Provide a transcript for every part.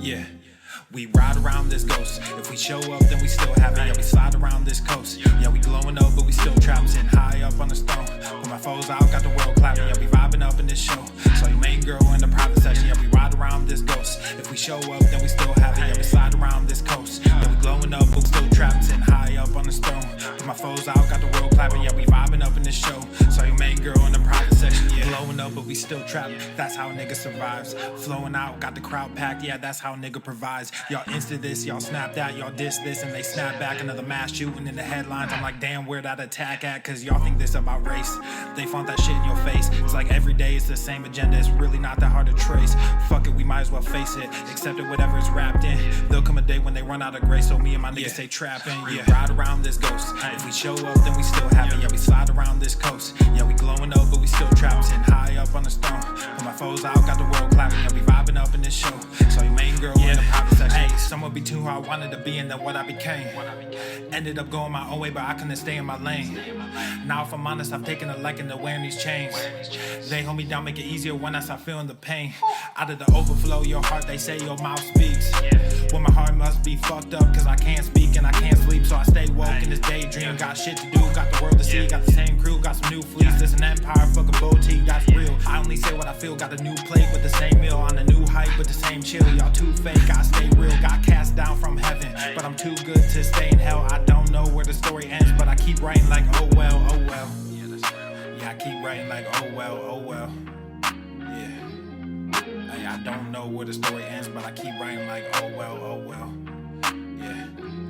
Yeah. We ride around this ghost. If we show up, then we still have it. Yeah, we slide around this coast. Yeah, we glowing up, but we still trapped. Sitting high up on the stone. When my foes out, got the world clapping. Yeah, we vibing up in this show. So your main girl in the private section. Yeah, we ride around this ghost. If we show up, then we still have it. Yeah, we slide around this coast. Yeah, we glowing up, but we still trapped. Sitting high up on the stone. When my foes out, got the world clapping. Yeah, we vibing up in this show. So your main girl in the private section. Yeah, glowing up, but we still trapped. That's how a nigga survives. Flowing out, got the crowd packed. Yeah, that's how a nigga provides. Y'all insta this, y'all snap that, y'all diss this, and they snap back. Another mass shooting in the headlines. I'm like, damn, where that attack at? Cause y'all think this about race. They font that shit in your face. It's like every day it's the same agenda. It's really not that hard to trace. Fuck it, we might as well face it. Accept it, whatever it's wrapped in. There'll come a day when they run out of grace. So me and my niggas stay trapping. Yeah, ride around this ghost. If we show up, then we still have it. Yeah, we slide around this coast. Yeah, we glowing up, but we still trapped. Sitting high up on the stone. When my foes out, got the world clapping. Yeah, we vibing up in this show. So your main girl in the private section. Hey, someone be too who I wanted to be and then what I became. Ended up going my own way, but I couldn't stay in my lane. Now if I'm honest, I've taken a liking to wearing these chains. They hold me down, make it easier when I start feeling the pain. Out of the overflow, your heart, they say your mouth speaks. Well, my heart must be fucked up, cause I can't speak and I can't sleep. So I stay woke in this daydream. Got shit to do, got the world to see. Got the same crew, got some new fleets. This an empire, fuck a boutique, that's real. I only say what I feel, got a new plate with the same meal. On a new hype with the same chill. Y'all too fake, I stay real. Got cast down from heaven, but I'm too good to stay in hell. I don't know where the story ends, but I keep writing like, oh well, oh well. Yeah, I keep writing like, oh well, oh well. Yeah. Hey, I don't know where the story ends, but I keep writing like, oh well, oh well.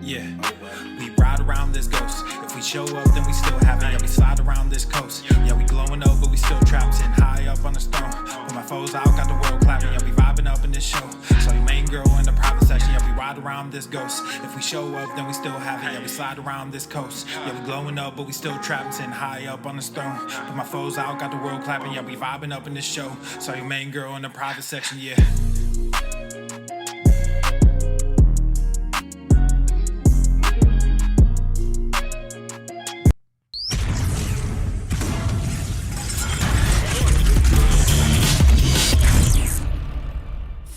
Yeah, oh well. We ride around this ghost. If we show up, then we still have it. Yeah, we slide around this coast. Yeah, we glowing up, but we still trapped. Sitting high up on the stone. When my foes out, got the world clapping. Yeah, we vibing up in this show. So your main girl in the private section. Yeah, we ride around this ghost. If we show up, then we still have it. Yeah, we slide around this coast. Yeah, we glowing up, but we still trapped. Sitting high up on the stone. When my foes out, got the world clapping. Yeah, we vibing up in this show. So your main girl in the private section. Yeah.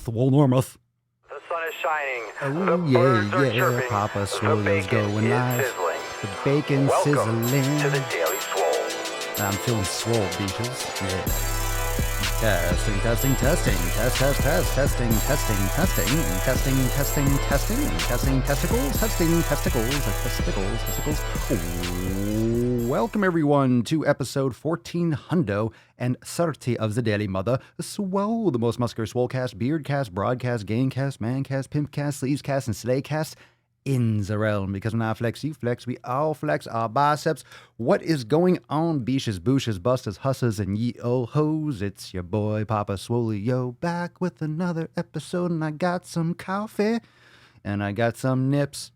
Swolenormous. The sun is shining. Oh, The birds are yeah, chirping. Papa The Swoleo's bacon going is live. sizzling. The bacon Welcome sizzling. to the Daily Swole. I'm feeling swole, beaches. Yeah. Testing, testing, testing. Test, test, test. Testing, testing, testing. Testing, testing, testing. Testing testicles. Testing testicles. Testicles, testicles. Oh, welcome everyone to episode 1430 of the Daily Mother Swole, the most muscular swolecast, beardcast, broadcast, gamecast, mancast, pimpcast, sleevescast, and slaycast in the realm. Because when I flex, you flex, we all flex our biceps. What is going on, beaches, booshes, busters, husses, and ye old hoes? It's your boy, Papa Swolio, back with another episode, and I got some coffee, and I got some nips.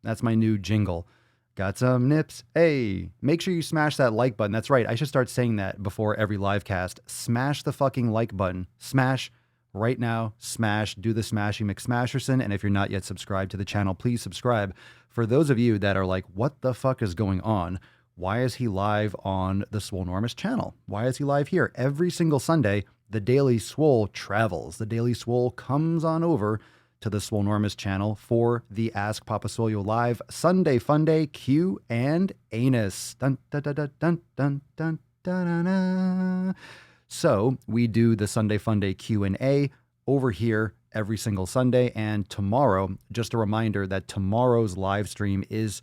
That's my new jingle. Got some nips. Hey, make sure you smash that like button. That's right. I should start saying that before every live cast. Smash the fucking like button. Smash right now. Smash. Do the Smashy McSmasherson. And if you're not yet subscribed to the channel, please subscribe. For those of you that are like, what the fuck is going on? Why is he live on the Swolenormous channel? Why is he live here? Every single Sunday, the Daily Swole travels. The Daily Swole comes on over to the Swolenormous channel for the Ask Papa Swolio Live Sunday Funday Q and Anus. Dun, dun, dun, dun, dun, dun, dun, dun, dun. So we do the Sunday Funday Q&A over here every single Sunday. And tomorrow, just a reminder that tomorrow's live stream is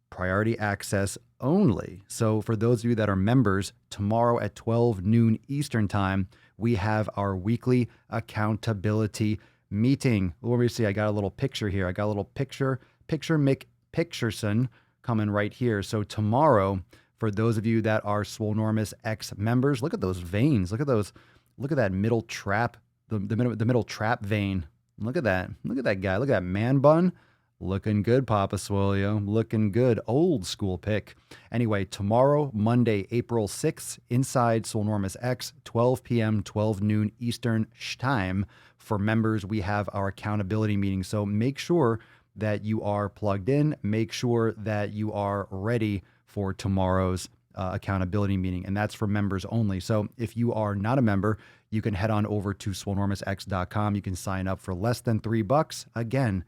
priority access only. So for those of you that are members, tomorrow at 12 noon Eastern time, we have our weekly accountability meeting. Let me see. I got a little picture here. I got a little picture Mick Pictureson coming right here. So tomorrow, for those of you that are Swolenormous X members, look at those veins. Look at those. Look at that middle trap. The middle trap vein. Look at that. Look at that guy. Look at that man bun. Looking good, Papa Swolio. Looking good. Old school pick. Anyway, tomorrow, Monday, April 6th, inside Swolenormous X, 12 p.m., 12 noon Eastern time. For members, we have our accountability meeting. So make sure that you are plugged in. Make sure that you are ready for tomorrow's accountability meeting. And that's for members only. So if you are not a member, you can head on over to swolenormousx.com. You can sign up for less than $3. Again,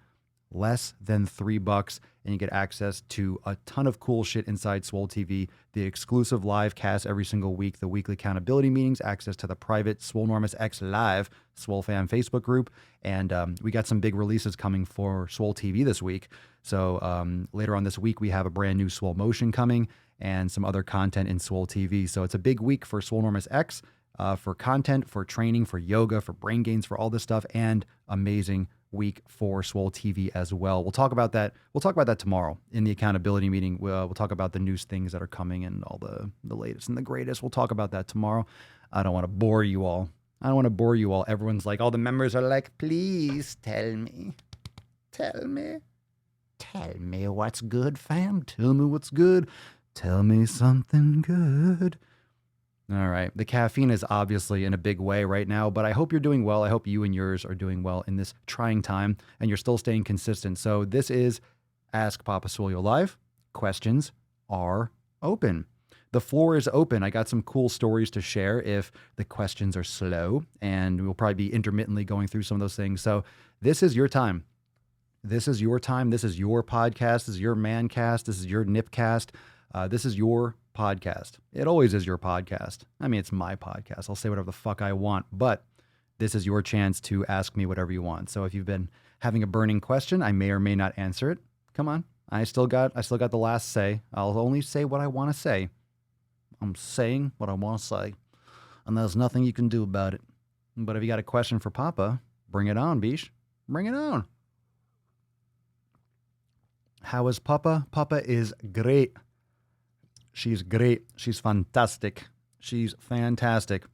less than $3, and you get access to a ton of cool shit inside Swole TV, the exclusive live cast every single week, the weekly accountability meetings, access to the private Swolenormous X live Swole fam Facebook group, and we got some big releases coming for Swole TV this week. So later on this week, we have a brand new Swole Motion coming and some other content in Swole TV. So it's a big week for Swolenormous X, for content, for training, for yoga, for brain gains, for all this stuff, and amazing week for Swole TV as well. We'll talk about that. We'll talk about that tomorrow in the accountability meeting. We'll talk about the news things that are coming and all the latest and the greatest. We'll talk about that tomorrow. I don't want to bore you all. Everyone's like, all the members are like, please tell me what's good, fam. Tell me what's good. Tell me something good. All right. The caffeine is obviously in a big way right now, but I hope you're doing well. I hope you and yours are doing well in this trying time, and you're still staying consistent. So this is Ask Papa Swolio Live. Questions are open. The floor is open. I got some cool stories to share if the questions are slow, and we'll probably be intermittently going through some of those things. So this is your time. This is your time. This is your podcast. This is your man cast. This is your nipcast. This is your podcast. It always is your podcast. I mean, it's my podcast. I'll say whatever the fuck I want, but this is your chance to ask me whatever you want. So if you've been having a burning question, I may or may not answer it. Come on. I still got the last say. I'll only say what I want to say. I'm saying what I want to say, and there's nothing you can do about it. But if you got a question for Papa, bring it on, Bish. Bring it on. How is Papa? Papa is great. She's great. She's fantastic. She's fantastic.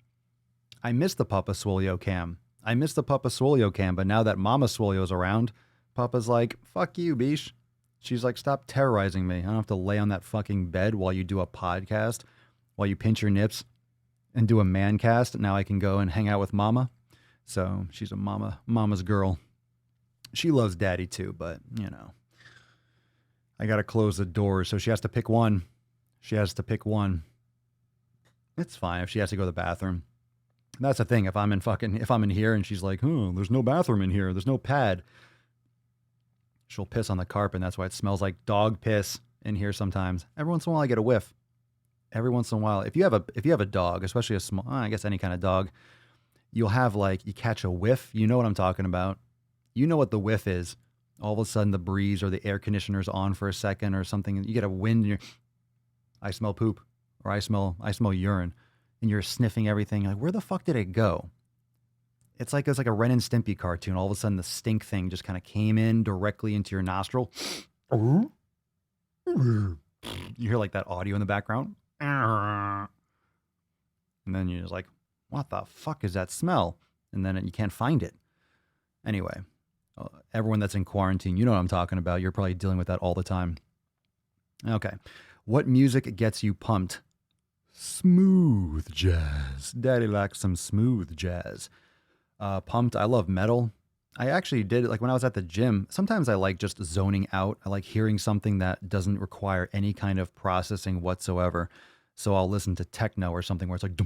I miss the Papa Swolio cam. But now that Mama Swolio's around, Papa's like, fuck you, Bish. She's like, stop terrorizing me. I don't have to lay on that fucking bed while you do a podcast, while you pinch your nips and do a man cast. Now I can go and hang out with Mama. So she's a mama's girl. She loves Daddy too, but, you know, I got to close the doors. So she has to pick one. It's fine if she has to go to the bathroom. That's the thing. If I'm in here and she's like, there's no bathroom in here. There's no pad. She'll piss on the carpet. And that's why it smells like dog piss in here sometimes. Every once in a while I get a whiff. Every once in a while. If you have a dog, especially a small, I guess any kind of dog, you'll have you catch a whiff. You know what I'm talking about. You know what the whiff is. All of a sudden the breeze or the air conditioner's on for a second or something. You get a wind and I smell poop, or I smell urine, and you're sniffing everything. You're like, where the fuck did it go? It's like a Ren and Stimpy cartoon. All of a sudden, the stink thing just kind of came in directly into your nostril. You hear like that audio in the background, and then you're just like, what the fuck is that smell? And then you can't find it. Anyway, everyone that's in quarantine, you know what I'm talking about. You're probably dealing with that all the time. Okay. What music gets you pumped? Smooth jazz. Daddy likes some smooth jazz. Pumped. I love metal. I actually did, when I was at the gym, sometimes I like just zoning out. I like hearing something that doesn't require any kind of processing whatsoever. So I'll listen to techno or something where it's like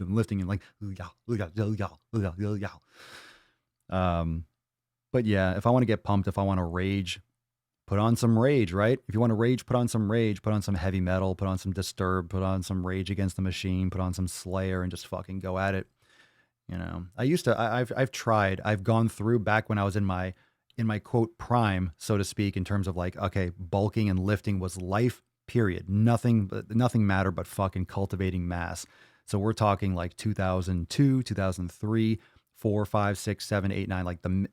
lifting and like, but yeah, if I want to get pumped, if I want to rage, put on some Rage, right? If you want to rage, put on some Rage, put on some heavy metal, put on some Disturbed, put on some Rage Against the Machine, put on some Slayer, and just fucking go at it. You know, I've tried, I've gone through back when I was in my quote prime, so to speak, in terms of okay, bulking and lifting was life, period. Nothing mattered but fucking cultivating mass. So we're talking 2002, 2003, 4, 5, 6, 7, 8, 9,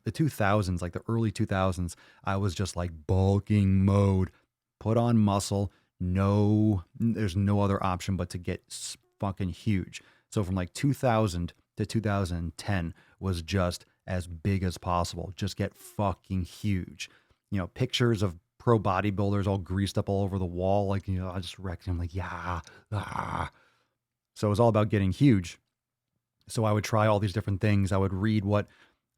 the 2000s, the early 2000s, I was just bulking mode, put on muscle. No, there's no other option but to get fucking huge. So from 2000 to 2010 was just as big as possible. Just get fucking huge. You know, pictures of pro bodybuilders all greased up all over the wall. I just wrecked him. Yeah. Ah. So it was all about getting huge. So I would try all these different things. I would read what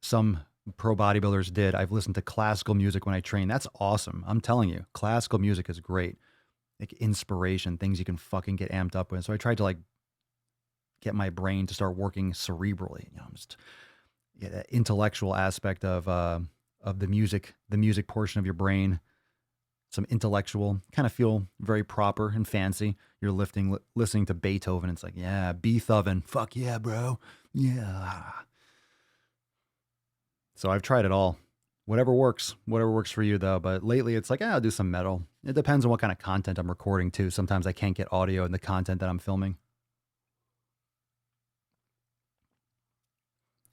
some pro bodybuilders did. I've listened to classical music when I train. That's awesome. I'm telling you, classical music is great. like inspiration, things you can fucking get amped up with. So I tried to like get my brain to start working cerebrally, just that intellectual aspect of the music portion of your brain, some intellectual, kind of feel very proper and fancy. You're listening to Beethoven. It's like, yeah, Beethoven. Fuck yeah, bro. Yeah. So I've tried it all. Whatever works for you though. But lately it's like, I'll do some metal. It depends on what kind of content I'm recording too. Sometimes I can't get audio in the content that I'm filming.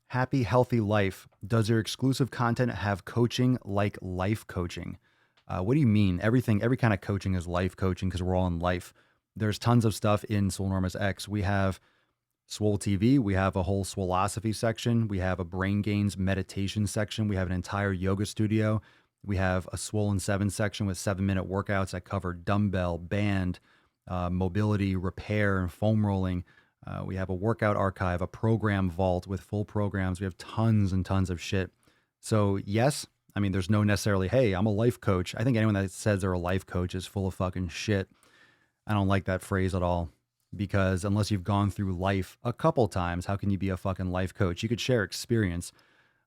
Happy, healthy life. Does your exclusive content have coaching like life coaching? What do you mean? Every kind of coaching is life coaching because we're all in life. There's tons of stuff in Swolenormous X. We have Swole TV. We have a whole Swolosophy section. We have a brain gains meditation section. We have an entire yoga studio. We have a Swollen 7 section with 7-minute workouts that cover dumbbell, band, mobility, repair, and foam rolling. We have a workout archive, a program vault with full programs. We have tons and tons of shit. So yes, I mean, there's no necessarily, hey, I'm a life coach. I think anyone that says they're a life coach is full of fucking shit. I don't like that phrase at all because unless you've gone through life a couple times, how can you be a fucking life coach? You could share experience,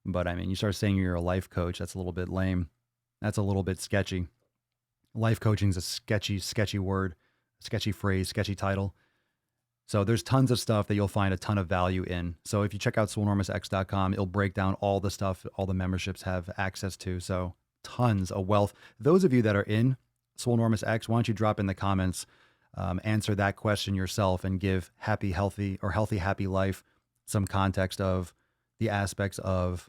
but I mean, you start saying you're a life coach, that's a little bit lame. That's a little bit sketchy. Life coaching is a sketchy word, sketchy phrase, sketchy title. So there's tons of stuff that you'll find a ton of value in. So if you check out swolenormousx.com, it'll break down all the stuff all the memberships have access to. So tons of wealth. Those of you that are in Swolenormous X, why don't you drop in the comments, answer that question yourself and give happy, healthy life some context of the aspects of,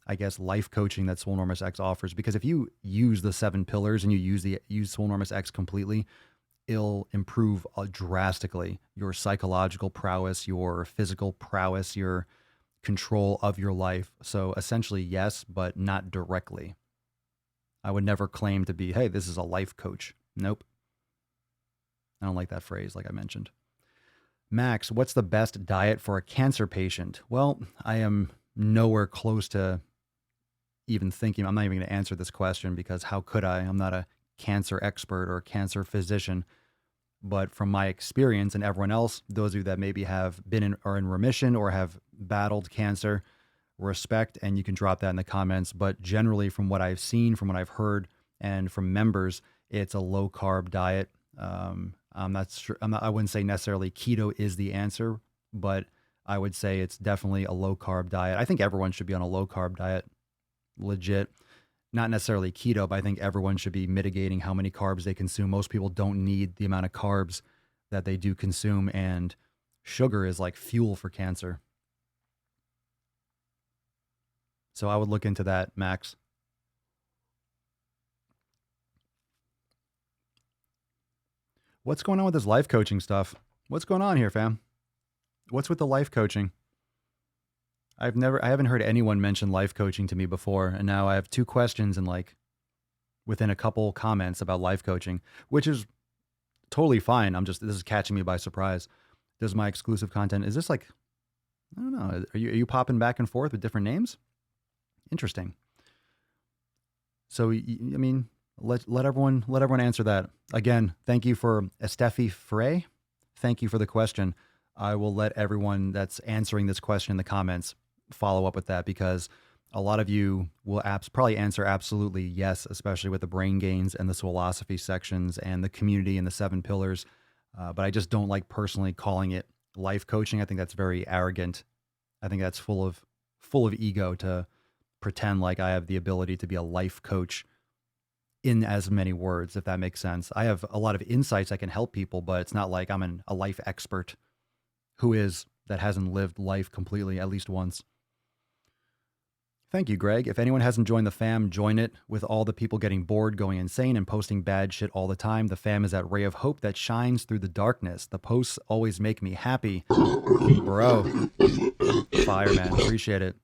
I guess, life coaching that Swolenormous X offers. Because if you use the 7 pillars and you use Swolenormous X completely, it'll improve drastically your psychological prowess, your physical prowess, your control of your life. So essentially, yes, but not directly. I would never claim to be, hey, this is a life coach. Nope. I don't like that phrase, like I mentioned. Max, what's the best diet for a cancer patient? Well, I am nowhere close to even thinking. I'm not even going to answer this question because how could I? I'm not a cancer expert or a cancer physician. But from my experience and everyone else, those of you that maybe have been in or in remission or have battled cancer, respect, and you can drop that in the comments. But generally, from what I've seen, from what I've heard, and from members, it's a low carb diet. I'm not sure. I wouldn't say necessarily keto is the answer, but I would say it's definitely a low carb diet. I think everyone should be on a low carb diet, legit. Not necessarily keto, but I think everyone should be mitigating how many carbs they consume. Most people don't need the amount of carbs that they do consume, and sugar is like fuel for cancer. So I would look into that, Max. What's going on with this life coaching stuff? What's going on here, fam? What's with the life coaching? I haven't heard anyone mention life coaching to me before. And now I have 2 questions and like within a couple comments about life coaching, which is totally fine. This is catching me by surprise. Does my exclusive content, is this like, I don't know. Are you popping back and forth with different names? Interesting. So, I mean, let everyone answer that. Again, thank you for Estefi Frey. Thank you for the question. I will let everyone that's answering this question in the comments follow up with that because a lot of you will probably answer absolutely yes, especially with the brain gains and the Swolosophy sections and the community and the 7 pillars. But I just don't like personally calling it life coaching. I think that's very arrogant. I think that's full of ego to pretend like I have the ability to be a life coach in as many words, if that makes sense. I have a lot of insights I can help people, but it's not like I'm a life expert that hasn't lived life completely at least once. Thank you, Greg. If anyone hasn't joined the fam, join it. With all the people getting bored, going insane, and posting bad shit all the time, the fam is that ray of hope that shines through the darkness. The posts always make me happy. Bro. Fire, man. Appreciate it.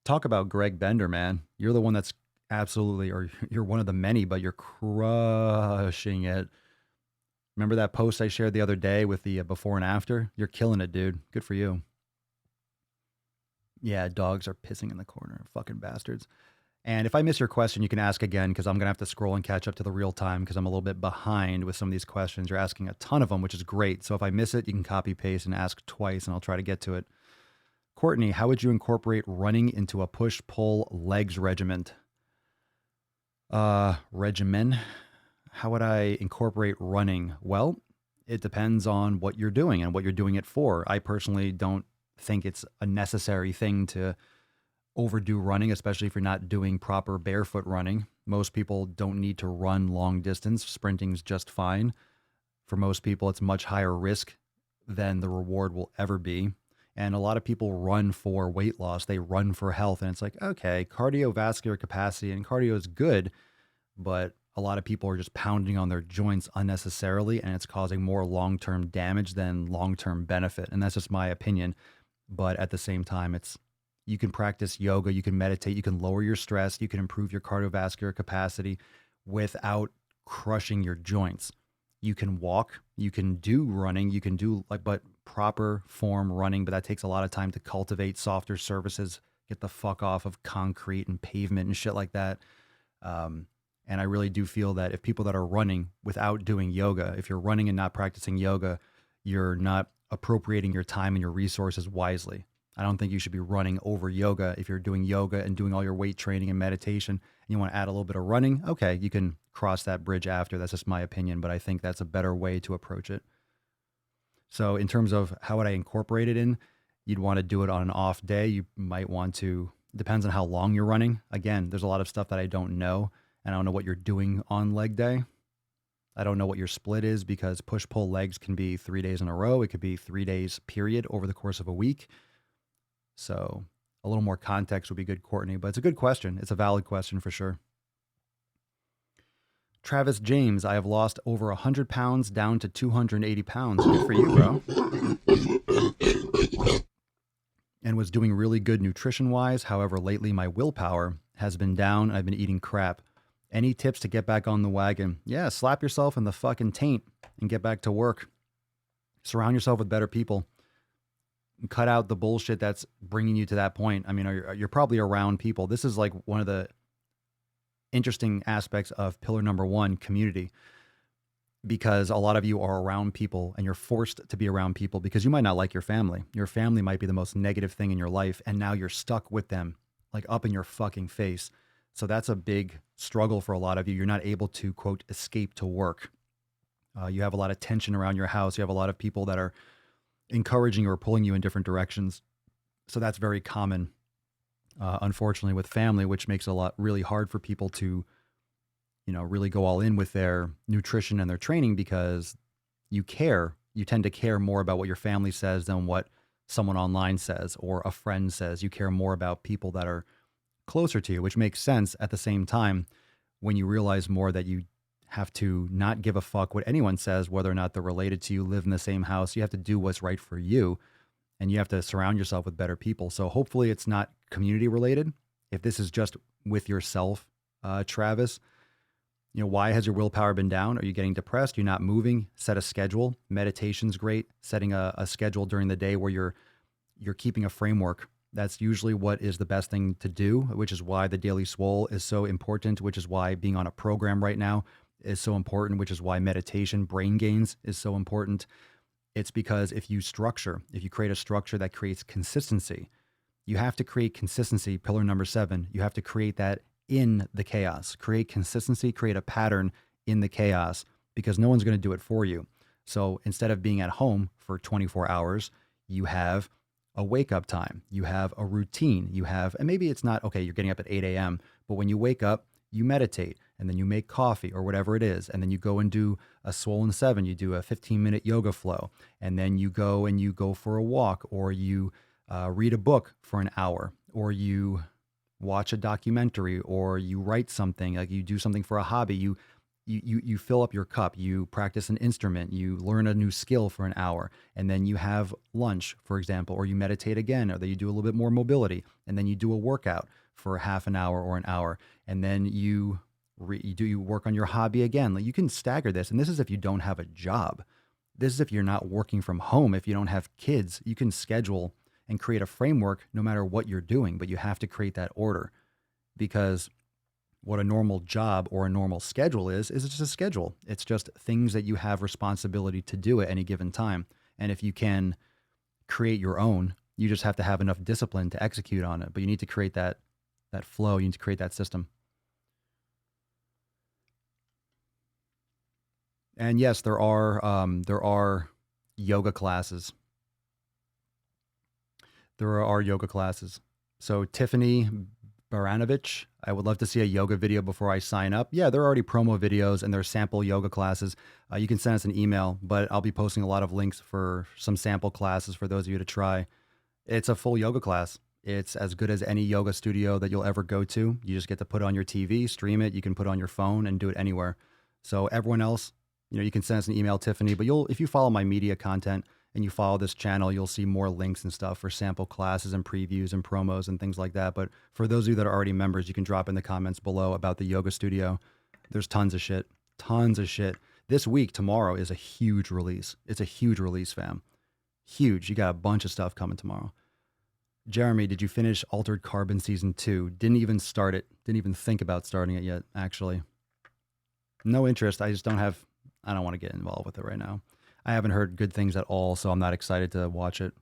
Talk about Greg Bender, man. You're the one that's absolutely, or you're one of the many, but you're crushing it. Remember that post I shared the other day with the before and after? You're killing it, dude. Good for you. Yeah, dogs are pissing in the corner. Fucking bastards. And if I miss your question, you can ask again because I'm going to have to scroll and catch up to the real time because I'm a little bit behind with some of these questions. You're asking a ton of them, which is great. So if I miss it, you can copy paste and ask twice and I'll try to get to it. Courtney, how would you incorporate running into a push-pull legs regiment? Regimen? How would I incorporate running? Well, it depends on what you're doing and what you're doing it for. I personally don't think it's a necessary thing to overdo running, especially if you're not doing proper barefoot running. Most people don't need to run long distance. Sprinting's just fine. For most people, it's much higher risk than the reward will ever be. And a lot of people run for weight loss. They run for health. And it's like, okay, cardiovascular capacity and cardio is good, but a lot of people are just pounding on their joints unnecessarily, and it's causing more long-term damage than long-term benefit. And that's just my opinion. But at the same time, you can practice yoga, you can meditate, you can lower your stress, you can improve your cardiovascular capacity without crushing your joints. You can walk, you can do running, you can do but proper form running, but that takes a lot of time to cultivate softer surfaces, get the fuck off of concrete and pavement and shit like that. And I really do feel that if people that are running without doing yoga, if you're running and not practicing yoga, you're not appropriating your time and your resources wisely. I don't think you should be running over yoga. If you're doing yoga and doing all your weight training and meditation and you want to add a little bit of running, okay, you can cross that bridge after. That's just my opinion, but I think that's a better way to approach it. So in terms of how would I incorporate it in, you'd want to do it on an off day. You might want to, depends on how long you're running. Again, there's a lot of stuff that I don't know. And I don't know what you're doing on leg day. I don't know what your split is because push-pull legs can be 3 days in a row. It could be 3 days period over the course of a week. So a little more context would be good, Courtney. But it's a good question. It's a valid question for sure. Travis James, I have lost over 100 pounds down to 280 pounds. Good for you, bro. And was doing really good nutrition-wise. However, lately my willpower has been down. I've been eating crap. Any tips to get back on the wagon? Yeah, slap yourself in the fucking taint and get back to work. Surround yourself with better people. Cut out the bullshit that's bringing you to that point. I mean, you're probably around people. This is like one of the interesting aspects of pillar number 1, community, because a lot of you are around people and you're forced to be around people because you might not like your family. Your family might be the most negative thing in your life, and now you're stuck with them, like up in your fucking face. So that's a big struggle for a lot of you. You're not able to, quote, escape to work. You have a lot of tension around your house. You have a lot of people that are encouraging or pulling you in different directions. So that's very common, unfortunately, with family, which makes it a lot really hard for people to, really go all in with their nutrition and their training because you care. You tend to care more about what your family says than what someone online says or a friend says. You care more about people that are closer to you, which makes sense. At the same time, when you realize more that you have to not give a fuck what anyone says, whether or not they're related to you, live in the same house, you have to do what's right for you, and you have to surround yourself with better people. So hopefully it's not community related. If this is just with yourself, Travis, why has your willpower been down? Are you getting depressed? You're not moving? Set a schedule. Meditation's great. Setting a schedule during the day where you're keeping a framework. That's usually what is the best thing to do, which is why the Daily Swole is so important, which is why being on a program right now is so important, which is why meditation, brain gains is so important. It's because if you create a structure that creates consistency, you have to create consistency, pillar number 7. You have to create that in the chaos. Create consistency, create a pattern in the chaos because no one's going to do it for you. So instead of being at home for 24 hours, you have a wake up time, you have a routine, and maybe it's not, okay, you're getting up at 8 a.m., but when you wake up, you meditate and then you make coffee or whatever it is. And then you go and do a Swollen 7, you do a 15-minute yoga flow. And then you go for a walk or you read a book for an hour or you watch a documentary or you write something, like you do something for a hobby. You fill up your cup, you practice an instrument, you learn a new skill for an hour, and then you have lunch, for example, or you meditate again, or that you do a little bit more mobility, and then you do a workout for half an hour or an hour, and then you work on your hobby again. Like you can stagger this, and this is if you don't have a job. This is if you're not working from home, if you don't have kids, you can schedule and create a framework no matter what you're doing, but you have to create that order. because what a normal job or a normal schedule is just a schedule. It's just things that you have responsibility to do at any given time. And if you can create your own, you just have to have enough discipline to execute on it. But you need to create that flow. You need to create that system. And yes, there are yoga classes. There are yoga classes. So Tiffany Baranovich, I would love to see a yoga video before I sign up. Yeah, there are already promo videos and there's sample yoga classes. You can send us an email, but I'll be posting a lot of links for some sample classes for those of you to try. It's a full yoga class. It's as good as any yoga studio that you'll ever go to. You just get to put it on your TV, stream it. You can put it on your phone and do it anywhere. So everyone else, you can send us an email, Tiffany, but if you follow my media content and you follow this channel, you'll see more links and stuff for sample classes and previews and promos and things like that. But for those of you that are already members, you can drop in the comments below about the yoga studio. There's tons of shit. This week, tomorrow, is a huge release. It's a huge release, fam. Huge. You got a bunch of stuff coming tomorrow. Jeremy, did you finish Altered Carbon Season 2? Didn't even start it. Didn't even think about starting it yet, actually. No interest. I don't want to get involved with it right now. I haven't heard good things at all, so I'm not excited to watch it.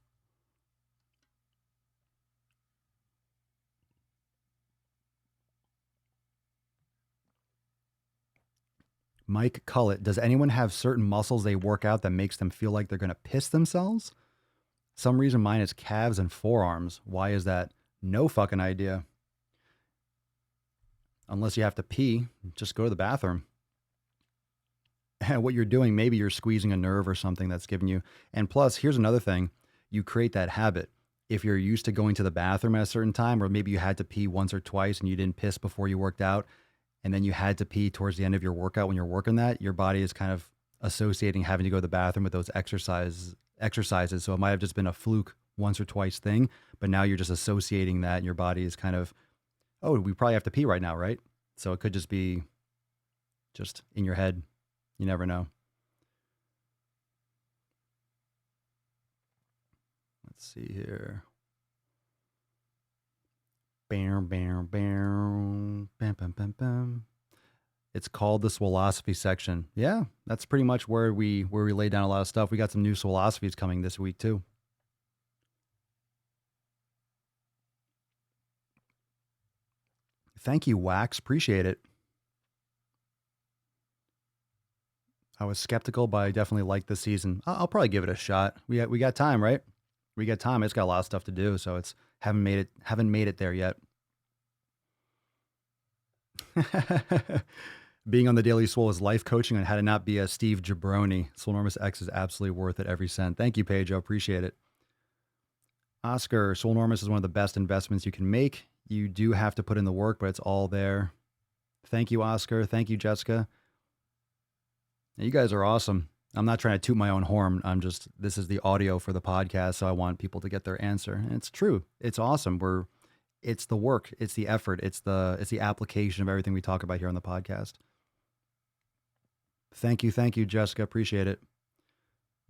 Mike Cullett, does anyone have certain muscles they work out that makes them feel like they're going to piss themselves? Some reason mine is calves and forearms. Why is that? No fucking idea. Unless you have to pee, just go to the bathroom. And what you're doing, maybe you're squeezing a nerve or something that's giving you. And plus, here's another thing. You create that habit. If you're used to going to the bathroom at a certain time, or maybe you had to pee once or twice and you didn't piss before you worked out, and then you had to pee towards the end of your workout when you're working that, your body is kind of associating having to go to the bathroom with those exercises. So it might have just been a fluke once or twice thing, but now you're just associating that and your body is kind of, oh, we probably have to pee right now, right? So it could just be just in your head. You never know. Let's see here. Bam, bam, bam, bam, bam, bam, bam. It's called the Swolosophy section. Yeah, that's pretty much where we lay down a lot of stuff. We got some new Swolosophies coming this week too. Thank you, Wax. Appreciate it. I was skeptical, but I definitely like this season. I'll probably give it a shot. We got time, right? We got time. It's got a lot of stuff to do, so it's haven't made it there yet. Being on the Daily Swole is life coaching on how to not be a Steve Jabroni. Swolenormous X is absolutely worth it every cent. Thank you, Pedro. Appreciate it. Oscar, Swolenormous is one of the best investments you can make. You do have to put in the work, but it's all there. Thank you, Oscar. Thank you, Jessica. You guys are awesome. I'm not trying to toot my own horn. This is the audio for the podcast, so I want people to get their answer. And it's true. It's awesome. It's the work, it's the effort, it's the application of everything we talk about here on the podcast. Thank you, Jessica. Appreciate it.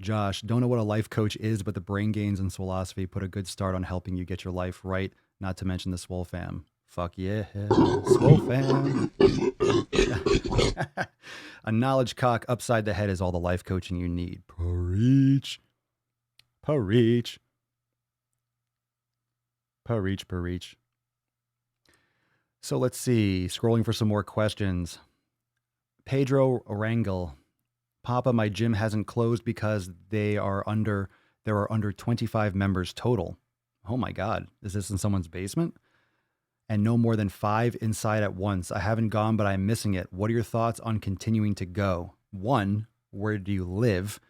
Josh, don't know what a life coach is, but the brain gains and Swolosophy put a good start on helping you get your life right, not to mention the Swole fam. Fuck yeah. Swole fam. A knowledge cock upside the head is all the life coaching you need. Preach. So let's see. Scrolling for some more questions. Pedro Orangel. Papa, my gym hasn't closed because there are under 25 members total. Oh my God. Is this in someone's basement? And no more than 5 inside at once. I haven't gone, but I'm missing it. What are your thoughts on continuing to go? 1, where do you live?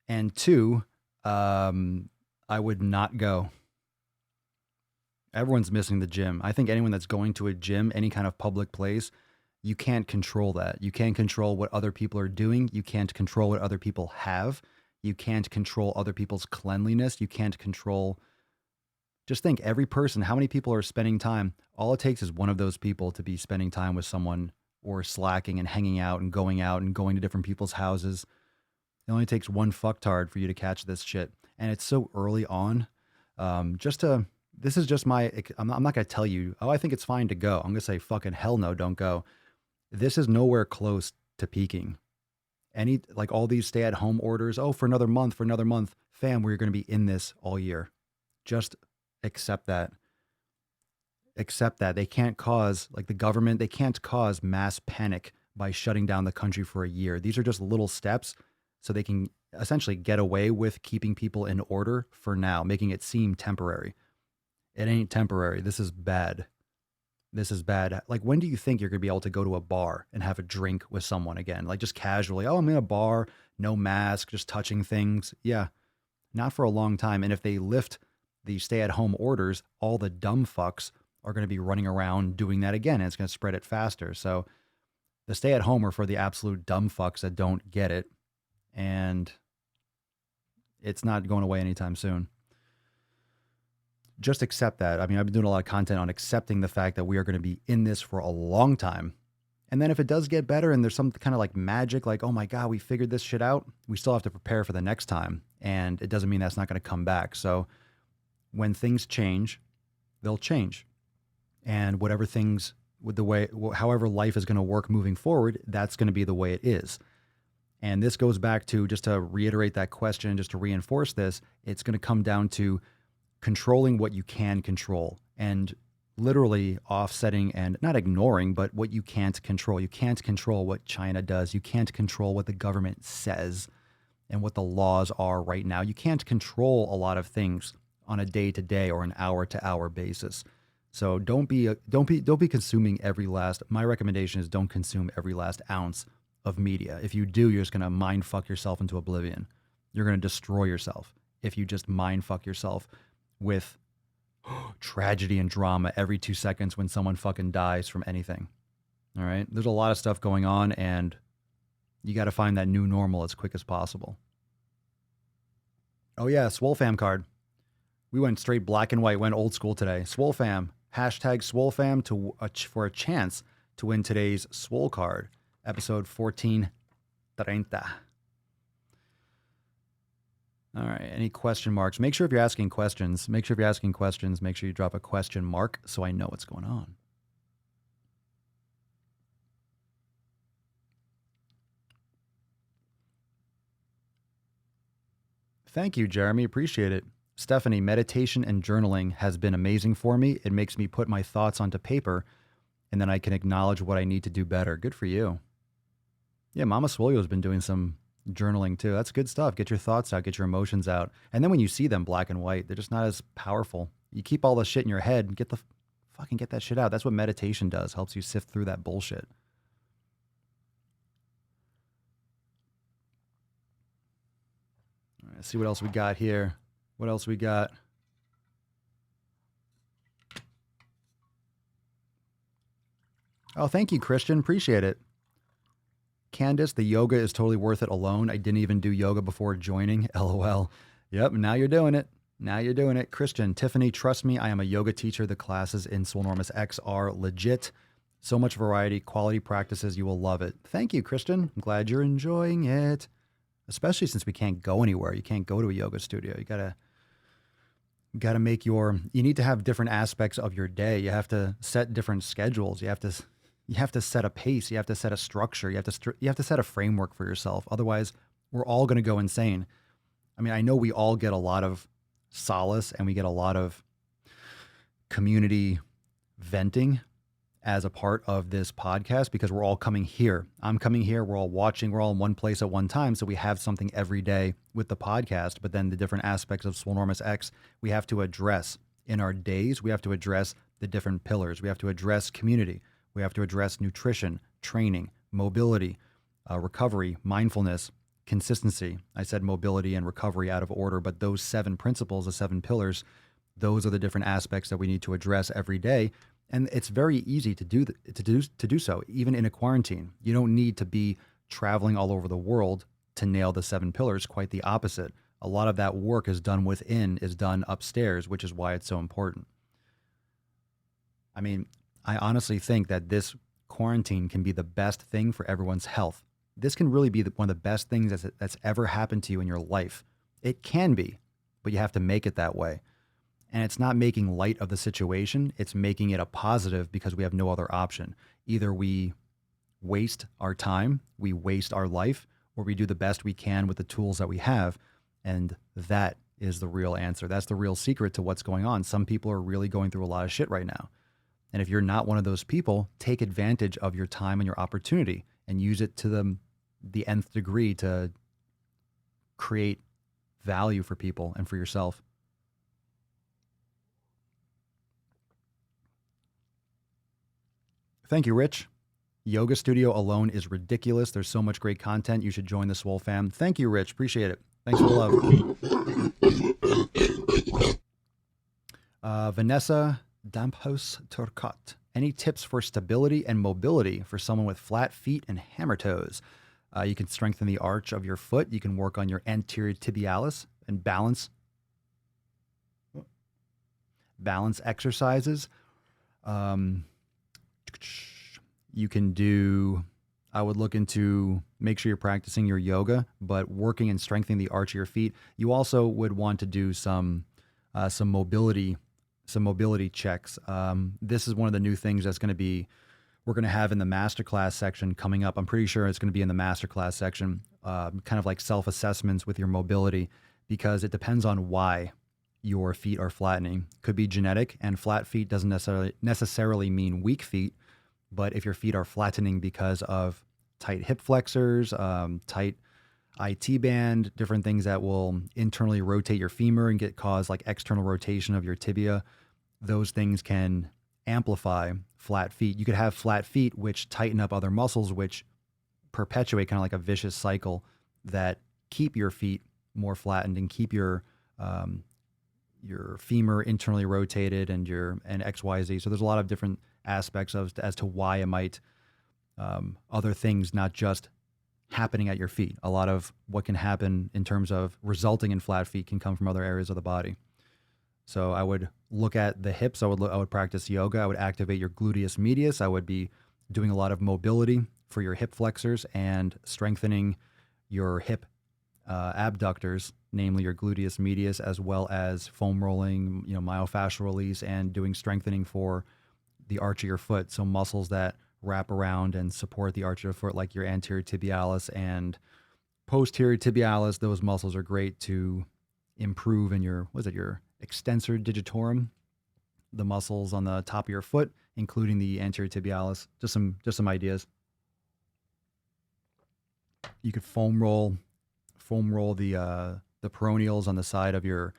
And 2, I would not go. Everyone's missing the gym. I think anyone that's going to a gym, any kind of public place, you can't control that. You can't control what other people are doing. You can't control what other people have. You can't control other people's cleanliness. You can't control... Just think, every person, how many people are spending time? All it takes is one of those people to be spending time with someone or slacking and hanging out and going to different people's houses. It only takes one fucktard for you to catch this shit. And it's so early on. Just to this is just I'm not going to tell you, oh, I think it's fine to go. I'm going to say fucking hell no, don't go. This is nowhere close to peaking. Like all these stay-at-home orders, oh, for another month, fam, we're going to be in this all year. Just accept that. Accept that. They can't cause, like the government, they can't cause mass panic by shutting down the country for a year. These are just little steps so they can essentially get away with keeping people in order for now, making it seem temporary. It ain't temporary. This is bad. This is bad. Like, when do you think you're going to be able to go to a bar and have a drink with someone again? Like, just casually, oh, I'm in a bar, no mask, just touching things. Yeah, not for a long time. And if they lift the stay-at-home orders, all the dumb fucks are going to be running around doing that again, and it's going to spread it faster. So the stay-at-home are for the absolute dumb fucks that don't get it, and it's not going away anytime soon. Just accept that. I mean, I've been doing a lot of content on accepting the fact that we are going to be in this for a long time. And then if it does get better and there's some kind of like magic, like, oh my God, we figured this shit out, we still have to prepare for the next time. And it doesn't mean that's not going to come back. So when things change, they'll change. And whatever things, with the way, however life is going to work moving forward, that's going to be the way it is. And this goes back to, just to reiterate that question, just to reinforce this, it's going to come down to controlling what you can control and literally offsetting and not ignoring, but what you can't control. You can't control what China does. You can't control what the government says and what the laws are right now. You can't control a lot of things on a day-to-day or an hour-to-hour basis. So don't be consuming every last. My recommendation is don't consume every last ounce of media. If you do, you're just going to mind fuck yourself into oblivion. You're going to destroy yourself if you just mind fuck yourself with tragedy and drama every 2 seconds when someone fucking dies from anything. All right? There's a lot of stuff going on, and you got to find that new normal as quick as possible. Oh yeah, Swole fam card. We went straight black and white, went old school today. Swole fam, hashtag Swole fam for a chance to win today's Swole card, episode 1430. All right. Any question marks? Make sure if you're asking questions, make sure you drop a question mark so I know what's going on. Thank you, Jeremy. Appreciate it. Stephanie, meditation and journaling has been amazing for me. It makes me put my thoughts onto paper, and then I can acknowledge what I need to do better. Good for you. Yeah, Mama Swolio has been doing some journaling too. That's good stuff. Get your thoughts out, get your emotions out. And then when you see them black and white, they're just not as powerful. You keep all the shit in your head and get that shit out. That's what meditation does. Helps you sift through that bullshit. All right, let's see what else we got here. What else we got? Oh, thank you, Christian. Appreciate it. Candace, the yoga is totally worth it alone. I didn't even do yoga before joining. LOL. Yep, now you're doing it. Christian, Tiffany, trust me, I am a yoga teacher. The classes in Swolenormous X are legit. So much variety, quality practices. You will love it. Thank you, Christian. I'm glad you're enjoying it. Especially since we can't go anywhere. You can't go to a yoga studio. You gotta make you need to have different aspects of your day. You have to set different schedules. You have to set a pace. You have to set a structure. You have to set a framework for yourself. Otherwise, we're all going to go insane. I mean, I know we all get a lot of solace and we get a lot of community venting as a part of this podcast because we're all coming here. I'm coming here. We're all watching. We're all in one place at one time. So we have something every day with the podcast. But then the different aspects of Swolenormous X, we have to address in our days. We have to address the different pillars. We have to address community. We have to address nutrition, training, mobility, recovery, mindfulness, consistency. I said mobility and recovery out of order, but those 7 principles, the 7 pillars, those are the different aspects that we need to address every day. And it's very easy to do so, even in a quarantine. You don't need to be traveling all over the world to nail the 7 pillars. Quite the opposite. A lot of that work is done upstairs, which is why it's so important. I mean, I honestly think that this quarantine can be the best thing for everyone's health. This can really be one of the best things that's ever happened to you in your life. It can be, but you have to make it that way. And it's not making light of the situation. It's making it a positive because we have no other option. Either we waste our time, we waste our life, or we do the best we can with the tools that we have. And that is the real answer. That's the real secret to what's going on. Some people are really going through a lot of shit right now. And if you're not one of those people, take advantage of your time and your opportunity and use it to the nth degree to create value for people and for yourself. Thank you, Rich. Yoga studio alone is ridiculous. There's so much great content. You should join the Swole fam. Thank you, Rich. Appreciate it. Thanks for the love. Vanessa Damphouse Turcot. Any tips for stability and mobility for someone with flat feet and hammer toes? You can strengthen the arch of your foot. You can work on your anterior tibialis and balance exercises. You can do, I would look into, make sure you're practicing your yoga, but working and strengthening the arch of your feet. You also would want to do some mobility checks. This is one of the new things that's we're going to have in the masterclass section coming up. I'm pretty sure it's going to be in the masterclass section, kind of like self-assessments with your mobility, because it depends on why your feet are flattening. Could be genetic, and flat feet doesn't necessarily mean weak feet. But if your feet are flattening because of tight hip flexors, tight IT band, different things that will internally rotate your femur and cause like external rotation of your tibia, those things can amplify flat feet. You could have flat feet which tighten up other muscles, which perpetuate kind of like a vicious cycle that keep your feet more flattened and keep your femur internally rotated and XYZ. So there's a lot of different aspects as to why it might, other things not just happening at your feet. A lot of what can happen in terms of resulting in flat feet can come from other areas of the body. So I would look at the hips. I would practice yoga. I would activate your gluteus medius. I would be doing a lot of mobility for your hip flexors and strengthening your hip abductors, namely your gluteus medius, as well as foam rolling, myofascial release, and doing strengthening for the arch of your foot. So muscles that wrap around and support the arch of your foot, like your anterior tibialis and posterior tibialis. Those muscles are great to improve in your extensor digitorum, the muscles on the top of your foot, including the anterior tibialis. Just some ideas. You could foam roll the peroneals on the side of your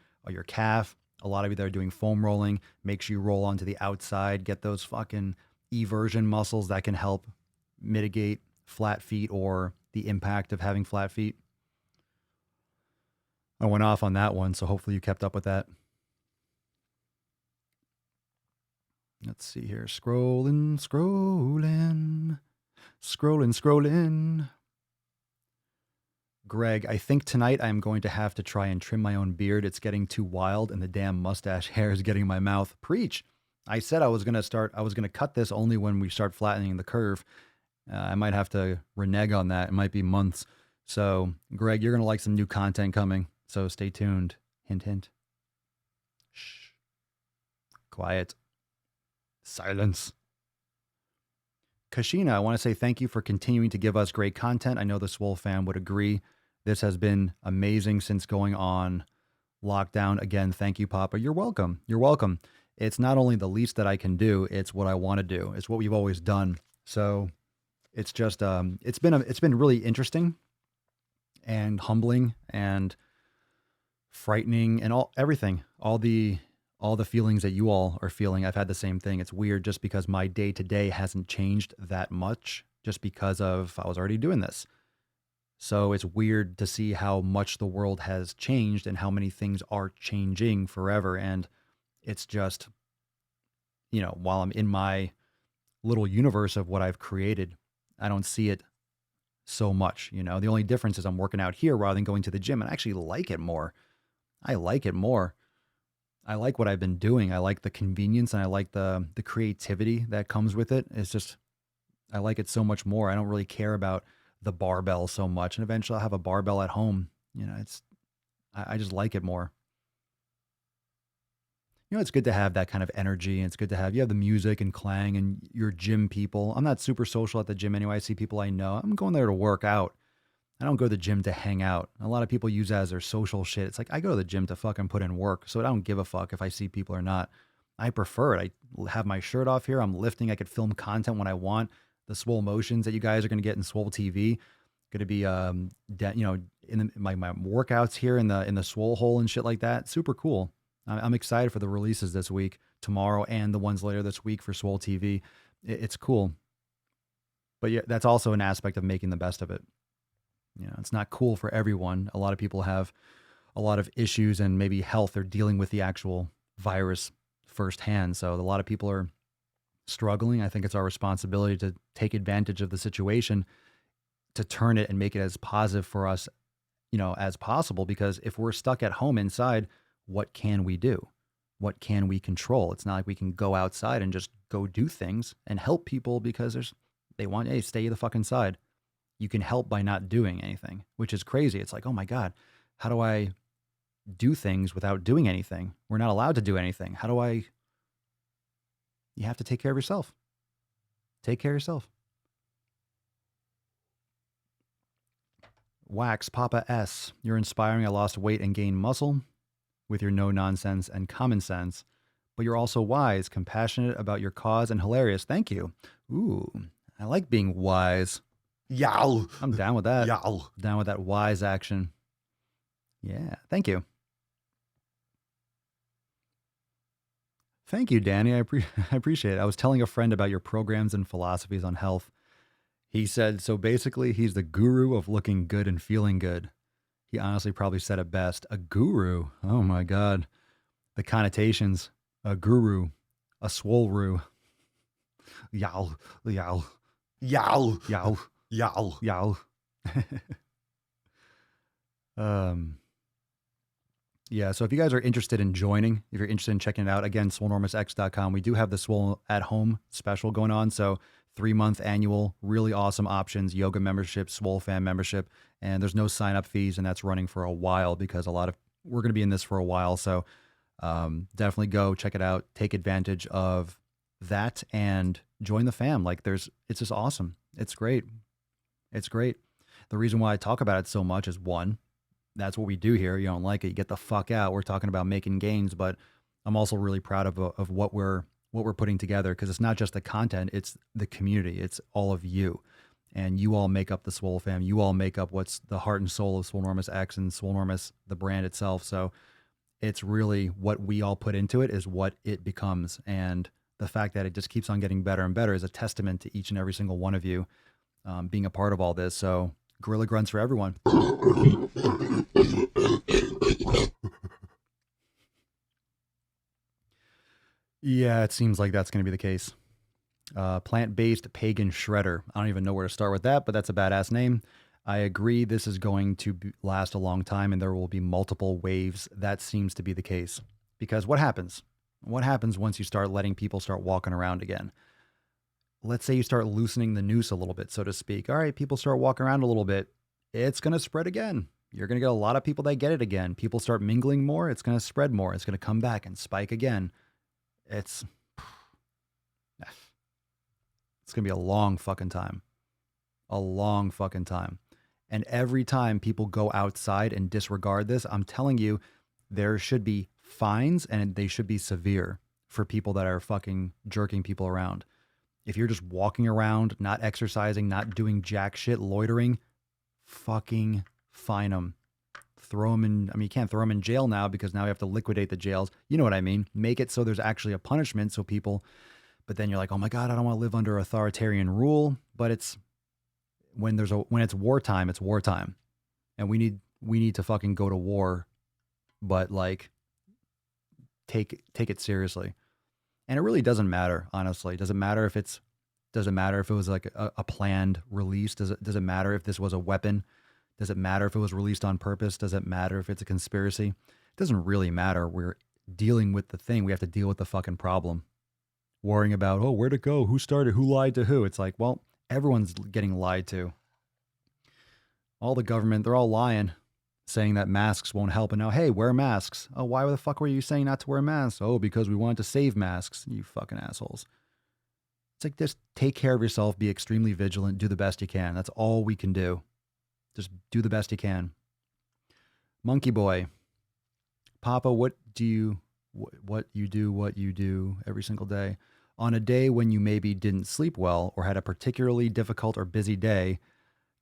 calf. A lot of you that are doing foam rolling, make sure you roll onto the outside, get those fucking eversion muscles that can help mitigate flat feet or the impact of having flat feet. I went off on that one, so hopefully you kept up with that. Let's see here. Scrolling. Greg, I think tonight I'm going to have to try and trim my own beard. It's getting too wild and the damn mustache hair is getting in my mouth. Preach. I said I was going to cut this only when we start flattening the curve. I might have to renege on that. It might be months. So, Greg, you're going to like some new content coming. So stay tuned. Hint, hint. Shh. Quiet. Silence. Kashina, I want to say thank you for continuing to give us great content. I know the Swole fam would agree. This has been amazing since going on lockdown. Again, thank you, Papa. You're welcome. You're welcome. It's not only the least that I can do, it's what I want to do. It's what we've always done. So it's just, it's been really interesting and humbling and frightening and everything, all the feelings that you all are feeling. I've had the same thing. It's weird just because my day to day hasn't changed that much just because of I was already doing this. So it's weird to see how much the world has changed and how many things are changing forever. And it's just, while I'm in my little universe of what I've created, I don't see it so much. The only difference is I'm working out here rather than going to the gym, and I actually like it more. I like it more. I like what I've been doing. I like the convenience and I like the creativity that comes with it. It's just, I like it so much more. I don't really care about the barbell so much. And eventually I'll have a barbell at home. I just like it more. You know, it's good to have that kind of energy, and it's good to have, you have the music and clang and your gym people. I'm not super social at the gym anyway. I see people I know. I'm going there to work out. I don't go to the gym to hang out. A lot of people use that as their social shit. It's like, I go to the gym to fucking put in work, so I don't give a fuck if I see people or not. I prefer it. I have my shirt off here. I'm lifting. I could film content when I want. The Swole motions that you guys are going to get in Swole TV, going to be, in my workouts here in the Swole hole and shit like that. Super cool. I'm excited for the releases this week, tomorrow, and the ones later this week for Swole TV. It's cool. But yeah, that's also an aspect of making the best of it. You know, it's not cool for everyone. A lot of people have a lot of issues and maybe health or dealing with the actual virus firsthand. So a lot of people are struggling. I think it's our responsibility to take advantage of the situation, to turn it and make it as positive for us, you know, as possible. Because if we're stuck at home inside, what can we do? What can we control? It's not like we can go outside and just go do things and help people because they want, hey, stay the fuck inside. You can help by not doing anything, which is crazy. It's like, oh my God, how do I do things without doing anything? We're not allowed to do anything. You have to take care of yourself. Take care of yourself. Wax Papa S. You're inspiring. I lost weight and gained muscle with your no nonsense and common sense, but you're also wise, compassionate about your cause, and hilarious. Thank you. Ooh, I like being wise. Yow. I'm down with that. Yow. Down with that wise action. Yeah. Thank you. Thank you, Danny. I appreciate it. I was telling a friend about your programs and philosophies on health. He said, so basically he's the guru of looking good and feeling good. He honestly probably said it best. A guru. Oh my God. The connotations. A guru. A swole-ru. Yow. Yow. Yow. Yow. Yow. Yow. Yeah, so if you guys are interested in joining, if you're interested in checking it out, again, Swolenormousx.com. We do have the Swole at Home special going on. So 3-month annual, really awesome options, yoga membership, Swole fan membership, and there's no sign-up fees, and that's running for a while because we're going to be in this for a while. So definitely go check it out, take advantage of that, and join the fam. Like it's just awesome. It's great. It's great. The reason why I talk about it so much is, one, that's what we do here. You don't like it, you get the fuck out. We're talking about making gains, but I'm also really proud of what we're putting together, because it's not just the content, it's the community. It's all of you, and you all make up the Swole fam. You all make up what's the heart and soul of Swolenormous X and Swolenormous, the brand itself. So it's really what we all put into it is what it becomes. And the fact that it just keeps on getting better and better is a testament to each and every single one of you being a part of all this. So gorilla grunts for everyone. Yeah, it seems like that's going to be the case. Plant-based pagan shredder. I don't even know where to start with that, but that's a badass name. I agree this is going to last a long time, and there will be multiple waves. That seems to be the case. Because what happens? What happens once you start letting people start walking around again? Let's say you start loosening the noose a little bit, so to speak. All right, people start walking around a little bit. It's going to spread again. You're going to get a lot of people that get it again. People start mingling more. It's going to spread more. It's going to come back and spike again. It's going to be a long fucking time. A long fucking time. And every time people go outside and disregard this, I'm telling you, there should be fines, and they should be severe for people that are fucking jerking people around. If you're just walking around, not exercising, not doing jack shit, loitering, fucking fine them. Throw them in. I mean, you can't throw them in jail now because now we have to liquidate the jails. You know what I mean? Make it so there's actually a punishment so people, but then you're like, oh my God, I don't want to live under authoritarian rule. But it's when it's wartime, it's wartime. And we need to fucking go to war, but like take it seriously. And it really doesn't matter, honestly. Does it matter if it was like a planned release? Does it matter if this was a weapon? Does it matter if it was released on purpose? Does it matter if it's a conspiracy? It doesn't really matter. We're dealing with the thing. We have to deal with the fucking problem. Worrying about, oh, where'd it go? Who started? Who lied to who? It's like, well, everyone's getting lied to. All the government, they're all lying. saying that masks won't help. And now, hey, wear masks. Oh, why the fuck were you saying not to wear masks? Oh, because we wanted to save masks. You fucking assholes. It's like, just take care of yourself, be extremely vigilant, do the best you can. That's all we can do. Just do the best you can. Monkey Boy. Papa, what you do every single day. On a day when you maybe didn't sleep well or had a particularly difficult or busy day,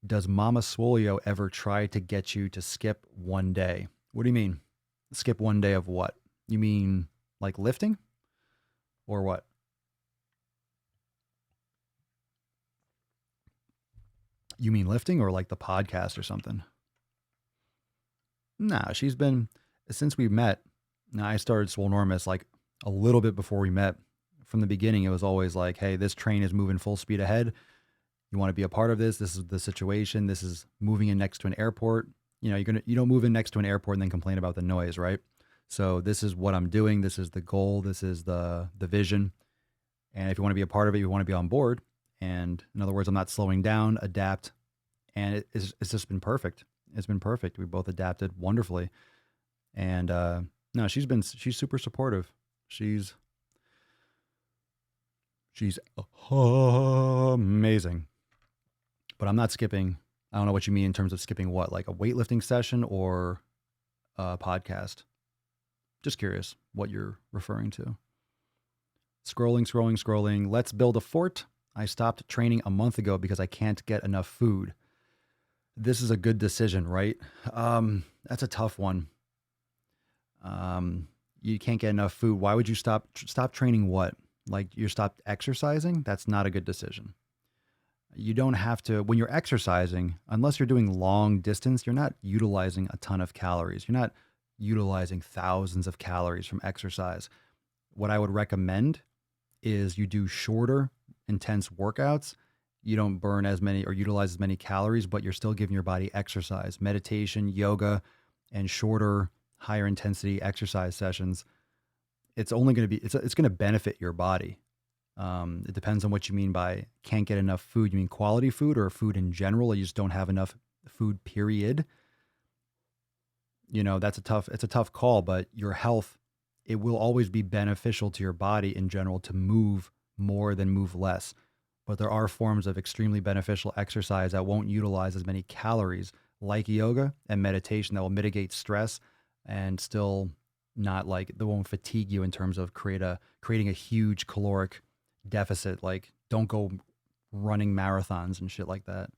does Mama Swolio ever try to get you to skip one day? What do you mean? Skip one day of what? You mean like lifting? Or what? You mean lifting or like the podcast or something? Nah, she's been, since we met, now I started Swolenormous like a little bit before we met. From the beginning, it was always like, hey, this train is moving full speed ahead. You want to be a part of this. This is the situation. This is moving in next to an airport. You know, you don't move in next to an airport and then complain about the noise, right? So this is what I'm doing. This is the goal. This is the vision. And if you want to be a part of it, you want to be on board. And in other words, I'm not slowing down, adapt. And it's just been perfect. It's been perfect. We both adapted wonderfully. And no, she's super supportive. She's amazing. But I'm not skipping. I don't know what you mean in terms of skipping what, like a weightlifting session or a podcast. Just curious what you're referring to. Scrolling. Let's build a fort. I stopped training a month ago because I can't get enough food. This is a good decision, right? That's a tough one. You can't get enough food. Why would you stop training what? Like you stopped exercising? That's not a good decision. You don't have to, when you're exercising, unless you're doing long distance, you're not utilizing a ton of calories. You're not utilizing thousands of calories from exercise. What I would recommend is you do shorter, intense workouts. You don't burn as many or utilize as many calories, but you're still giving your body exercise, meditation, yoga, and shorter, higher intensity exercise sessions. It's only going to be, it's going to benefit your body. It depends on what you mean by can't get enough food. You mean quality food or food in general? Or you just don't have enough food, period. You know, it's a tough call, but your health, it will always be beneficial to your body in general to move more than move less. But there are forms of extremely beneficial exercise that won't utilize as many calories, like yoga and meditation, that will mitigate stress and still not like, they won't fatigue you in terms of creating a huge caloric deficit. Like, don't go running marathons and shit like that,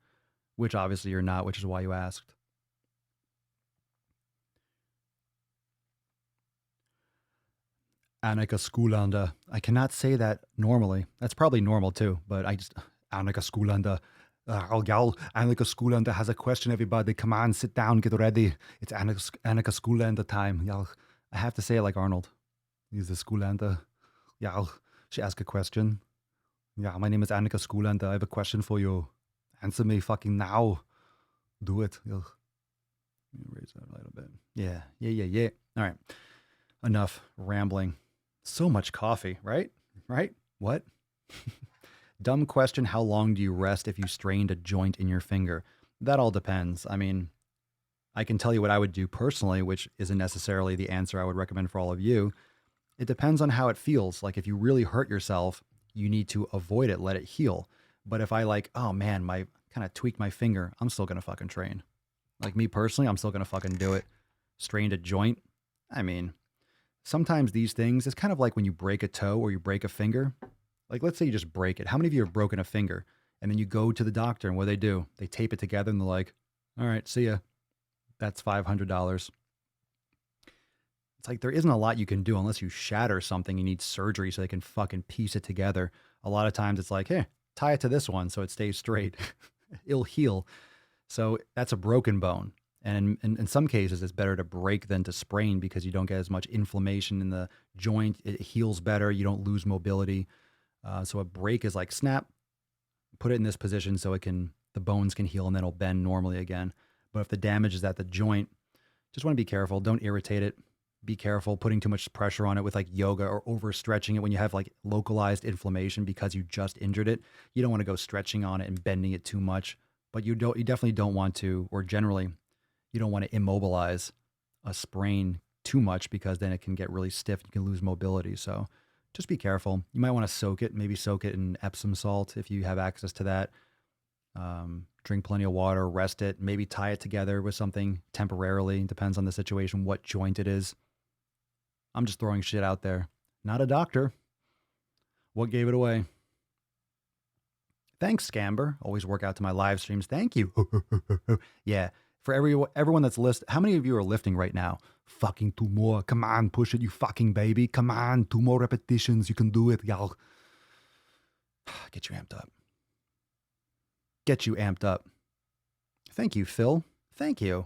which obviously you're not, which is why you asked. Annika Skoolander. I cannot say that normally. That's probably normal too, but Annika Skoolander. Annika Skoolander has a question, everybody. Come on, sit down, get ready. It's Annika Skoolander time. Y'all, I have to say it like Arnold. He's the Skoolander. Y'all, she asked a question. Yeah, my name is Annika Skoolander. I have a question for you. Answer me fucking now. Do it. Let me raise that a little bit. Yeah. All right. Enough rambling. So much coffee, right? What? Dumb question. How long do you rest if you strained a joint in your finger? That all depends. I mean, I can tell you what I would do personally, which isn't necessarily the answer I would recommend for all of you. It depends on how it feels. Like if you really hurt yourself, you need to avoid it, let it heal. But if I oh man, my kind of tweaked my finger, I'm still going to fucking train. Like me personally, I'm still going to fucking do it. Strained a joint. I mean, sometimes these things, it's kind of like when you break a toe or you break a finger. Like, let's say you just break it. How many of you have broken a finger? And then you go to the doctor and what do? They tape it together and they're like, all right, see ya. That's $500. It's like there isn't a lot you can do unless you shatter something. You need surgery so they can fucking piece it together. A lot of times it's like, hey, tie it to this one so it stays straight. It'll heal. So that's a broken bone. And in some cases, it's better to break than to sprain because you don't get as much inflammation in the joint. It heals better. You don't lose mobility. So a break is like snap, put it in this position so the bones can heal and then it'll bend normally again. But if the damage is at the joint, just want to be careful. Don't irritate it. Be careful putting too much pressure on it with like yoga or overstretching it when you have like localized inflammation because you just injured it. You don't want to go stretching on it and bending it too much, but you definitely don't want to, or generally, You don't want to immobilize a sprain too much because then it can get really stiff. You can lose mobility. So just be careful. You might want to soak it, maybe soak it in Epsom salt if you have access to that. Drink plenty of water, rest it, maybe tie it together with something temporarily. Depends on the situation, what joint it is. I'm just throwing shit out there. Not a doctor. What gave it away? Thanks, Scamber. Always work out to my live streams. Thank you. Yeah. For everyone that's listening, how many of you are lifting right now? Fucking 2 more. Come on, push it, you fucking baby. Come on, 2 more repetitions. You can do it, y'all. Get you amped up. Get you amped up. Thank you, Phil. Thank you.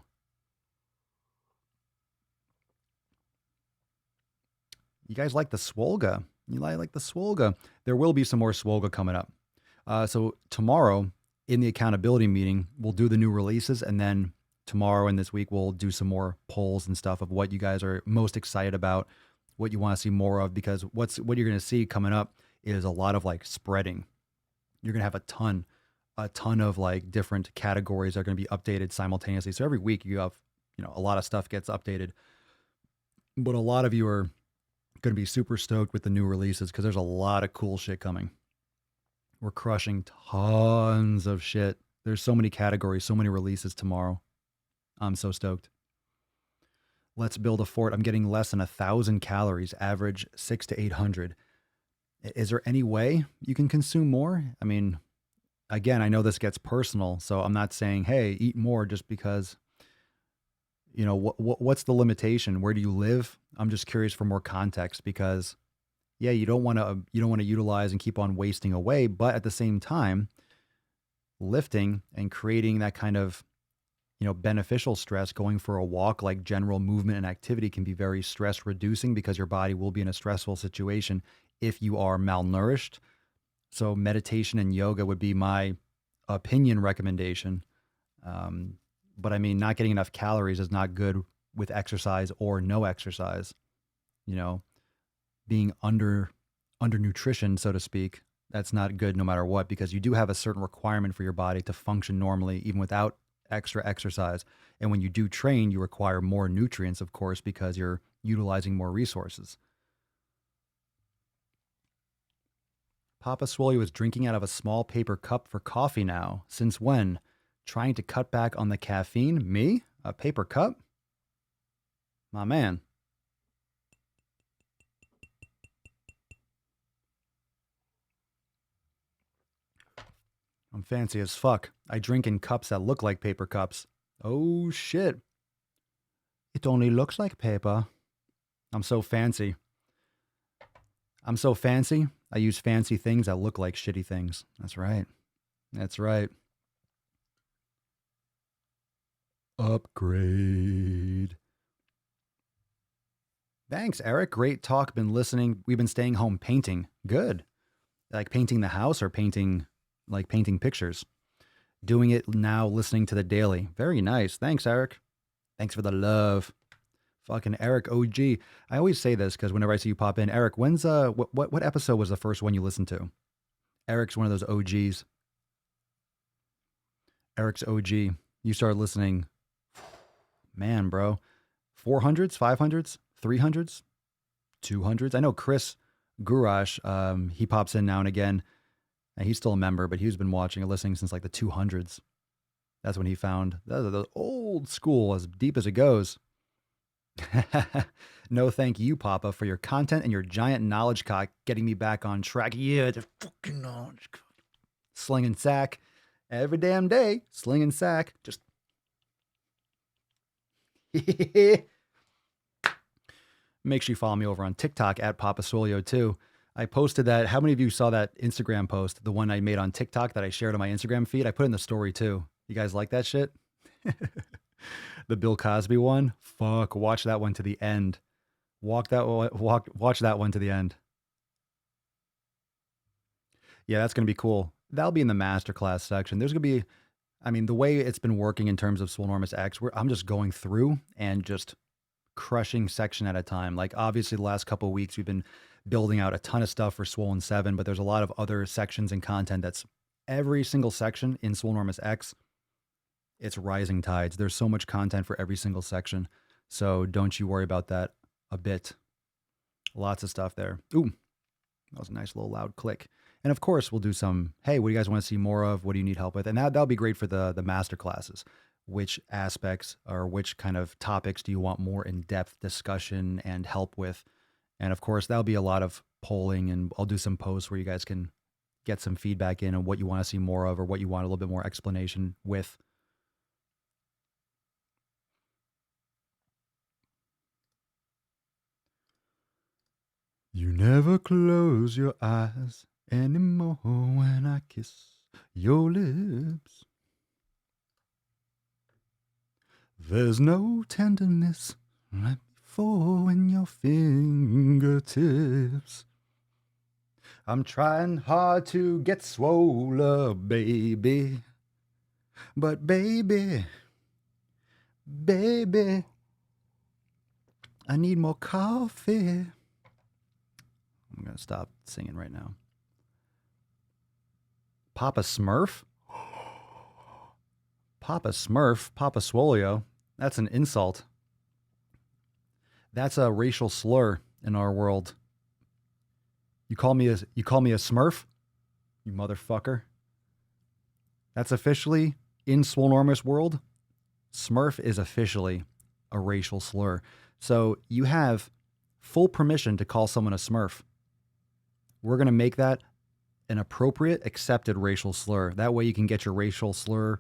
You guys like the Swolga? You like the Swolga? There will be some more Swolga coming up. So tomorrow in the accountability meeting, we'll do the new releases, and then tomorrow and this week we'll do some more polls and stuff of what you guys are most excited about, what you want to see more of, because what you're going to see coming up is a lot of like spreading. You're going to have a ton of like different categories that are going to be updated simultaneously. So every week you have, a lot of stuff gets updated, but a lot of you are going to be super stoked with the new releases because there's a lot of cool shit coming. We're crushing tons of shit. There's so many categories, so many releases tomorrow. I'm so stoked. Let's build a fort. I'm getting less than 1,000 calories, average 600 to 800. Is there any way you can consume more? I mean, again, I know this gets personal, so I'm not saying, hey, eat more just because, what's the limitation? Where do you live? I'm just curious for more context because, yeah, you don't want to utilize and keep on wasting away, but at the same time, lifting and creating that kind of, beneficial stress, going for a walk, like general movement and activity can be very stress reducing because your body will be in a stressful situation if you are malnourished. So meditation and yoga would be my opinion recommendation. But I mean, not getting enough calories is not good with exercise or no exercise. Being under nutrition, so to speak, that's not good no matter what, because you do have a certain requirement for your body to function normally, even without extra exercise. And when you do train, you require more nutrients, of course, because you're utilizing more resources. Papa Swolio is drinking out of a small paper cup for coffee now. Since when? Trying to cut back on the caffeine? Me? A paper cup? My man. I'm fancy as fuck. I drink in cups that look like paper cups. Oh shit. It only looks like paper. I'm so fancy. I use fancy things that look like shitty things. That's right. That's right. Upgrade. Thanks, Eric. Great talk. Been listening. We've been staying home painting. Good. Like painting the house or painting pictures. Doing it now, listening to the daily. Very nice. Thanks, Eric. Thanks for the love. Fucking Eric OG. I always say this because whenever I see you pop in, Eric, when's what episode was the first one you listened to? Eric's one of those OGs. Eric's OG. You started listening, man, bro. 400s, 500s, 300s, 200s. I know Chris Gurash, he pops in now and again. And he's still a member, but he's been watching and listening since like the 200s. That's when he found the old school, as deep as it goes. No, thank you, Papa, for your content and your giant knowledge cock getting me back on track. Yeah, the fucking knowledge cock. Slinging sack every damn day. Slinging sack. Just. Make sure you follow me over on TikTok at Papa Swolio too. I posted that. How many of you saw that Instagram post, the one I made on TikTok that I shared on my Instagram feed? I put in the story too. You guys like that shit? The Bill Cosby one? Fuck, watch that one to the end. Watch that one to the end. Yeah, that's going to be cool. That'll be in the masterclass section. There's going to be, the way it's been working in terms of Swolenormous X, I'm just going through and just crushing section at a time. Like obviously the last couple of weeks we've been building out a ton of stuff for Swollen 7, but there's a lot of other sections and content that's every single section in Swolenormous X It's rising tides. There's so much content for every single section. So don't you worry about that a bit. Lots of stuff there. Ooh, that was a nice little loud click. And of course, we'll do some, hey, what do you guys want to see more of? What do you need help with? And that'll be great for the master classes. Which aspects or which kind of topics do you want more in-depth discussion and help with? And of course, that'll be a lot of polling, and I'll do some posts where you guys can get some feedback in on what you want to see more of or what you want a little bit more explanation with. You never close your eyes anymore when I kiss your lips. There's no tenderness right before in your fingertips. I'm trying hard to get swole, baby. But baby, I need more coffee. I'm going to stop singing right now. Papa Smurf? Papa Smurf? Papa Swolio? That's an insult. That's a racial slur in our world. You call me a Smurf? You motherfucker. That's officially, in Swolenormous world, Smurf is officially a racial slur. So you have full permission to call someone a Smurf. We're going to make that an appropriate, accepted racial slur. That way you can get your racial slur,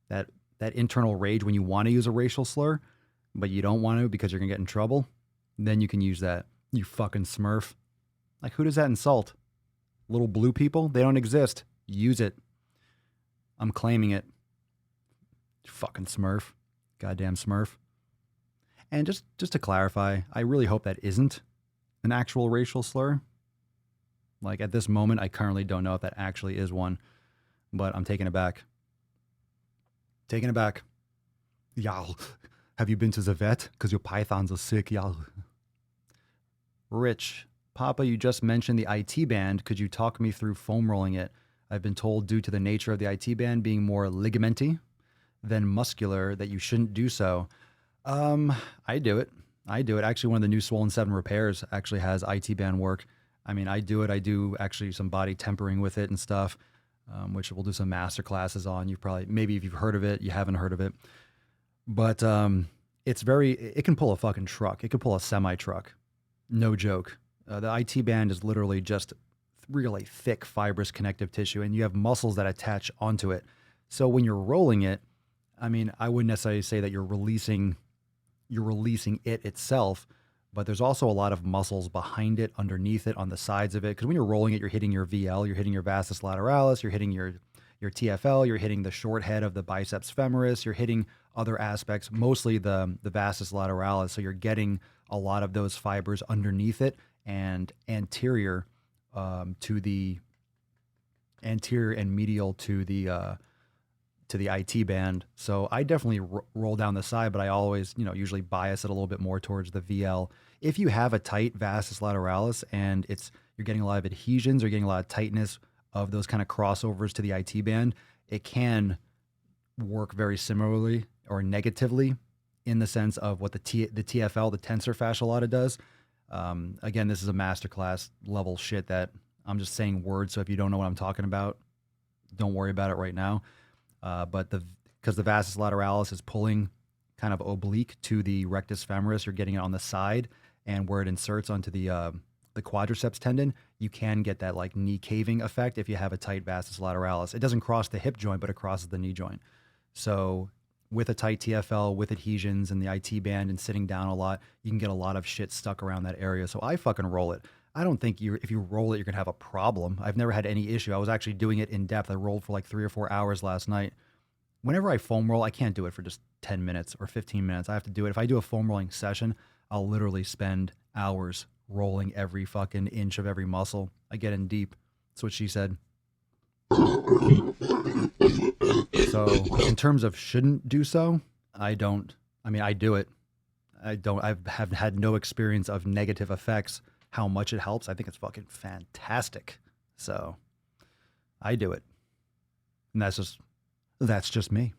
that internal rage when you want to use a racial slur, but you don't want to because you're going to get in trouble. Then you can use that. You fucking Smurf. Like, who does that insult? Little blue people? They don't exist. Use it. I'm claiming it. Fucking Smurf. Goddamn Smurf. And just to clarify, I really hope that isn't an actual racial slur. Like, at this moment, I currently don't know if that actually is one, but I'm taking it back. Taking it back. Y'all, have you been to the vet? Because your pythons are sick, y'all. Rich, Papa, you just mentioned the IT band. Could you talk me through foam rolling it? I've been told due to the nature of the IT band being more ligamenty than muscular that you shouldn't do so. I do it. Actually, one of the new Swollen 7 repairs actually has IT band work. I mean, I do it. I do actually some body tempering with it and stuff, which we'll do some master classes on. Maybe if you've heard of it, you haven't heard of it. But it can pull a fucking truck. It can pull a semi-truck. No joke. The IT band is literally just really thick, fibrous connective tissue, and you have muscles that attach onto it. So when you're rolling it, I mean, I wouldn't necessarily say that you're releasing it itself, but there's also a lot of muscles behind it, underneath it, on the sides of it. Because when you're rolling it, you're hitting your VL, you're hitting your vastus lateralis, you're hitting your TFL, you're hitting the short head of the biceps femoris, you're hitting other aspects, mostly the vastus lateralis. So you're getting a lot of those fibers underneath it and anterior and medial to the IT band. So I definitely roll down the side, but I always, usually bias it a little bit more towards the VL. If you have a tight vastus lateralis and you're getting a lot of adhesions or getting a lot of tightness of those kind of crossovers to the IT band, it can work very similarly or negatively in the sense of what the TFL, the tensor fascia lata does. Again, this is a masterclass level shit that I'm just saying words. So if you don't know what I'm talking about, don't worry about it right now. But because the vastus lateralis is pulling kind of oblique to the rectus femoris, you're getting it on the side, and where it inserts onto the quadriceps tendon, you can get that like knee caving effect if you have a tight vastus lateralis. It doesn't cross the hip joint, but it crosses the knee joint. So with a tight TFL, with adhesions and the IT band and sitting down a lot, you can get a lot of shit stuck around that area. So I fucking roll it. I don't think if you roll it, you're going to have a problem. I've never had any issue. I was actually doing it in depth. I rolled for like 3 or 4 hours last night. Whenever I foam roll, I can't do it for just 10 minutes or 15 minutes. I have to do it. If I do a foam rolling session, I'll literally spend hours rolling every fucking inch of every muscle. I get in deep. That's what she said. So in terms of shouldn't do so, I do it. I've had no experience of negative effects. How much it helps, I think it's fucking fantastic. So I do it. And that's just me.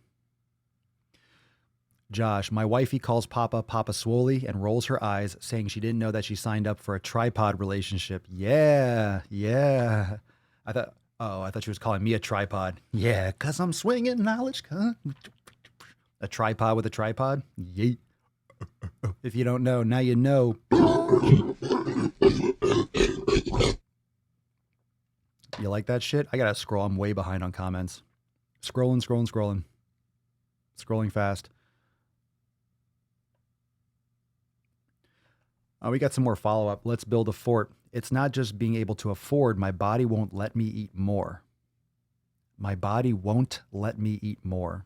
Josh, my wifey calls Papa Swole and rolls her eyes, saying she didn't know that she signed up for a tripod relationship. Yeah. I thought she was calling me a tripod. Yeah, because I'm swinging knowledge. Huh? A tripod with a tripod? Yeet. If you don't know, now you know. You like that shit? I gotta scroll. I'm way behind on comments. Scrolling fast. We got some more follow-up. Let's build a fort. It's not just being able to afford. My body won't let me eat more. My body won't let me eat more.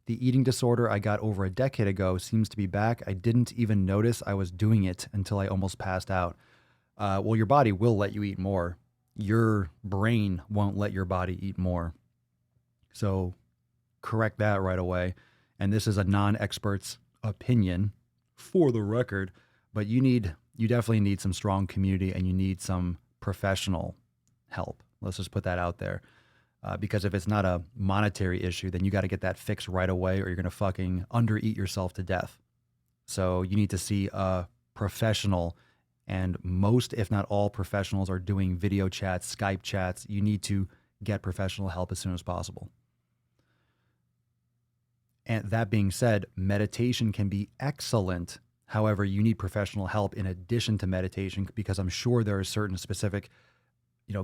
The eating disorder I got over a decade ago seems to be back. I didn't even notice I was doing it until I almost passed out. Well, your body will let you eat more. Your brain won't let your body eat more. So correct that right away. And this is a non-expert's opinion for the record, but you definitely need some strong community and you need some professional help. Let's just put that out there. Because if it's not a monetary issue, then you got to get that fixed right away or you're going to fucking undereat yourself to death. So you need to see a professional, and most, if not all, professionals are doing video chats, Skype chats. You need to get professional help as soon as possible. And that being said, meditation can be excellent. However, you need professional help in addition to meditation, because I'm sure there are certain specific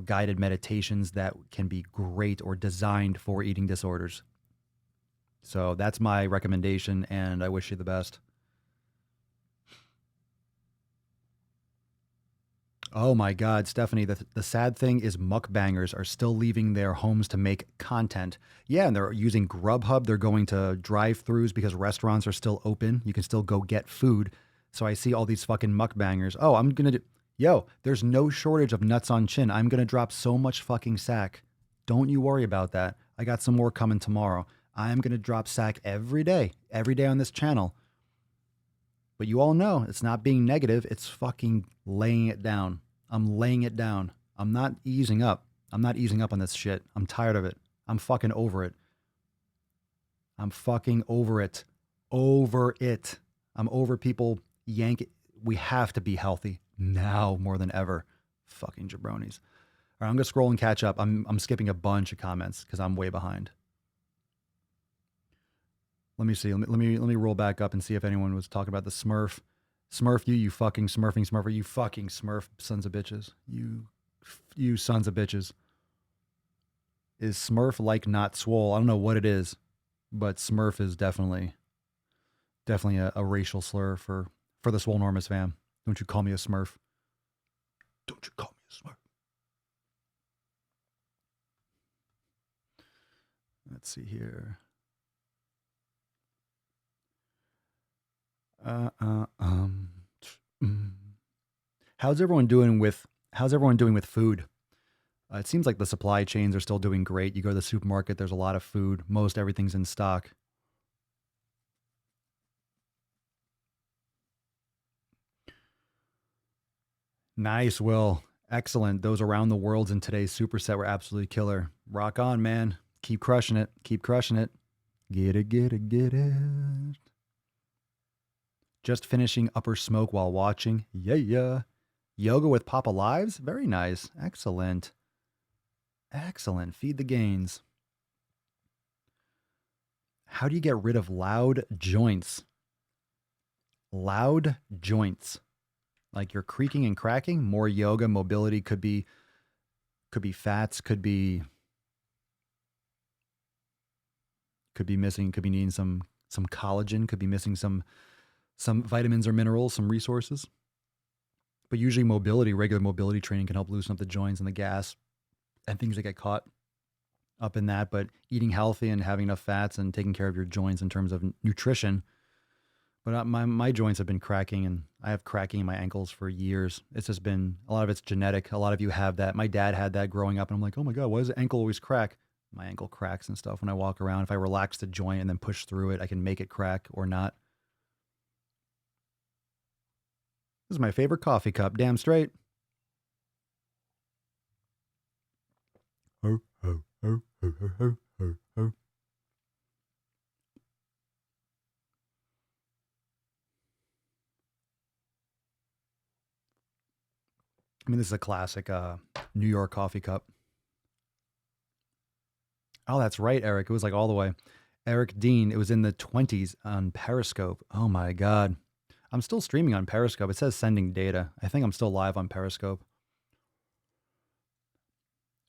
guided meditations that can be great or designed for eating disorders. So that's my recommendation, and I wish you the best. Oh my God, Stephanie, the sad thing is mukbangers are still leaving their homes to make content. Yeah, and they're using Grubhub. They're going to drive-thrus because restaurants are still open. You can still go get food. So I see all these fucking mukbangers. Oh, I'm going to do... Yo, there's no shortage of nuts on chin. I'm going to drop so much fucking sack. Don't you worry about that. I got some more coming tomorrow. I'm going to drop sack every day on this channel. But you all know it's not being negative. It's fucking laying it down. I'm laying it down. I'm not easing up. I'm not easing up on this shit. I'm tired of it. I'm fucking over it. I'm fucking over it. Over it. I'm over people yank it. We have to be healthy now more than ever. Fucking jabronis. All right, I'm going to scroll and catch up. I'm skipping a bunch of comments because I'm way behind. Let me see. Let me roll back up and see if anyone was talking about the Smurf. Smurf, you fucking smurfing smurfer. You fucking smurf sons of bitches. You sons of bitches. Is Smurf like not swole? I don't know what it is, but Smurf is definitely a racial slur for the Swolenormous fam. Don't you call me a Smurf. Don't you call me a Smurf. Let's see here. How's everyone doing with food? It seems like the supply chains are still doing great. You go to the supermarket, there's a lot of food. Most everything's in stock. Nice, Will. Excellent. Those around the worlds in today's superset were absolutely killer. Rock on, man. Keep crushing it. Keep crushing it. Get it, get it, get it. Just finishing Upper Smoke while watching. Yeah. Yoga with Papa Lives? Very nice. Excellent. Excellent. Feed the gains. How do you get rid of loud joints? Loud joints. Like you're creaking and cracking. More yoga, mobility could be fats, could be missing, could be needing some collagen, could be missing some vitamins or minerals, some resources. But usually regular mobility training can help loosen up the joints and the gas and things that get caught up in that. But eating healthy and having enough fats and taking care of your joints in terms of nutrition. But my joints have been cracking, and I have cracking in my ankles for years. It's just been, a lot of it's genetic. A lot of you have that. My dad had that growing up, and I'm like, oh my God, why does the ankle always crack? My ankle cracks and stuff when I walk around. If I relax the joint and then push through it, I can make it crack or not. This is my favorite coffee cup. Damn straight. Ho, ho, ho, ho, ho, ho, ho. I mean, this is a classic New York coffee cup. Oh, that's right, Eric. It was like all the way. Eric Dean, it was in the 20s on Periscope. Oh my God. I'm still streaming on Periscope. It says sending data. I think I'm still live on Periscope.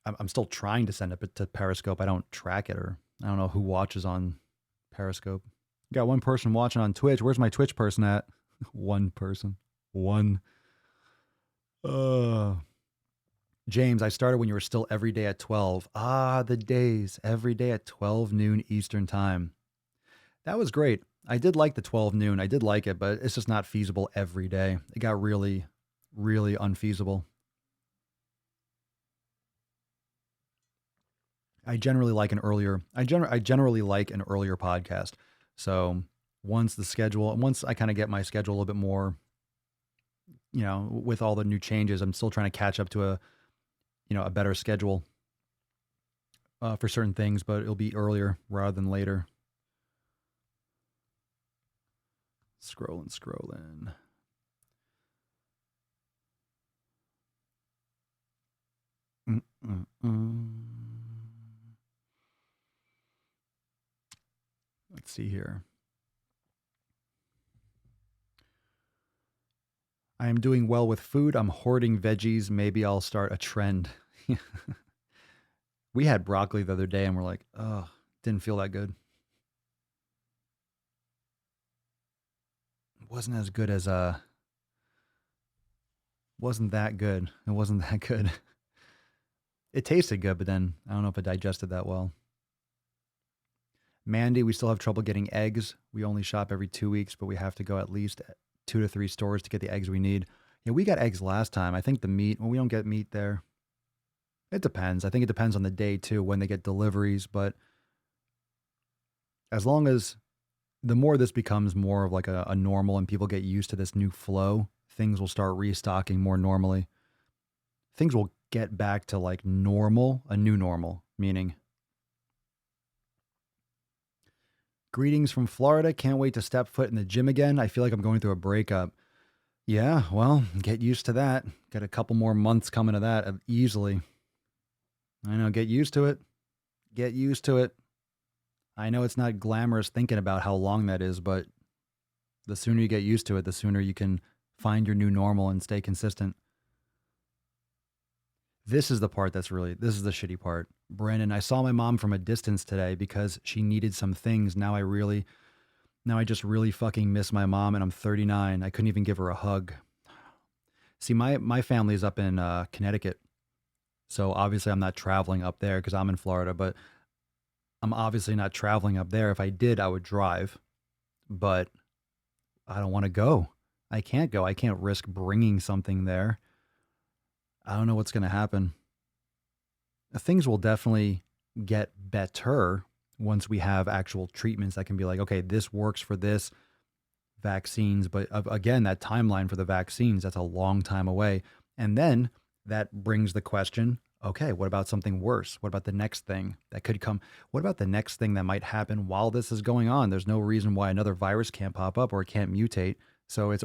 I'm still trying to send it to Periscope. I don't track it, or I don't know who watches on Periscope. Got one person watching on Twitch. Where's my Twitch person at? One person. One. James, I started when you were still every day at 12. Ah, the days. Every day at 12 noon Eastern time. That was great. I did like the 12 noon. I did like it, but it's just not feasible every day. It got really, really unfeasible. I generally like an earlier podcast. So once I kind of get my schedule a little bit more, with all the new changes, I'm still trying to catch up to a better schedule for certain things, but it'll be earlier rather than later. Scrolling. Let's see here. I am doing well with food. I'm hoarding veggies. Maybe I'll start a trend. We had broccoli the other day and we're like, oh, didn't feel that good. It wasn't as good as wasn't that good. It wasn't that good. It tasted good, but then I don't know if it digested that well. Mandy, we still have trouble getting eggs. We only shop every 2 weeks, but we have to go at least 2 to 3 stores to get the eggs we need. Yeah, we got eggs last time. I think the meat, we don't get meat there. It depends. I think it depends on the day too, when they get deliveries. But as long as the more this becomes more of like a normal and people get used to this new flow, things will start restocking more normally. Things will get back to like normal, a new normal, meaning. Greetings from Florida. Can't wait to step foot in the gym again. I feel like I'm going through a breakup. Yeah, well, get used to that. Got a couple more months coming to that easily. I know, get used to it. Get used to it. I know it's not glamorous thinking about how long that is, but the sooner you get used to it, the sooner you can find your new normal and stay consistent. This is the shitty part. Brandon, I saw my mom from a distance today because she needed some things. Now I just really fucking miss my mom, and I'm 39. I couldn't even give her a hug. See, my family is up in Connecticut. So obviously I'm not traveling up there because I'm in Florida, but I'm obviously not traveling up there. If I did, I would drive, but I don't want to go. I can't go. I can't risk bringing something there. I don't know what's going to happen. Things will definitely get better once we have actual treatments that can be like, okay, this works for this, vaccines. But again, that timeline for the vaccines, that's a long time away. And then that brings the question, okay, what about something worse? What about the next thing that could come? What about the next thing that might happen while this is going on? There's no reason why another virus can't pop up or it can't mutate. So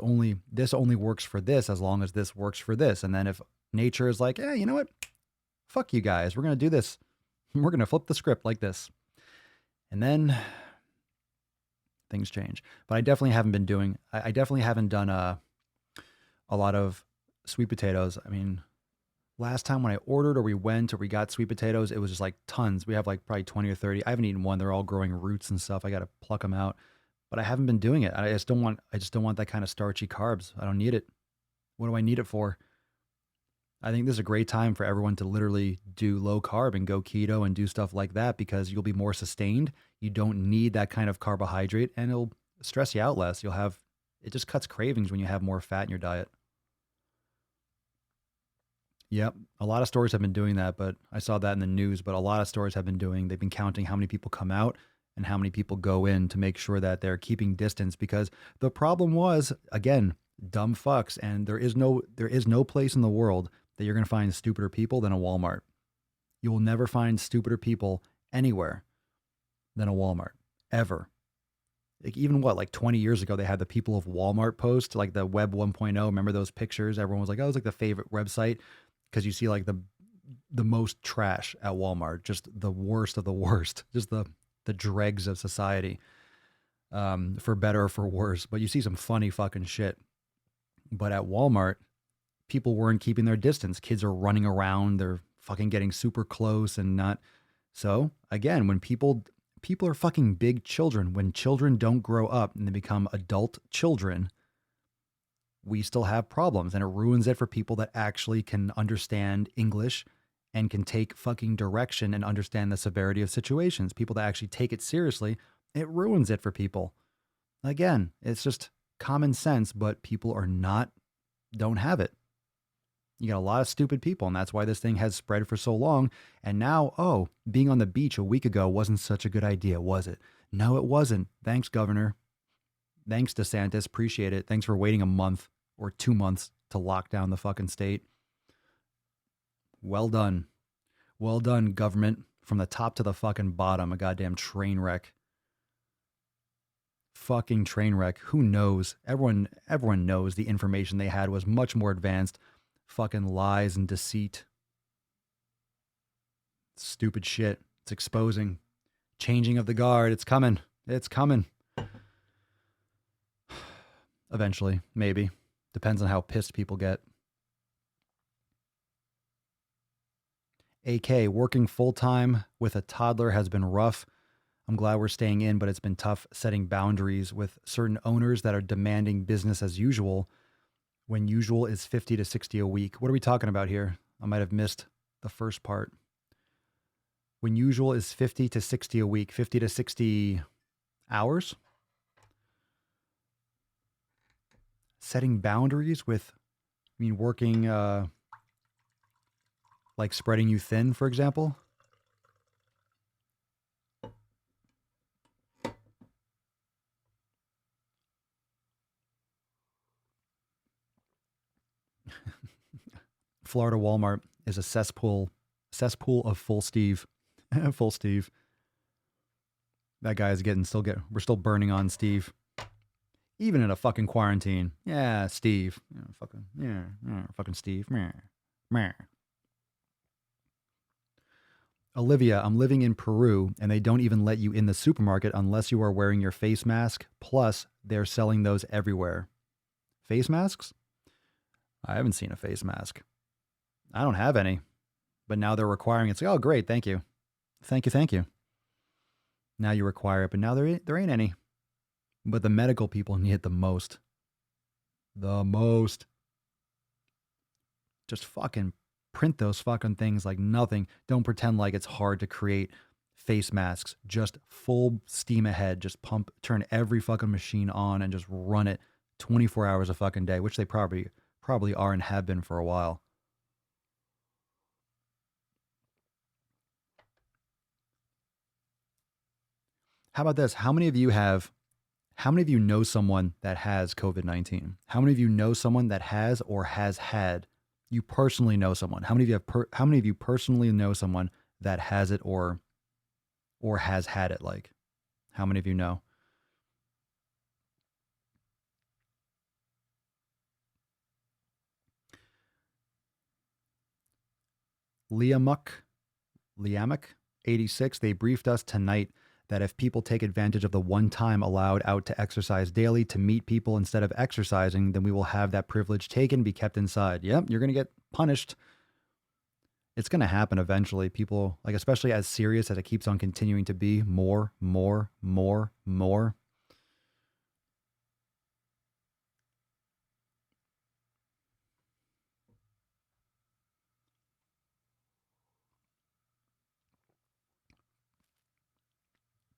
this only works for this as long as this works for this. And then if nature is like, you know what? Fuck you guys. We're going to do this. We're going to flip the script like this. And then things change. But I definitely haven't done a lot of sweet potatoes. I mean, last time when I ordered or we got sweet potatoes, it was just like tons. We have like probably 20 or 30. I haven't eaten one. They're all growing roots and stuff. I got to pluck them out. But I haven't been doing it. I just don't want that kind of starchy carbs. I don't need it. What do I need it for? I think this is a great time for everyone to literally do low carb and go keto and do stuff like that because you'll be more sustained. You don't need that kind of carbohydrate and it'll stress you out less. It just cuts cravings when you have more fat in your diet. Yep. A lot of stores have been doing that, but I saw that in the news, but a lot of stores they've been counting how many people come out and how many people go in to make sure that they're keeping distance because the problem was, again, dumb fucks. And there is no place in the world that you're going to find stupider people than a Walmart. You will never find stupider people anywhere than a Walmart, ever. like even like 20 years ago, they had the people of Walmart post, like the Web 1.0. Remember those pictures? Everyone was like, oh, it was like the favorite website because you see like the most trash at Walmart, just the worst of the worst, just the dregs of society, for better or for worse. But you see some funny fucking shit. But at Walmart, people weren't keeping their distance. Kids are running around. They're fucking getting super close and not. So again, when people are fucking big children, when children don't grow up and they become adult children, we still have problems, and it ruins it for people that actually can understand English and can take fucking direction and understand the severity of situations. People that actually take it seriously, it ruins it for people. Again, it's just common sense, but people don't have it. You got a lot of stupid people, and that's why this thing has spread for so long. And now, being on the beach a week ago wasn't such a good idea, was it? No, it wasn't. Thanks, Governor. Thanks, DeSantis. Appreciate it. Thanks for waiting a month or 2 months to lock down the fucking state. Well done. Well done, government. From the top to the fucking bottom, a goddamn train wreck. Fucking train wreck. Who knows? Everyone knows the information they had was much more advanced. Fucking lies and deceit. Stupid shit. It's exposing. Changing of the guard. It's coming. It's coming. Eventually, maybe. Depends on how pissed people get. AK, working full-time with a toddler has been rough. I'm glad we're staying in, but it's been tough setting boundaries with certain owners that are demanding business as usual when usual is 50 to 60 a week. What are we talking about here? I might have missed the first part. When usual is 50 to 60 a week, 50 to 60 hours? Setting boundaries with, working, like spreading you thin, for example? Florida Walmart is a cesspool of full Steve. Full Steve. That guy is we're still burning on Steve. Even in a fucking quarantine. Yeah, Steve. Fucking Steve. Meh. Olivia, I'm living in Peru and they don't even let you in the supermarket unless you are wearing your face mask. Plus, they're selling those everywhere. Face masks? I haven't seen a face mask. I don't have any. But now they're requiring it. It's like, oh, great. Thank you. Thank you. Now you require it, but now there ain't any. But the medical people need it the most. The most. Just fucking print those fucking things like nothing. Don't pretend like it's hard to create face masks. Just full steam ahead. Just turn every fucking machine on and just run it 24 hours a fucking day, which they probably are and have been for a while. How about this? How many of you know someone that has COVID-19? How many of you know someone that has or has had? You personally know someone. How many of you personally know someone that has it or has had it? Like, how many of you know? Liamuck, 86. They briefed us tonight that if people take advantage of the one time allowed out to exercise daily to meet people instead of exercising, then we will have that privilege taken, be kept inside. Yep, you're going to get punished. It's going to happen eventually. People, like, especially as serious as it keeps on continuing to be, more.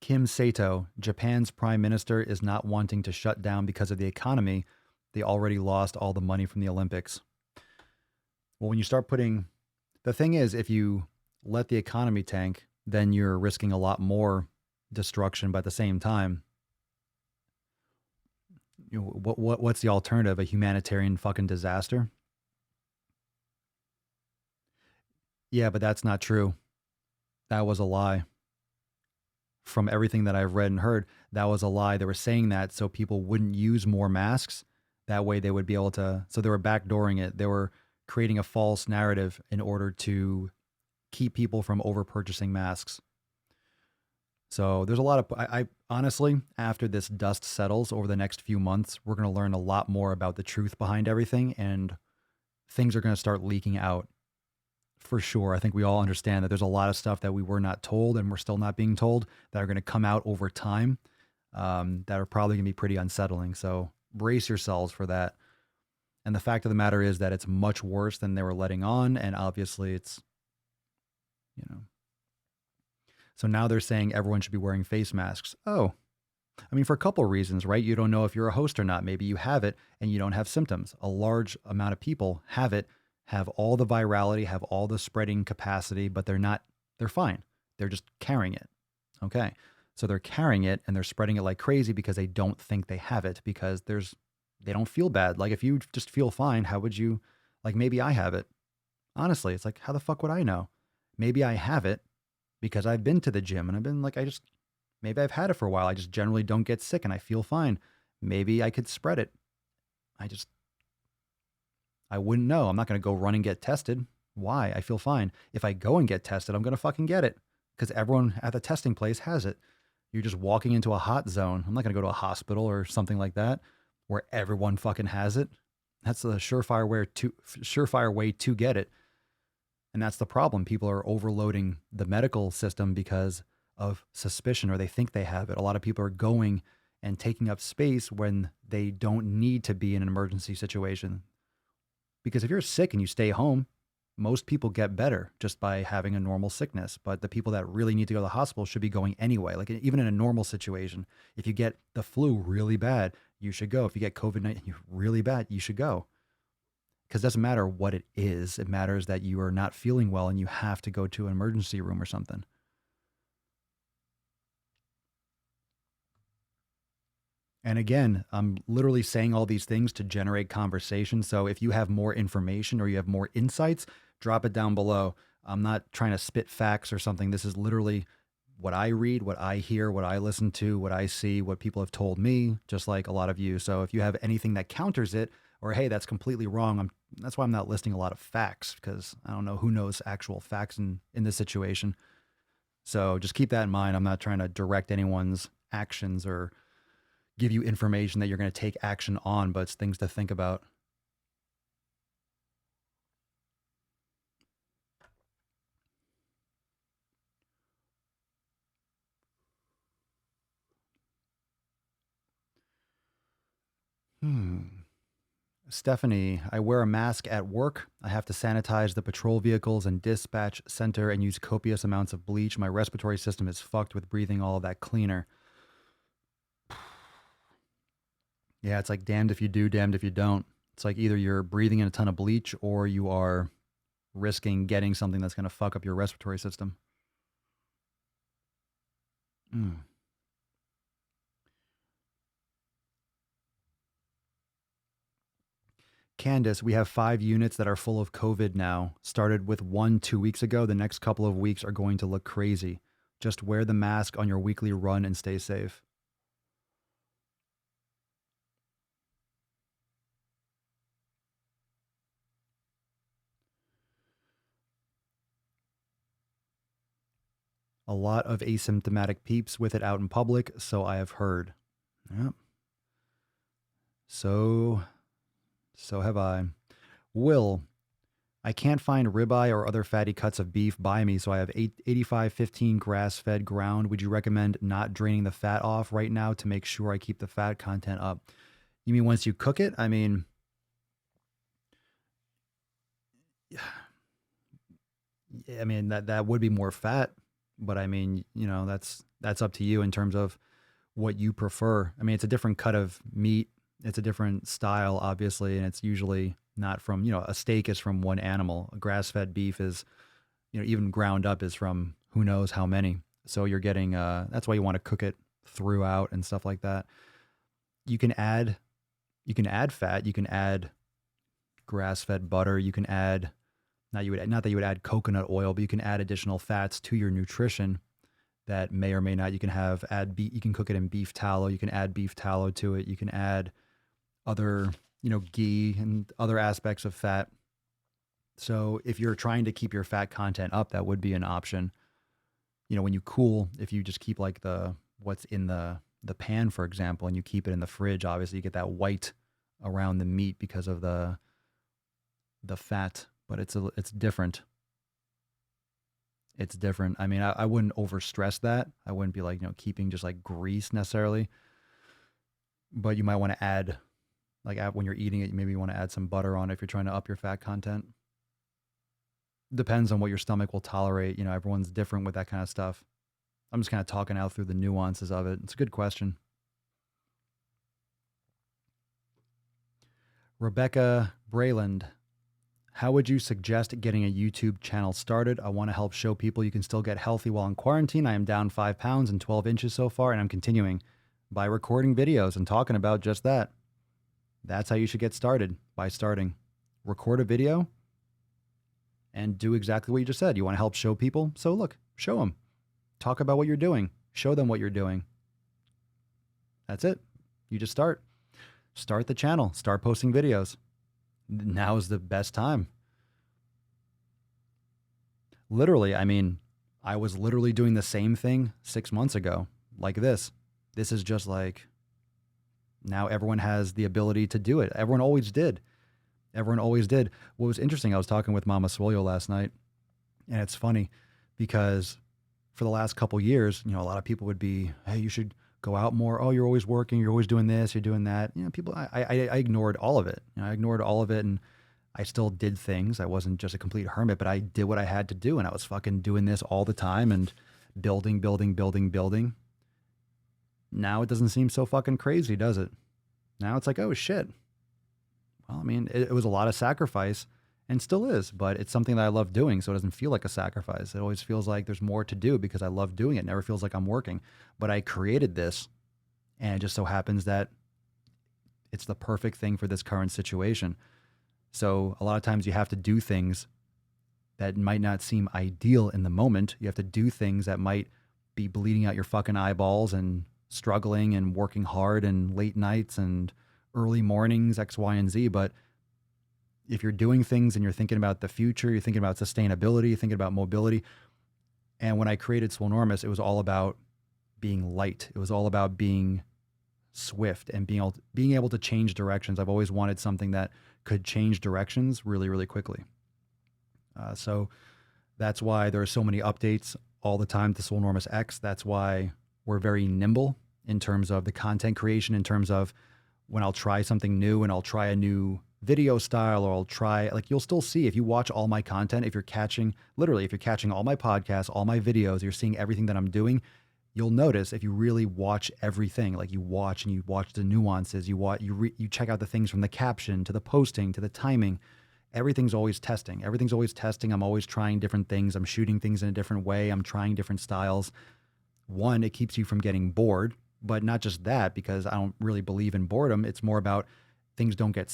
Kim Sato, Japan's prime minister, is not wanting to shut down because of the economy. They already lost all the money from the Olympics. Well, when you start the thing is, if you let the economy tank, then you're risking a lot more destruction. But at the same time, what's the alternative? A humanitarian fucking disaster? Yeah, but that's not true. That was a lie. from everything that I've read and heard, that was a lie. They were saying that so people wouldn't use more masks. That way they would be able to, so they were backdooring it. They were creating a false narrative in order to keep people from over purchasing masks. So there's a lot of, I honestly, after this dust settles over the next few months, we're going to learn a lot more about the truth behind everything, and things are going to start leaking out for sure. I think we all understand that there's a lot of stuff that we were not told and we're still not being told that are going to come out over time, that are probably going to be pretty unsettling. So brace yourselves for that. And the fact of the matter is that it's much worse than they were letting on. And obviously it's, you know, so now they're saying everyone should be wearing face masks. Oh, I mean, for a couple of reasons, right? You don't know if you're a host or not. Maybe you have it and you don't have symptoms. A large amount of people have it, have all the virality, have all the spreading capacity, but they're fine. They're just carrying it. Okay. So they're carrying it and they're spreading it like crazy because they don't think they have it, because they don't feel bad. Like if you just feel fine, how would you, like maybe I have it. Honestly, it's like, how the fuck would I know? Maybe I have it because I've been to the gym and I've been like, maybe I've had it for a while. I just generally don't get sick and I feel fine. Maybe I could spread it. I wouldn't know. I'm not going to go run and get tested. Why? I feel fine. If I go and get tested, I'm going to fucking get it because everyone at the testing place has it. You're just walking into a hot zone. I'm not going to go to a hospital or something like that where everyone fucking has it. That's the surefire way to get it. And that's the problem. People are overloading the medical system because of suspicion, or they think they have it. A lot of people are going and taking up space when they don't need to be in an emergency situation. Because if you're sick and you stay home, most people get better just by having a normal sickness. But the people that really need to go to the hospital should be going anyway. Like even in a normal situation, if you get the flu really bad, you should go. If you get COVID-19 really bad, you should go. Because it doesn't matter what it is. It matters that you are not feeling well and you have to go to an emergency room or something. And again, I'm literally saying all these things to generate conversation. So if you have more information or you have more insights, drop it down below. I'm not trying to spit facts or something. This is literally what I read, what I hear, what I listen to, what I see, what people have told me, just like a lot of you. So if you have anything that counters it, or hey, that's completely wrong, that's why I'm not listing a lot of facts, because I don't know who knows actual facts in this situation. So just keep that in mind. I'm not trying to direct anyone's actions or give you information that you're going to take action on, but it's things to think about. Stephanie, I wear a mask at work. I have to sanitize the patrol vehicles and dispatch center and use copious amounts of bleach. My respiratory system is fucked with breathing all of that cleaner. Yeah, it's like damned if you do, damned if you don't. It's like either you're breathing in a ton of bleach or you are risking getting something that's going to fuck up your respiratory system. Candace, we have 5 units that are full of COVID now. Started with 1 2 weeks ago. The next couple of weeks are going to look crazy. Just wear the mask on your weekly run and stay safe. A lot of asymptomatic peeps with it out in public, so I have heard. Yep. So have I. Will, I can't find ribeye or other fatty cuts of beef by me, so I have 85/15 grass-fed ground. Would you recommend not draining the fat off right now to make sure I keep the fat content up? You mean once you cook it? I mean, that would be more fat, but I mean, that's up to you in terms of what you prefer. I mean, it's a different cut of meat. It's a different style, obviously, and it's usually not from, a steak is from one animal. A grass-fed beef is, even ground up is from who knows how many. So you're getting, that's why you want to cook it throughout and stuff like that. You can add fat. You can add grass-fed butter. You can add, not that you would add coconut oil, but you can add additional fats to your nutrition that may or may not, you can you can cook it in beef tallow. You can add beef tallow to it. You can add other, ghee and other aspects of fat. So if you're trying to keep your fat content up, that would be an option. When you cool, if you just keep like what's in the pan, for example, and you keep it in the fridge, obviously you get that white around the meat because of the fat, but it's different. It's different. I mean, I wouldn't overstress that. I wouldn't be like, keeping just like grease necessarily, but you might want to add, when you're eating it, maybe you want to add some butter on it if you're trying to up your fat content. Depends on what your stomach will tolerate. Everyone's different with that kind of stuff. I'm just kind of talking out through the nuances of it. It's a good question. Rebecca Brayland, how would you suggest getting a YouTube channel started? I want to help show people you can still get healthy while in quarantine. I am down 5 pounds and 12 inches so far, and I'm continuing by recording videos and talking about just that. That's how you should get started, by starting. Record a video and do exactly what you just said. You want to help show people? So look, show them. Talk about what you're doing. Show them what you're doing. That's it. You just start. Start the channel. Start posting videos. Now is the best time. Literally, I mean, I was literally doing the same thing 6 months ago, like this. This is just like, now everyone has the ability to do it. Everyone always did. Everyone always did. What was interesting, I was talking with Mama Swolio last night, and it's funny because for the last couple years, a lot of people would be, hey, you should go out more. Oh, you're always working. You're always doing this. You're doing that. People, I ignored all of it. I ignored all of it, and I still did things. I wasn't just a complete hermit, but I did what I had to do, and I was fucking doing this all the time and building. Now it doesn't seem so fucking crazy, does it? Now it's like, oh shit. Well, I mean, it was a lot of sacrifice and still is, but it's something that I love doing, so it doesn't feel like a sacrifice. It always feels like there's more to do because I love doing it. It never feels like I'm working. But I created this, and it just so happens that it's the perfect thing for this current situation. So a lot of times you have to do things that might not seem ideal in the moment. You have to do things that might be bleeding out your fucking eyeballs and struggling and working hard and late nights and early mornings, X, Y, and Z. But if you're doing things and you're thinking about the future, you're thinking about sustainability, you're thinking about mobility. And when I created Swolenormous, it was all about being light. It was all about being swift and being able to change directions. I've always wanted something that could change directions really, really quickly. So that's why there are so many updates all the time to Swolenormous X. That's why we're very nimble in terms of the content creation, in terms of when I'll try something new and I'll try a new video style, or I'll try, you'll still see if you watch all my content, if you're catching all my podcasts, all my videos, you're seeing everything that I'm doing. You'll notice if you really watch everything, like you watch the nuances, you check out the things from the caption to the posting to the timing. Everything's always testing. I'm always trying different things. I'm shooting things in a different way. I'm trying different styles. One, it keeps you from getting bored, but not just that, because I don't really believe in boredom. It's more about things don't get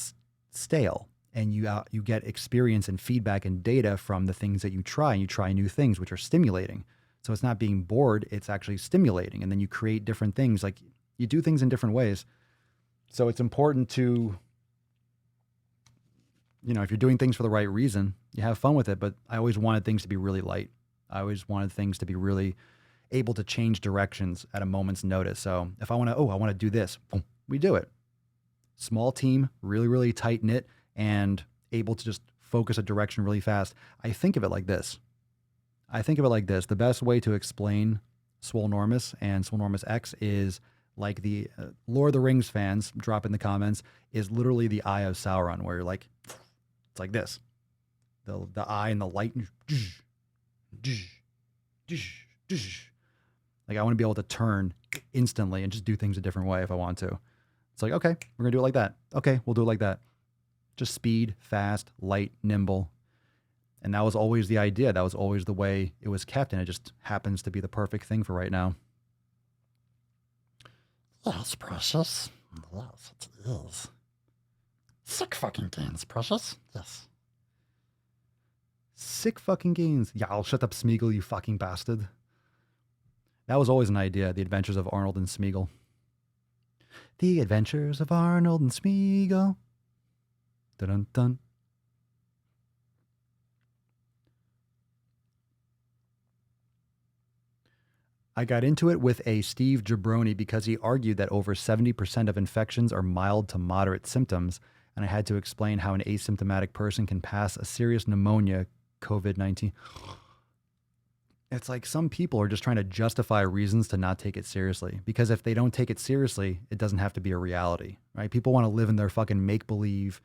stale, and you get experience and feedback and data from the things that you try, and you try new things, which are stimulating. So it's not being bored, it's actually stimulating. And then you create different things, like you do things in different ways. So it's important to, if you're doing things for the right reason, you have fun with it. But I always wanted things to be really light. I always wanted things to be really able to change directions at a moment's notice. So if I want to do this, boom, we do it. Small team, really, really tight knit, and able to just focus a direction really fast. I think of it like this. The best way to explain Swolenormous and Swolenormous X is like the Lord of the Rings fans, drop in the comments, is literally the eye of Sauron, where you're like, it's like this. The eye and the light. Like I want to be able to turn instantly and just do things a different way if I want to. It's like, okay, we're going to do it like that. Okay, we'll do it like that. Just speed, fast, light, nimble. And that was always the idea. That was always the way it was kept. And it just happens to be the perfect thing for right now. Yes, precious. Yes, it is. Sick fucking gains, precious. Yes. Sick fucking gains. Yeah, I'll shut up, Smeagol, you fucking bastard. That was always an idea, The Adventures of Arnold and Smeagol. The Adventures of Arnold and Smeagol. Dun-dun-dun. I got into it with a Steve Jabroni because he argued that over 70% of infections are mild to moderate symptoms, and I had to explain how an asymptomatic person can pass a serious pneumonia, COVID-19. It's like some people are just trying to justify reasons to not take it seriously, because if they don't take it seriously, it doesn't have to be a reality, right? People want to live in their fucking make-believe.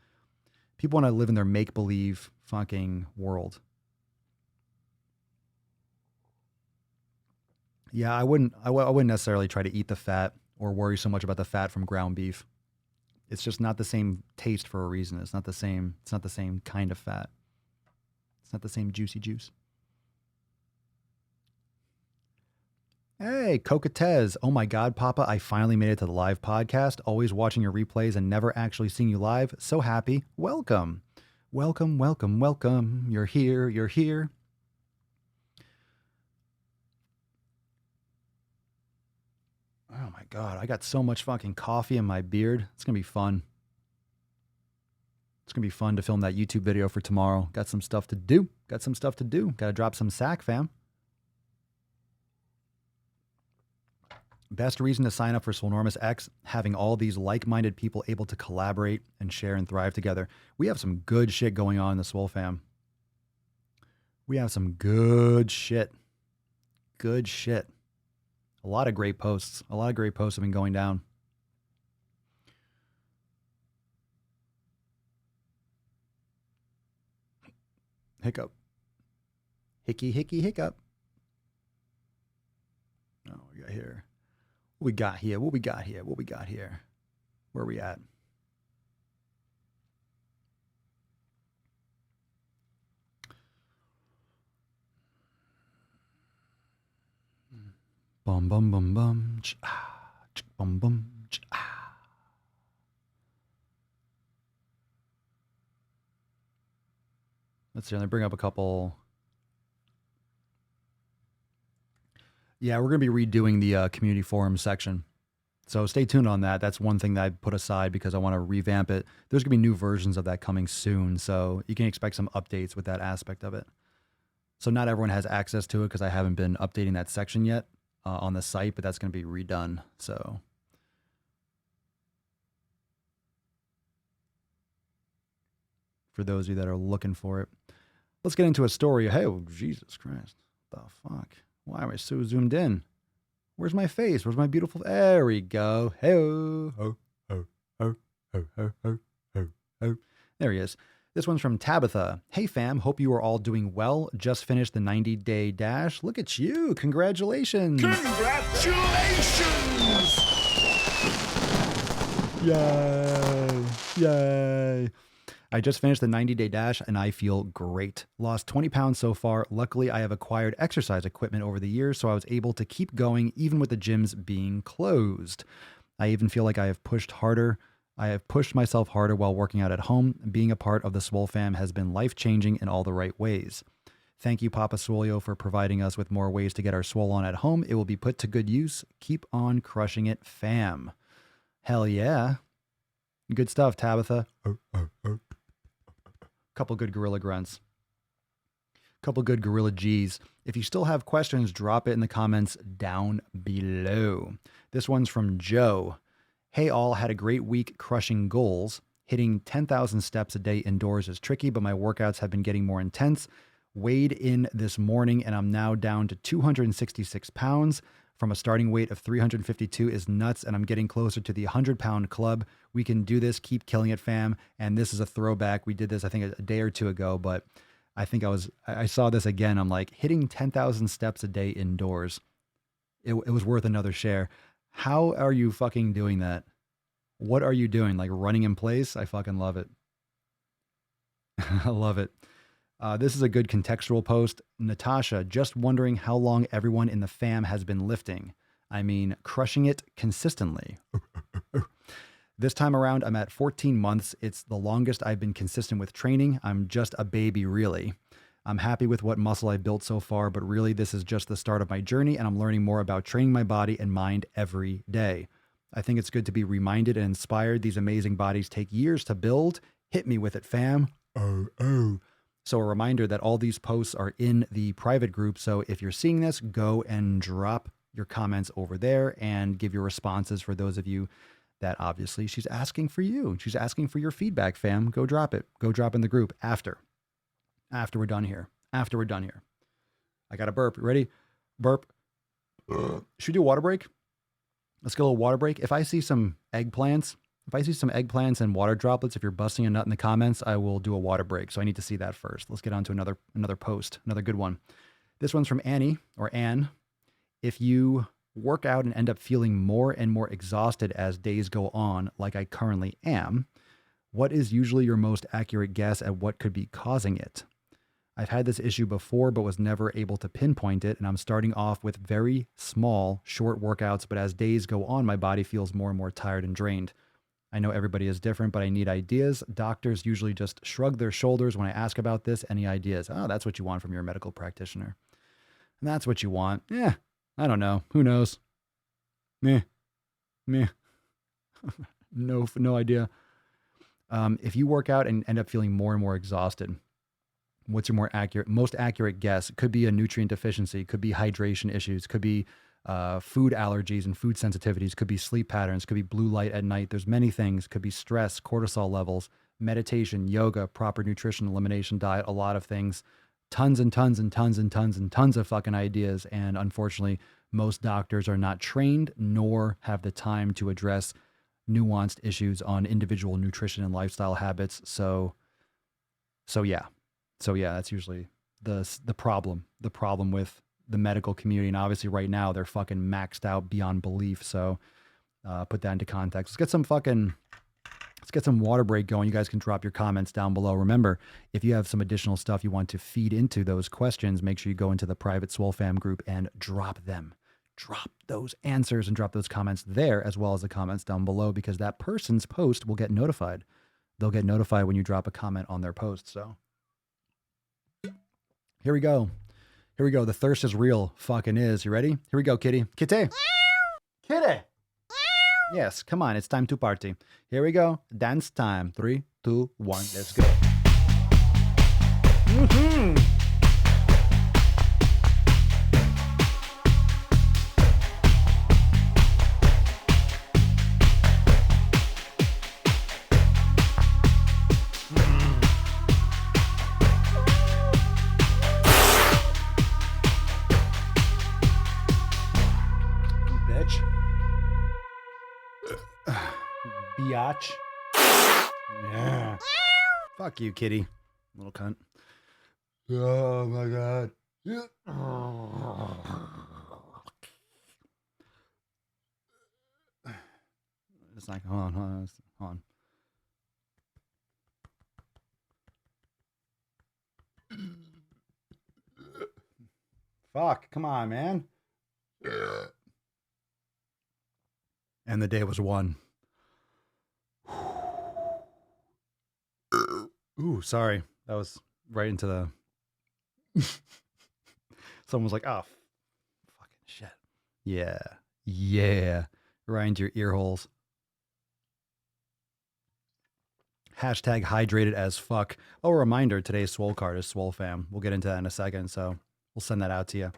People want to live in their make-believe fucking world. Yeah, I wouldn't necessarily try to eat the fat or worry so much about the fat from ground beef. It's just not the same taste for a reason. It's not the same kind of fat. It's not the same juicy juice. Hey, Cocatez. Oh my God, Papa, I finally made it to the live podcast. Always watching your replays and never actually seeing you live. So happy. Welcome. Welcome, welcome, welcome. You're here, you're here. Oh my God, I got so much fucking coffee in my beard. It's going to be fun. It's going to be fun to film that YouTube video for tomorrow. Got some stuff to do. Got to drop some sack, fam. Best reason to sign up for Swolenormous X, having all these like-minded people able to collaborate and share and thrive together. We have some good shit going on in the Swole fam. We have some good shit. Good shit. A lot of great posts. A lot of great posts have been going down. Hiccup. Hickey, hickey, hiccup. Oh, we got here. What we got here? What we got here? What we got here? Where are we at? Bum bum bum bum. Bum bum. Let's see. Let me bring up a couple. Yeah, we're going to be redoing the community forum section. So stay tuned on that. That's one thing that I put aside because I want to revamp it. There's going to be new versions of that coming soon. So you can expect some updates with that aspect of it. So not everyone has access to it because I haven't been updating that section yet on the site, but that's going to be redone. So for those of you that are looking for it, let's get into a story. Hey, oh, Jesus Christ. What the fuck? Why am I so zoomed in? Where's my face? Where's my beautiful... There we go. Hey-oh. Oh, oh, oh, oh, oh, oh, oh, oh. There he is. This one's from Tabitha. Hey, fam. Hope you are all doing well. Just finished the 90-day dash. Look at you. Congratulations. Congratulations! Yay. Yay. I just finished the 90-day dash and I feel great. Lost 20 pounds so far. Luckily, I have acquired exercise equipment over the years, so I was able to keep going even with the gyms being closed. I even feel like I have pushed myself harder while working out at home. Being a part of the Swole fam has been life-changing in all the right ways. Thank you, Papa Swolio, for providing us with more ways to get our swole on at home. It will be put to good use. Keep on crushing it, fam. Hell yeah. Good stuff, Tabitha. Couple good gorilla grunts. Couple good gorilla G's. If you still have questions, drop it in the comments down below. This one's from Joe. Hey all, had a great week crushing goals. Hitting 10,000 steps a day indoors is tricky, but my workouts have been getting more intense. Weighed in this morning and I'm now down to 266 pounds. From a starting weight of 352 is nuts, and I'm getting closer to the 100-pound club. We can do this. Keep killing it, fam. And this is a throwback. We did this, I think, a day or two ago, but I think I saw this again. I'm like, hitting 10,000 steps a day indoors. It was worth another share. How are you fucking doing that? What are you doing? Like running in place? I fucking love it. I love it. This is a good contextual post. Natasha, just wondering how long everyone in the fam has been lifting. I mean, crushing it consistently. This time around, I'm at 14 months. It's the longest I've been consistent with training. I'm just a baby, really. I'm happy with what muscle I built so far, but really this is just the start of my journey and I'm learning more about training my body and mind every day. I think it's good to be reminded and inspired. These amazing bodies take years to build. Hit me with it, fam. Oh. So a reminder that all these posts are in the private group. So if you're seeing this, go and drop your comments over there and give your responses for those of you that obviously she's asking for you. She's asking for your feedback, fam. Go drop it. Go drop in the group after we're done here. After we're done here. I got a burp. Ready? Burp. Should we do a water break? Let's get a little water break. If I see some eggplants and water droplets, if you're busting a nut in the comments, I will do a water break. So I need to see that first. Let's get on to another post, another good one. This one's from Annie or Anne. If you work out and end up feeling more and more exhausted as days go on, like I currently am, what is usually your most accurate guess at what could be causing it? I've had this issue before, but was never able to pinpoint it. And I'm starting off with very small, short workouts. But as days go on, my body feels more and more tired and drained. I know everybody is different, but I need ideas. Doctors usually just shrug their shoulders when I ask about this. Any ideas? Oh, that's what you want from your medical practitioner. And that's what you want. Yeah, I don't know. Who knows? Meh. No idea. If you work out and end up feeling more and more exhausted, what's your most accurate guess? It could be a nutrient deficiency, could be hydration issues, could be food allergies and food sensitivities, could be sleep patterns, could be blue light at night. There's many things. Could be stress, cortisol levels, meditation, yoga, proper nutrition, elimination diet, a lot of things. Tons and tons and tons and tons and tons of fucking ideas. And unfortunately, most doctors are not trained nor have the time to address nuanced issues on individual nutrition and lifestyle habits. So yeah, that's usually the problem with the medical community. And obviously right now they're fucking maxed out beyond belief. So put that into context. Let's get some water break going. You guys can drop your comments down below. Remember, if you have some additional stuff you want to feed into those questions, make sure you go into the private Swole fam group and drop them. Drop those answers and drop those comments there as well as the comments down below, because that person's post will get notified. They'll get notified when you drop a comment on their post. So here we go. The thirst is real. Fucking is. You ready? Here we go, kitty. Kitty. Kitty. Yes, come on. It's time to party. Here we go. Dance time. 3, 2, 1. Let's go. Biatch. Yeah. Fuck you, kitty. Little cunt. Oh my god. It's like, hold on. Fuck, come on, man. And the day was won. Ooh, sorry. That was right into the... Someone was like, oh, fucking shit. Yeah. Right into your ear holes. Hashtag hydrated as fuck. Oh, a reminder, today's Swole card is Swole fam. We'll get into that in a second, so we'll send that out to you.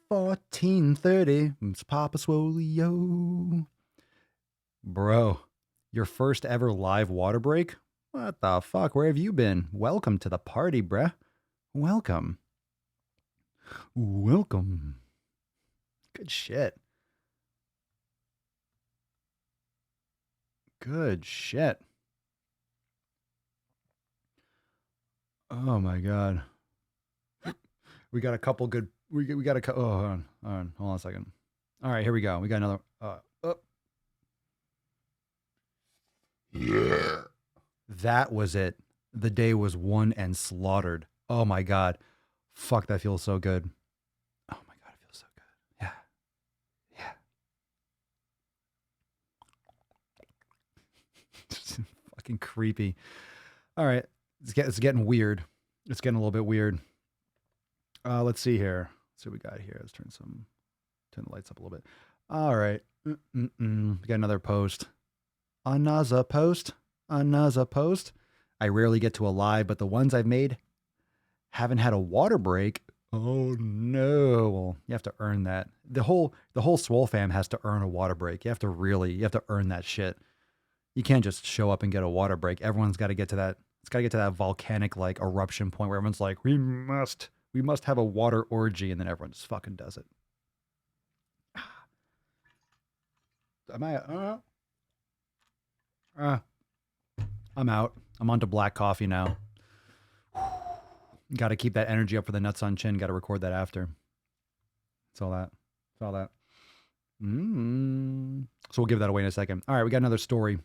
1430. It's Papa Swolio. Bro, your first ever live water break? What the fuck? Where have you been? Welcome to the party, bruh. Welcome. Good shit. Oh my god. We got a couple good. We got a. Oh, hold on a second. All right, here we go. We got another. Yeah. That was it. The day was won and slaughtered. Oh my god. Fuck, that feels so good. Oh my god, it feels so good. Yeah. Fucking creepy. All right, it's getting weird. It's getting a little bit weird. Let's see here. Let's see what we got here. Let's turn the lights up a little bit. All right. We got another post. Another post. I rarely get to a live, but the ones I've made haven't had a water break. Oh no. Well, you have to earn that. The whole Swole fam has to earn a water break. You have to earn that shit. You can't just show up and get a water break. Everyone's got to get to that. It's got to get to that volcanic like eruption point where everyone's like, we must have a water orgy, and then everyone just fucking does it. I'm out. I'm on to black coffee now. Got to keep that energy up for the nuts on chin. Got to record that after. It's all that. So we'll give that away in a second. All right, we got another story.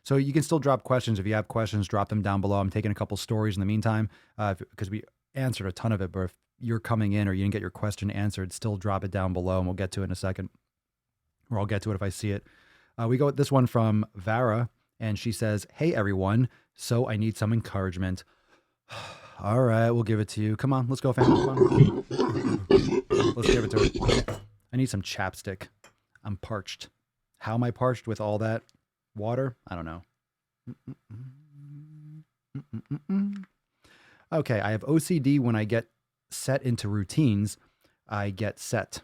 So you can still drop questions. If you have questions, drop them down below. I'm taking a couple stories in the meantime because we answered a ton of it. But if you're coming in or you didn't get your question answered, still drop it down below and we'll get to it in a second. Or I'll get to it if I see it. We go with this one from Vara, and she says, "Hey everyone, so I need some encouragement." All right, we'll give it to you. Come on, let's go, fam. Come on. Let's give it to her. I need some chapstick. I'm parched. How am I parched with all that water? I don't know. Okay, I have OCD. When I get set into routines, I get set.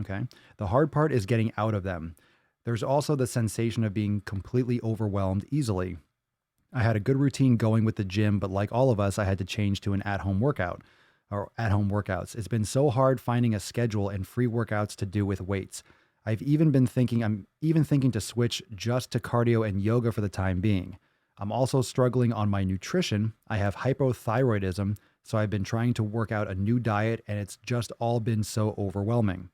Okay. The hard part is getting out of them. There's also the sensation of being completely overwhelmed easily. I had a good routine going with the gym, but like all of us, I had to change to an at-home workout or at-home workouts. It's been so hard finding a schedule and free workouts to do with weights. I'm even thinking to switch just to cardio and yoga for the time being. I'm also struggling on my nutrition. I have hypothyroidism, so I've been trying to work out a new diet, and it's just all been so overwhelming.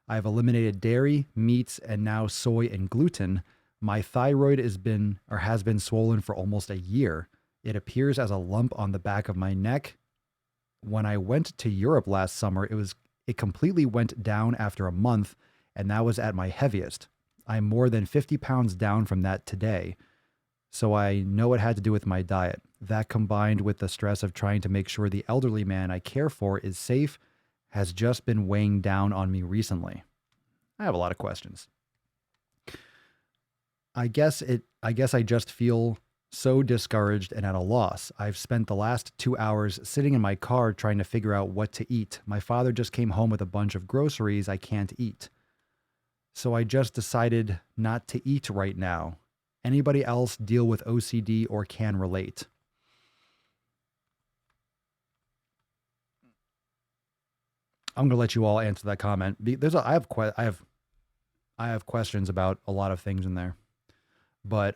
I've eliminated dairy, meats, and now soy and gluten. My thyroid has been swollen for almost a year. It appears as a lump on the back of my neck. When I went to Europe last summer, it completely went down after a month, and that was at my heaviest. I'm more than 50 pounds down from that today. So I know it had to do with my diet. That combined with the stress of trying to make sure the elderly man I care for is safe has just been weighing down on me recently. I have a lot of questions. I guess I just feel so discouraged and at a loss. I've spent the last 2 hours sitting in my car trying to figure out what to eat. My father just came home with a bunch of groceries I can't eat. So I just decided not to eat right now. Anybody else deal with OCD or can relate? I'm going to let you all answer that comment. I have questions about a lot of things in there. But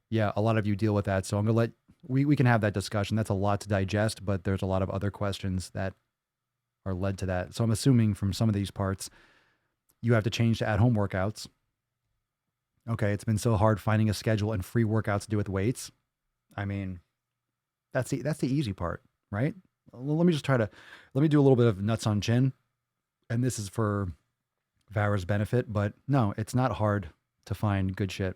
yeah, a lot of you deal with that. So I'm going to we can have that discussion. That's a lot to digest, but there's a lot of other questions that are led to that. So I'm assuming from some of these parts, you have to change to at-home workouts. Okay, it's been so hard finding a schedule and free workouts to do with weights. I mean, that's the easy part, right? Let me do a little bit of nuts on chin. And this is for Vara's benefit, but no, it's not hard to find good shit.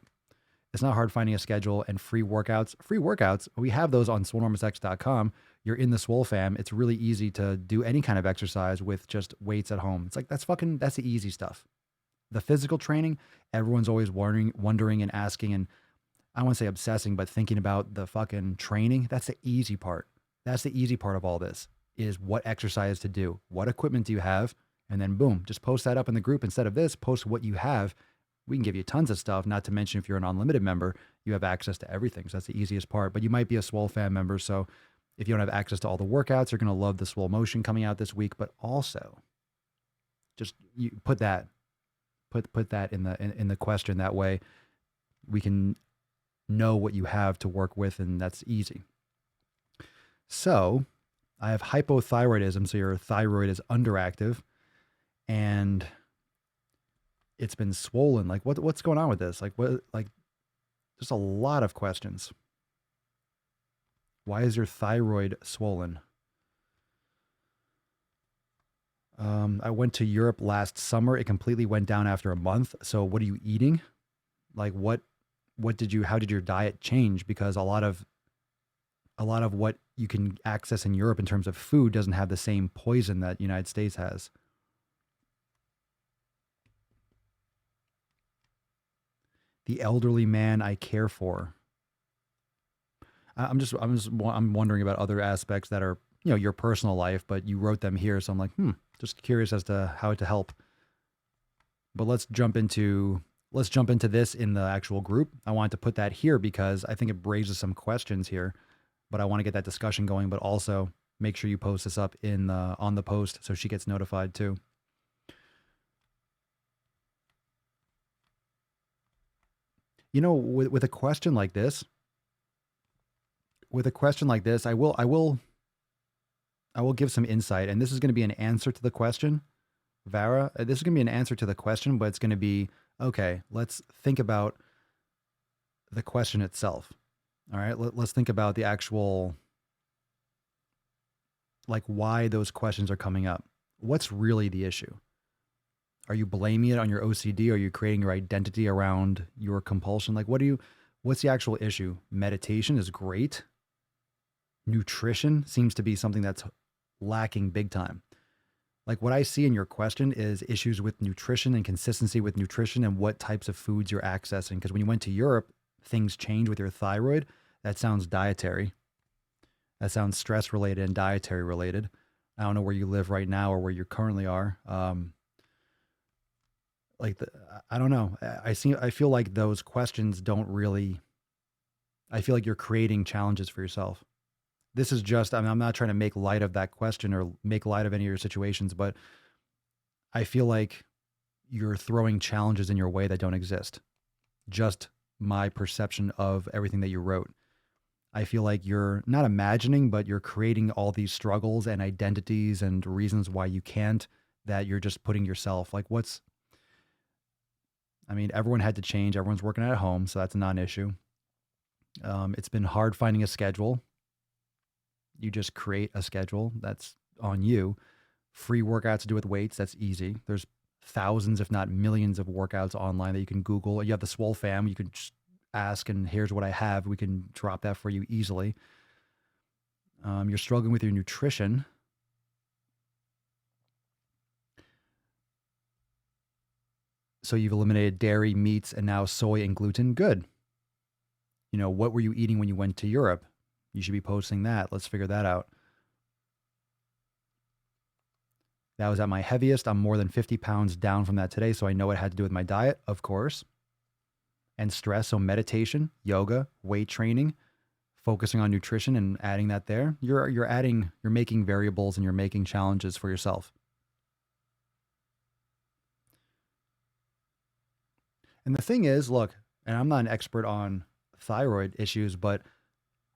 It's not hard finding a schedule and free workouts. Free workouts, we have those on Swolenormousx.com. You're in the Swole fam. It's really easy to do any kind of exercise with just weights at home. It's like, that's the easy stuff. The physical training, everyone's always wondering and asking, and I don't want to say obsessing, but thinking about the fucking training. That's the easy part. That's the easy part of all this, is what exercise to do. What equipment do you have? And then boom, just post that up in the group. Instead of this, post what you have. We can give you tons of stuff, not to mention if you're an unlimited member, you have access to everything. So that's the easiest part. But you might be a Swole fan member, so if you don't have access to all the workouts, you're going to love the Swole Motion coming out this week. But also, just you put that in the question. That way, we can know what you have to work with, and that's easy. So, I have hypothyroidism, so your thyroid is underactive, and it's been swollen. Like, what's going on with this? There's a lot of questions. Why is your thyroid swollen? I went to Europe last summer. It completely went down after a month. So what are you eating? Like, how did your diet change? Because a lot of a lot of what you can access in Europe in terms of food doesn't have the same poison that United States has. The elderly man I care for. I'm wondering about other aspects that are, your personal life, but you wrote them here. So I'm like, just curious as to how to help. But let's jump into this in the actual group. I wanted to put that here because I think it raises some questions here, but I want to get that discussion going, but also make sure you post this up on the post so she gets notified too. With a question like this, I will give some insight, and this is going to be an answer to the question, Vara. This is going to be an answer to the question, but it's going to be, okay, let's think about the question itself. All right, let's think about the actual, like, why those questions are coming up. What's really the issue? Are you blaming it on your OCD? Are you creating your identity around your compulsion? Like, what's the actual issue? Meditation is great. Nutrition seems to be something that's lacking big time. Like, what I see in your question is issues with nutrition and consistency with nutrition and what types of foods you're accessing. Because when you went to Europe, things changed with your thyroid. That sounds dietary. That sounds stress related and dietary related. I don't know where you live right now or where you currently are. I don't know. I feel like those questions don't really, I feel like you're creating challenges for yourself. This is just, I'm not trying to make light of that question or make light of any of your situations, but I feel like you're throwing challenges in your way that don't exist. Just my perception of everything that you wrote. I feel like you're not imagining, but you're creating all these struggles and identities and reasons why you can't, that you're just putting yourself, like, everyone had to change. Everyone's working at home, so that's a non-issue. It's been hard finding a schedule. You just create a schedule. That's on you. Free workouts to do with weights. That's easy. There's thousands, if not millions of workouts online that you can Google. You have the Swole fam. You can just ask, and here's what I have. We can drop that for you easily. You're struggling with your nutrition. So you've eliminated dairy, meats, and now soy and gluten. Good. What were you eating when you went to Europe? You should be posting that. Let's figure that out. That was at my heaviest. I'm more than 50 pounds down from that today, so I know it had to do with my diet, of course. And stress, so meditation, yoga, weight training, focusing on nutrition and adding that there. You're making variables and you're making challenges for yourself. And the thing is, look, and I'm not an expert on thyroid issues, but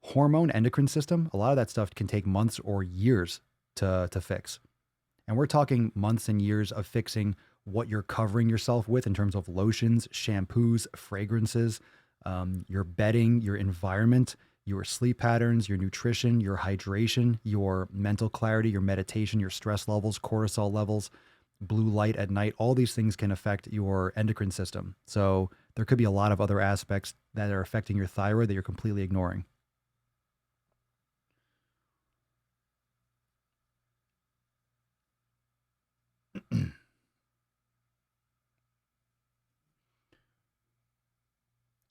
hormone endocrine system, a lot of that stuff can take months or years to fix. And we're talking months and years of fixing what you're covering yourself with in terms of lotions, shampoos, fragrances, your bedding, your environment, your sleep patterns, your nutrition, your hydration, your mental clarity, your meditation, your stress levels, cortisol levels, blue light at night. All these things can affect your endocrine system. So there could be a lot of other aspects that are affecting your thyroid that you're completely ignoring.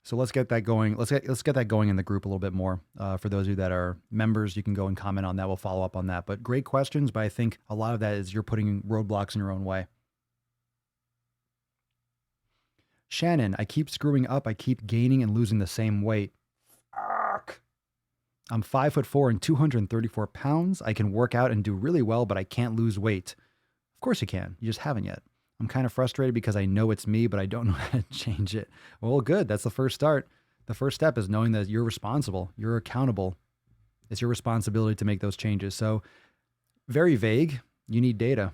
So let's get that going. Let's get that going in the group a little bit more. For those of you that are members, you can go and comment on that. We'll follow up on that. But great questions. But I think a lot of that is you're putting roadblocks in your own way. Shannon, I keep screwing up. I keep gaining and losing the same weight. Fuck. I'm 5'4" and 234 pounds. I can work out and do really well, but I can't lose weight. Of course you can. You just haven't yet. I'm kind of frustrated because I know it's me, but I don't know how to change it. Well, good. That's the first start. The first step is knowing that you're responsible. You're accountable. It's your responsibility to make those changes. So very vague. You need data.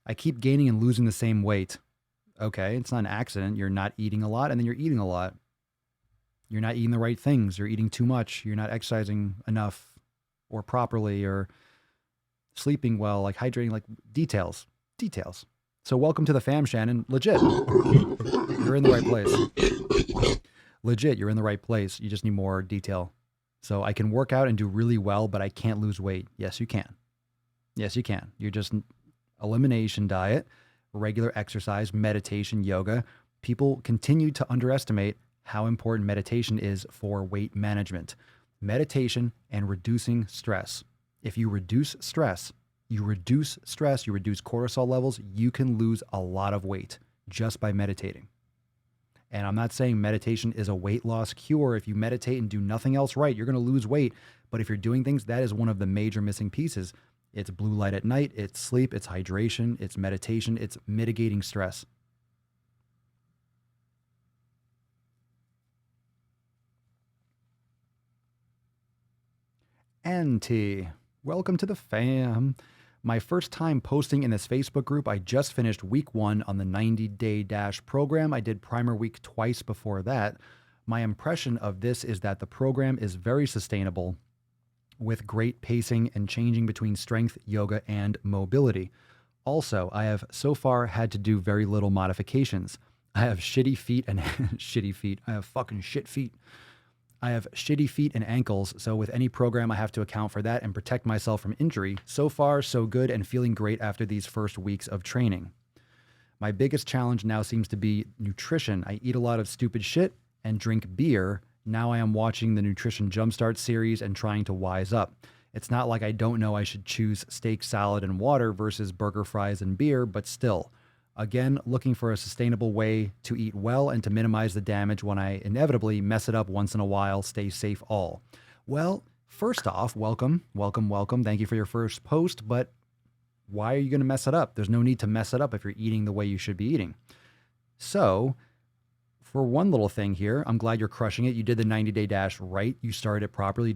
I keep gaining and losing the same weight. Okay, it's not an accident. You're not eating a lot, and then you're eating a lot. You're not eating the right things. You're eating too much. You're not exercising enough or properly or sleeping well, like hydrating, like details. So welcome to the fam, Shannon. Legit. You're in the right place. Legit, you're in the right place. You just need more detail. So I can work out and do really well, but I can't lose weight. Yes, you can. Yes, you can. You're just elimination diet, regular exercise, meditation, yoga. People continue to underestimate how important meditation is for weight management. Meditation and reducing stress. If you reduce stress, you reduce cortisol levels, you can lose a lot of weight just by meditating. And I'm not saying meditation is a weight loss cure. If you meditate and do nothing else right, you're going to lose weight. But if you're doing things, that is one of the major missing pieces. It's blue light at night, it's sleep, it's hydration, it's meditation, it's mitigating stress. Auntie, welcome to the fam. My first time posting in this Facebook group. I just finished week 1 on the 90-day dash program. I did primer week twice before that. My impression of this is that the program is very sustainable with great pacing and changing between strength, yoga, and mobility. Also, I have so far had to do very little modifications. I have shitty feet and shitty feet. I have fucking shit feet. I have shitty feet and ankles, so with any program I have to account for that and protect myself from injury. So far, so good and feeling great after these first weeks of training. My biggest challenge now seems to be nutrition. I eat a lot of stupid shit and drink beer. Now I am watching the Nutrition Jumpstart series and trying to wise up. It's not like I don't know I should choose steak, salad, and water versus burger, fries, and beer, but still. Again, looking for a sustainable way to eat well and to minimize the damage when I inevitably mess it up once in a while. Stay safe all. Well, first off, welcome. Thank you for your first post, but why are you going to mess it up? There's no need to mess it up if you're eating the way you should be eating. So, for one little thing here, I'm glad you're crushing it. You did the 90-day dash right. You started it properly.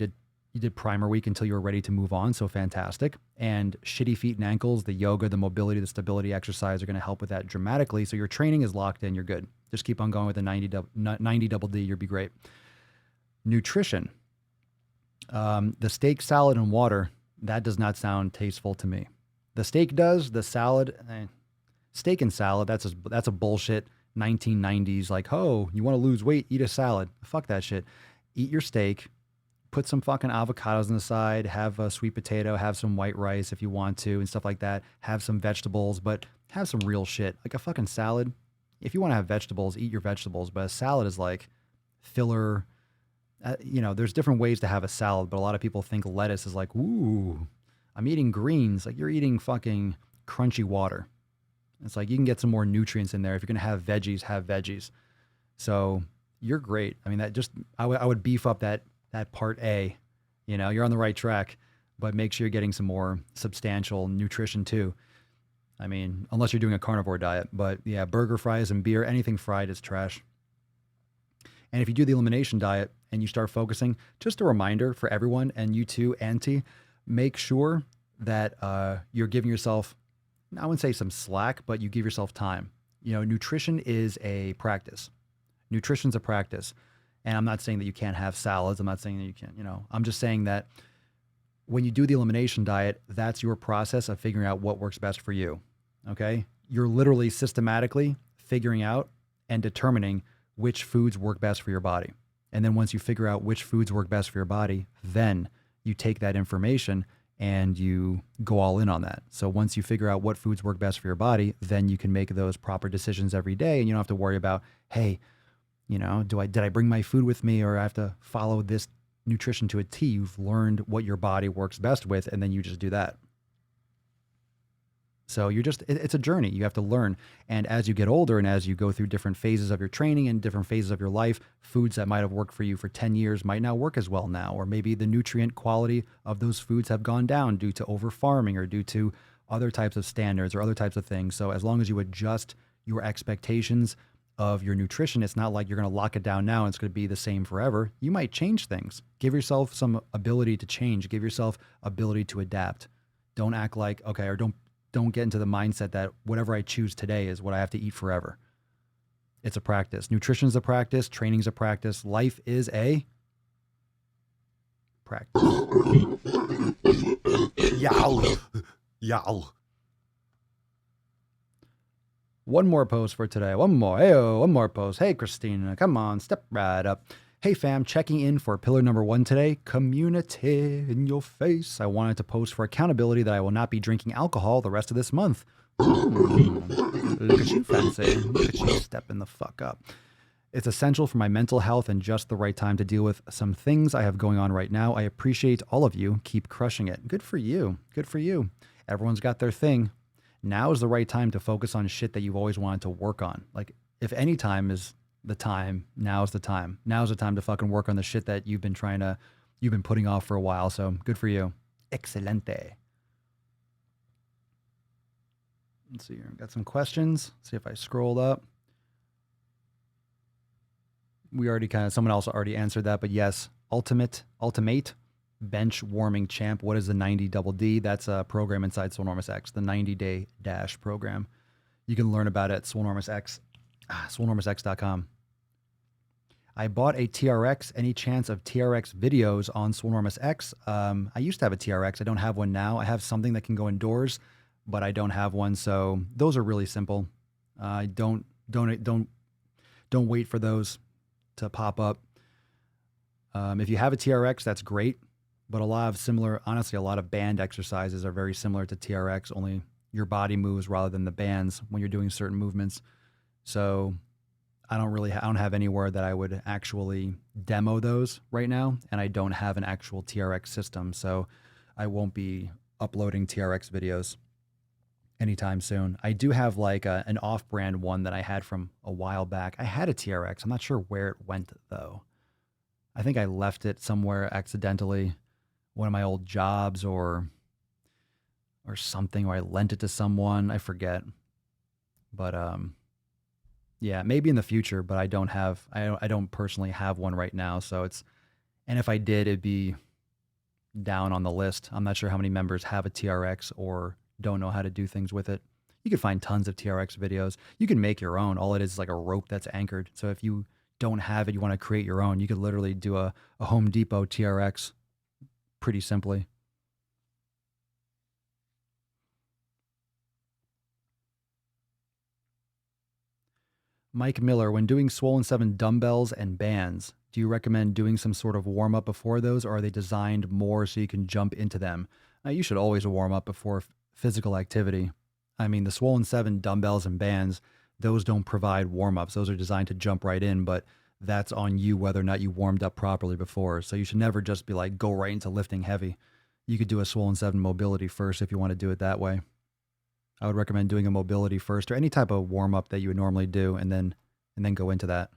You did primer week until you were ready to move on. So fantastic. And shitty feet and ankles, the yoga, the mobility, the stability exercise are going to help with that dramatically. So your training is locked in. You're good. Just keep on going with the 90 double D. You'll be great. Nutrition. The steak, salad, and water, that does not sound tasteful to me. The steak does. The salad, steak and salad, that's a bullshit 1990s, like, oh, you want to lose weight, eat a salad. Fuck that shit. Eat your steak. Put some fucking avocados on the side, have a sweet potato, have some white rice if you want to and stuff like that. Have some vegetables, but have some real shit. Like a fucking salad. If you want to have vegetables, eat your vegetables, but a salad is like filler. There's different ways to have a salad, but a lot of people think lettuce is like, ooh, I'm eating greens. Like you're eating fucking crunchy water. It's like you can get some more nutrients in there. If you're going to have veggies. So you're great. I mean, I would beef up that part A, you're on the right track, but make sure you're getting some more substantial nutrition too. I mean, unless you're doing a carnivore diet, but yeah, burger, fries, and beer, anything fried is trash. And if you do the elimination diet and you start focusing, just a reminder for everyone, and you too, Auntie, make sure that you're giving yourself, I wouldn't say some slack, but you give yourself time. Nutrition is a practice. Nutrition's a practice. And I'm not saying that you can't have salads. I'm not saying that you can't, I'm just saying that when you do the elimination diet, that's your process of figuring out what works best for you. Okay? You're literally systematically figuring out and determining which foods work best for your body. And then once you figure out which foods work best for your body, then you take that information and you go all in on that. So once you figure out what foods work best for your body, then you can make those proper decisions every day. And you don't have to worry about, hey, did I bring my food with me, or I have to follow this nutrition to a T? You've learned what your body works best with, and then you just do that. So it's a journey. You have to learn. And as you get older and as you go through different phases of your training and different phases of your life, foods that might have worked for you for 10 years might not work as well now. Or maybe the nutrient quality of those foods have gone down due to over farming or due to other types of standards or other types of things. So as long as you adjust your expectations of your nutrition, it's not like you're going to lock it down now and it's going to be the same forever. You might change things. Give yourself some ability to change. Give yourself ability to adapt. Don't act like, okay, or don't get into the mindset that whatever I choose today is what I have to eat forever. It's a practice. Nutrition's a practice. Training's a practice. Life is a practice. Yow. One more post for today. One more post. Hey, Christina, come on, step right up. Hey fam, checking in for pillar number 1 today. Community in your face. I wanted to post for accountability that I will not be drinking alcohol the rest of this month. Look at you, fancy. Look at you stepping the fuck up. It's essential for my mental health and just the right time to deal with some things I have going on right now. I appreciate all of you. Keep crushing it. Good for you. Good for you. Everyone's got their thing. Now is the right time to focus on shit that you've always wanted to work on. Like, if any time is the time, now's the time. Now's the time to fucking work on the shit that you've been putting off for a while. So good for you. Excelente. Let's see here. Got some questions. See if I scrolled up. Someone else already answered that, but yes, ultimate bench warming champ. What is the 90 double D? That's a program inside Swolenormous X, the 90-day dash program. You can learn about it at Swolenormous X, swolenormousx.com. I bought a TRX. Any chance of TRX videos on Swolenormous X? I used to have a TRX. I don't have one now. I have something that can go indoors, but I don't have one. So those are really simple. Don't wait for those to pop up. If you have a TRX, that's great. But a lot of band exercises are very similar to TRX, only your body moves rather than the bands when you're doing certain movements. So I don't have anywhere that I would actually demo those right now. And I don't have an actual TRX system. So I won't be uploading TRX videos anytime soon. I do have like an off-brand one that I had from a while back. I had a TRX. I'm not sure where it went though. I think I left it somewhere accidentally, one of my old jobs or something, or I lent it to someone. I forget. But yeah, maybe in the future, but I don't personally have one right now. So and if I did, it'd be down on the list. I'm not sure how many members have a TRX or don't know how to do things with it. You can find tons of TRX videos. You can make your own. All it is like a rope that's anchored. So if you don't have it, you want to create your own, you could literally do a Home Depot TRX pretty simply. Mike Miller, when doing Swollen 7 dumbbells and bands, do you recommend doing some sort of warm-up before those, or are they designed more so you can jump into them? You should always warm up before physical activity. I mean, the Swollen 7 dumbbells and bands, those don't provide warm-ups. Those are designed to jump right in, but that's on you whether or not you warmed up properly before. So you should never just be like, go right into lifting heavy. You could do a Swollen 7 mobility first if you want to do it that way. I would recommend doing a mobility first, or any type of warm-up that you would normally do, and then go into that.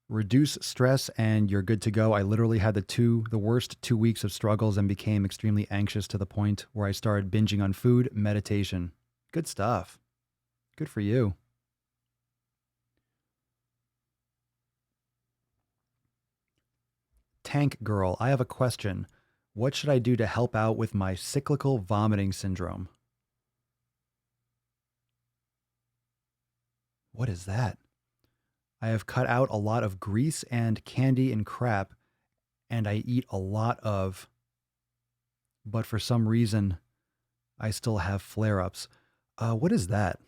Reduce stress and you're good to go. I literally had the worst 2 weeks of struggles and became extremely anxious to the point where I started binging on food, meditation. Good stuff. Good for you. Tank Girl, I have a question. What should I do to help out with my cyclical vomiting syndrome? What is that? I have cut out a lot of grease and candy and crap, and I eat a lot of, but for some reason, I still have flare-ups. What is that?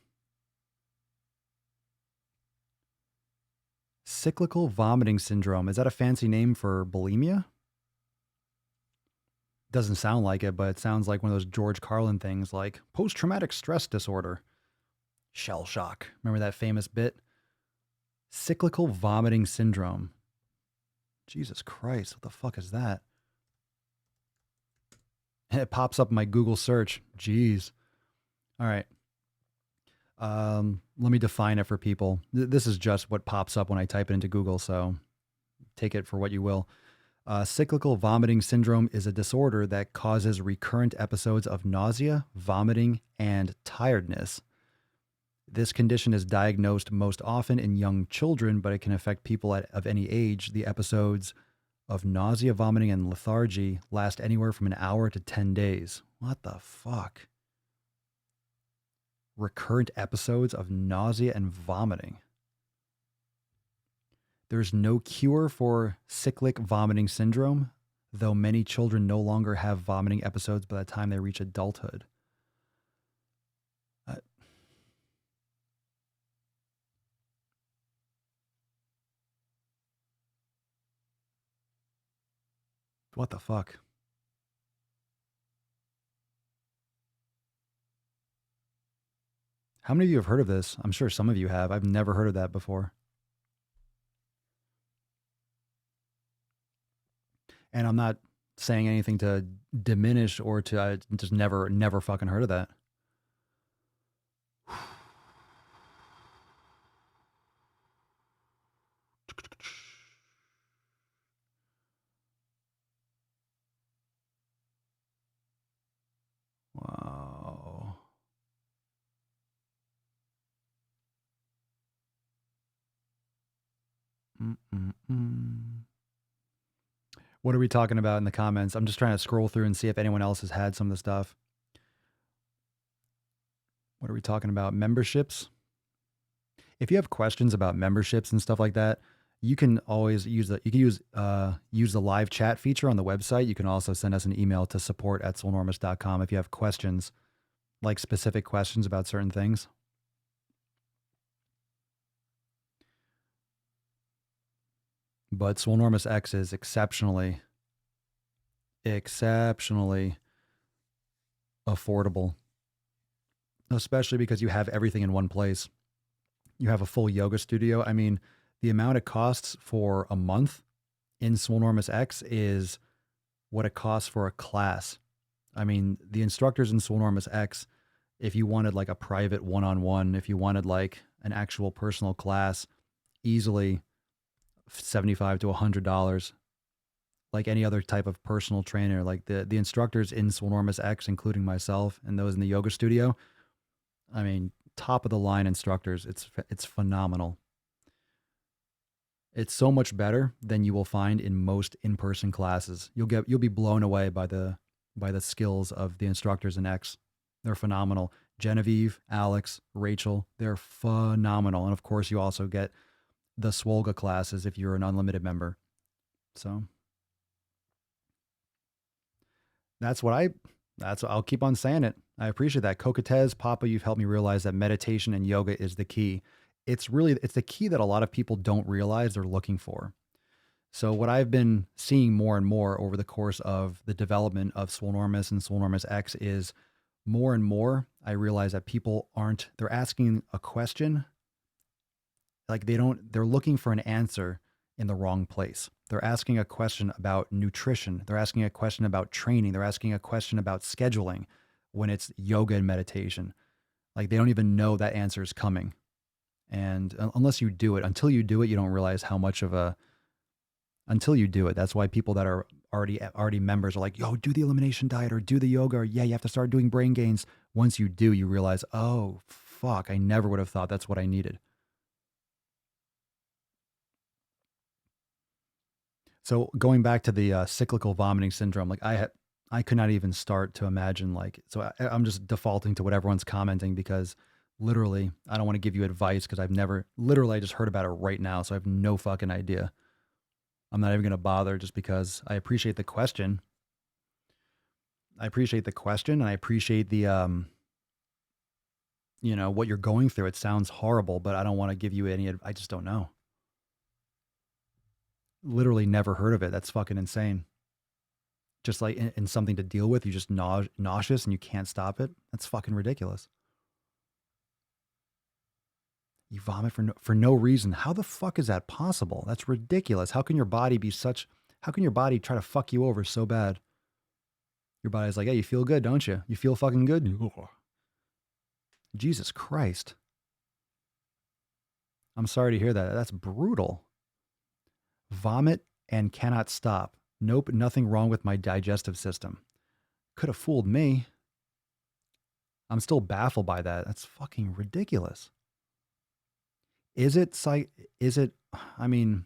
Cyclical vomiting syndrome. Is that a fancy name for bulimia? Doesn't sound like it, but it sounds like one of those George Carlin things like post-traumatic stress disorder. Shell shock. Remember that famous bit? Cyclical vomiting syndrome. Jesus Christ, what the fuck is that? It pops up in my Google search. Jeez. All right. Let me define it for people. This is just what pops up when I type it into Google, so take it for what you will. Cyclical vomiting syndrome is a disorder that causes recurrent episodes of nausea, vomiting, and tiredness. This condition is diagnosed most often in young children, but it can affect people of any age. The episodes of nausea, vomiting, and lethargy last anywhere from an hour to 10 days. What the fuck? Recurrent episodes of nausea and vomiting. There's no cure for cyclic vomiting syndrome. though many children no longer have vomiting episodes by the time they reach adulthood. What the fuck? How many of you have heard of this? I'm sure some of you have. I've never heard of that before. And I'm not saying anything to diminish or to just never fucking heard of that. Wow. What are we talking about in the comments? I'm just trying to scroll through and see if anyone else has had some of the stuff. What are we talking about? Memberships? If you have questions about memberships and stuff like that, you can always use the live chat feature on the website. You can also send us an email to support@swolenormous.com if you have questions, like specific questions about certain things. But Swolenormous X is exceptionally affordable, especially because you have everything in one place. You have a full yoga studio. I mean, the amount it costs for a month in Swolenormous X is what it costs for a class. I mean, the instructors in Swolenormous X, if you wanted like a private one-on-one, if you wanted like an actual personal class, easily $75 to $100, like any other type of personal trainer. Like the instructors in Swolenormous X, including myself and those in the yoga studio, I mean, top of the line instructors. It's phenomenal. It's so much better than you will find in most in-person classes. You'll be blown away by the skills of the instructors in X. They're phenomenal. Genevieve, Alex, Rachel, they're phenomenal. And of course, you also get the Swolga classes if you're an unlimited member. So I'll keep on saying it. I appreciate that. Kokatez, Papa, you've helped me realize that meditation and yoga is the key. It's the key that a lot of people don't realize they're looking for. So what I've been seeing more and more over the course of the development of Swolenormous and Swolenormous X is more and more I realize that people they're asking a question, like they're looking for an answer in the wrong place. They're asking a question about nutrition. They're asking a question about training. They're asking a question about scheduling when it's yoga and meditation. Like they don't even know that answer is coming. And until you do it, you don't realize how much of until you do it. That's why people that are already members are like, yo, do the elimination diet or do the yoga, or yeah, you have to start doing brain gains. Once you do, you realize, oh, fuck, I never would have thought that's what I needed. So going back to the cyclical vomiting syndrome, like I could not even start to imagine, like, so I'm just defaulting to what everyone's commenting because literally I don't want to give you advice because I just heard about it right now. So I have no fucking idea. I'm not even going to bother just because I appreciate the question. And I appreciate the, what you're going through. It sounds horrible, but I don't want to give you I just don't know. Literally never heard of it. That's fucking insane. Just like in something to deal with, you just nauseous and you can't stop it. That's fucking ridiculous. You vomit for no reason. How the fuck is that possible? That's ridiculous. How can your body try to fuck you over so bad? Your body's like, hey, you feel good, don't you? You feel fucking good? Jesus Christ. I'm sorry to hear that. That's brutal. Vomit and cannot stop. Nope, nothing wrong with my digestive system. Could have fooled me. I'm still baffled by that. That's fucking ridiculous. I mean,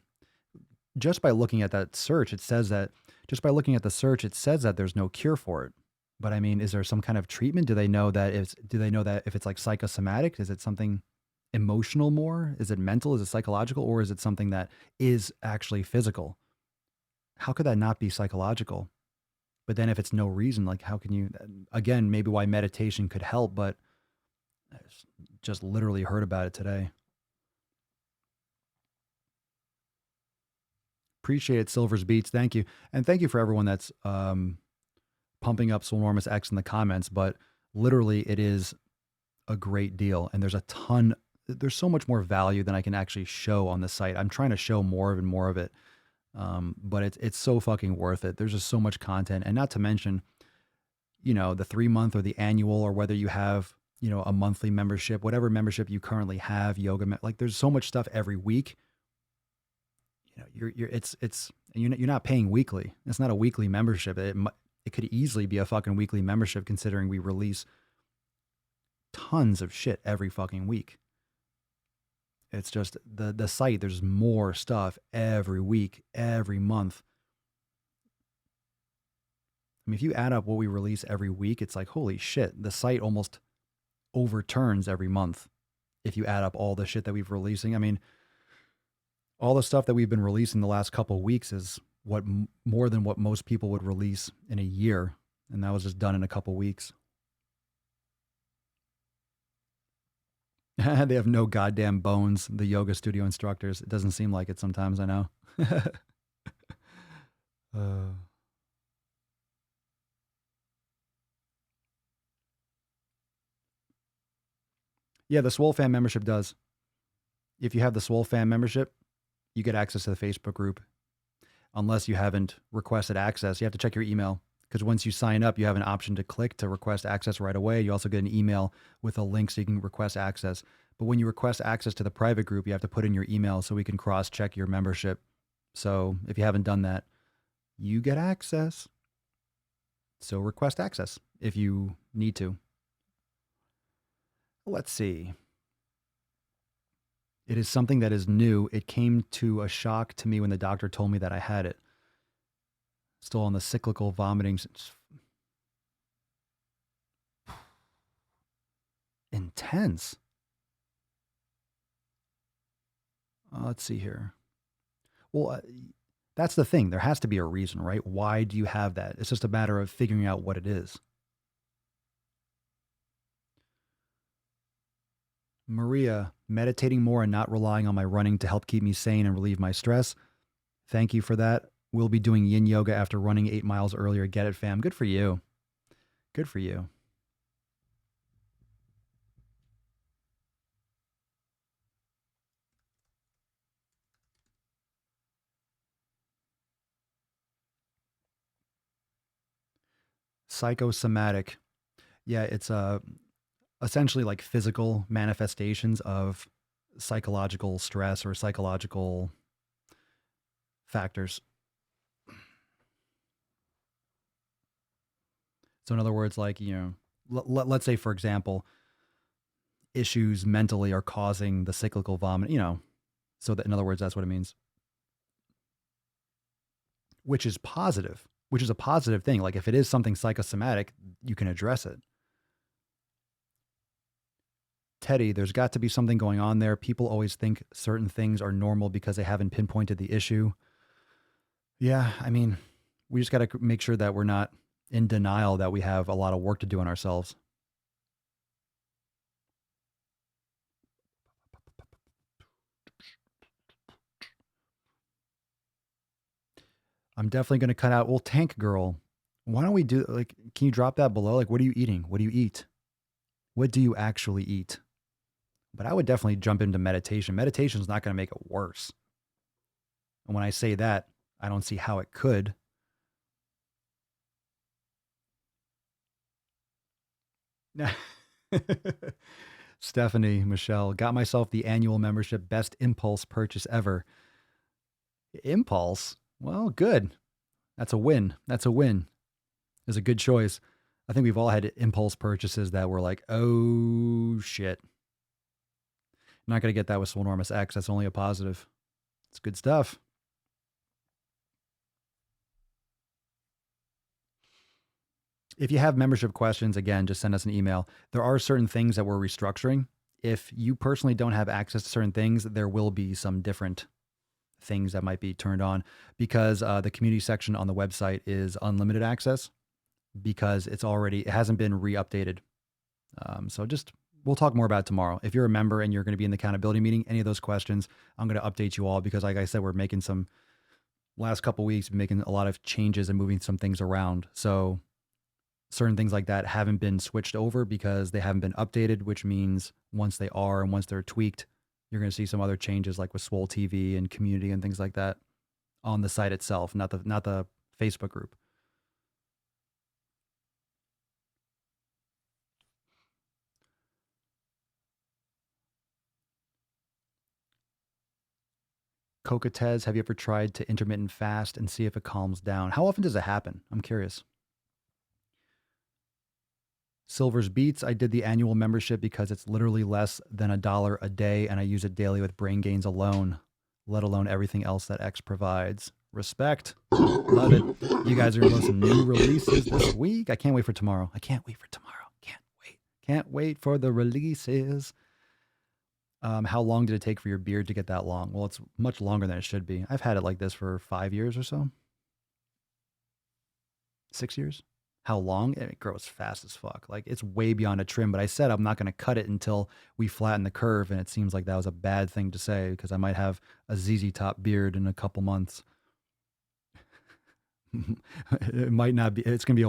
just by looking at that search, it says that there's no cure for it. But I mean, is there some kind of treatment? Do they know that if it's like psychosomatic, is it something emotional more? Is it mental? Is it psychological? Or is it something that is actually physical? how could that not be psychological? But then if it's no reason, like how can you, again, maybe why meditation could help, but I just literally heard about it today. Appreciate it, Silver's Beats. Thank you. And thank you for everyone that's pumping up Swolenormous X in the comments, but literally it is a great deal. And there's so much more value than I can actually show on the site. I'm trying to show more and more of it. But it's so fucking worth it. There's just so much content, and not to mention, the 3-month or the annual, or whether you have, a monthly membership, whatever membership you currently have, yoga, like there's so much stuff every week. You're not paying weekly. It's not a weekly membership. It could easily be a fucking weekly membership, considering we release tons of shit every fucking week. It's just the site, there's more stuff every week, every month. I mean, if you add up what we release every week, it's like, holy shit, the site almost overturns every month if you add up all the shit that we've releasing. I mean, all the stuff that we've been releasing the last couple of weeks is more than what most people would release in a year. And that was just done in a couple of weeks. They have no goddamn bones, the yoga studio instructors. It doesn't seem like it sometimes, I know. Yeah, the Swole fan membership does. If you have the Swole fan membership, you get access to the Facebook group. Unless you haven't requested access, you have to check your email. Because once you sign up, you have an option to click to request access right away. You also get an email with a link so you can request access. But when you request access to the private group, you have to put in your email so we can cross-check your membership. So if you haven't done that, you get access. So request access if you need to. Let's see. It is something that is new. It came to a shock to me when the doctor told me that I had it. Still on the cyclical vomiting. Intense. Let's see here. Well, that's the thing. There has to be a reason, right? Why do you have that? It's just a matter of figuring out what it is. Maria, meditating more and not relying on my running to help keep me sane and relieve my stress. Thank you for that. We'll be doing yin yoga after running 8 miles earlier. Get it, fam. Good for you. Good for you. Psychosomatic. Yeah, it's essentially like physical manifestations of psychological stress or psychological factors. So in other words, like, let's say, for example, issues mentally are causing the cyclical vomit, so that, in other words, that's what it means. Which is positive, which is a positive thing. Like if it is something psychosomatic, you can address it. Teddy, there's got to be something going on there. People always think certain things are normal because they haven't pinpointed the issue. Yeah, I mean, we just got to make sure that we're not in denial that we have a lot of work to do on ourselves. I'm definitely going to cut out, well, Tank Girl, why don't we do, like, can you drop that below? Like, what are you eating? What do you eat? What do you actually eat? But I would definitely jump into meditation. Meditation is not going to make it worse. And when I say that, I don't see how it could. Stephanie, Michelle, got myself the annual membership, best impulse purchase ever. Impulse? Well, good. That's a win. That's a win. It's a good choice. I think we've all had impulse purchases that were like, oh shit. I'm not going to get that with Swolenormous X. That's only a positive. It's good stuff. If you have membership questions, again, just send us an email. There are certain things that we're restructuring. If you personally don't have access to certain things, there will be some different things that might be turned on, because the community section on the website is unlimited access because it hasn't been re-updated. So we'll talk more about it tomorrow. If you're a member and you're going to be in the accountability meeting, any of those questions, I'm going to update you all, because like I said, we're making last couple weeks, making a lot of changes and moving some things around. So certain things like that haven't been switched over because they haven't been updated, which means once they are and once they're tweaked, you're going to see some other changes like with Swole TV and community and things like that on the site itself, not the Facebook group. Cocatez, have you ever tried to intermittent fast and see if it calms down? How often does it happen? I'm curious. Silver's Beats, I did the annual membership because it's literally less than $1 a day, and I use it daily with brain gains alone, let alone everything else that X provides. Respect. Love it. You guys are going to listen to new releases this week. I can't wait for tomorrow. Can't wait for the releases. How long did it take for your beard to get that long? Well, it's much longer than it should be. I've had it like this for 5 years or so. 6 years. How long? It grows fast as fuck. Like, it's way beyond a trim, but I said I'm not going to cut it until we flatten the curve, and it seems like that was a bad thing to say because I might have a ZZ Top beard in a couple months. It might not be. It's going to be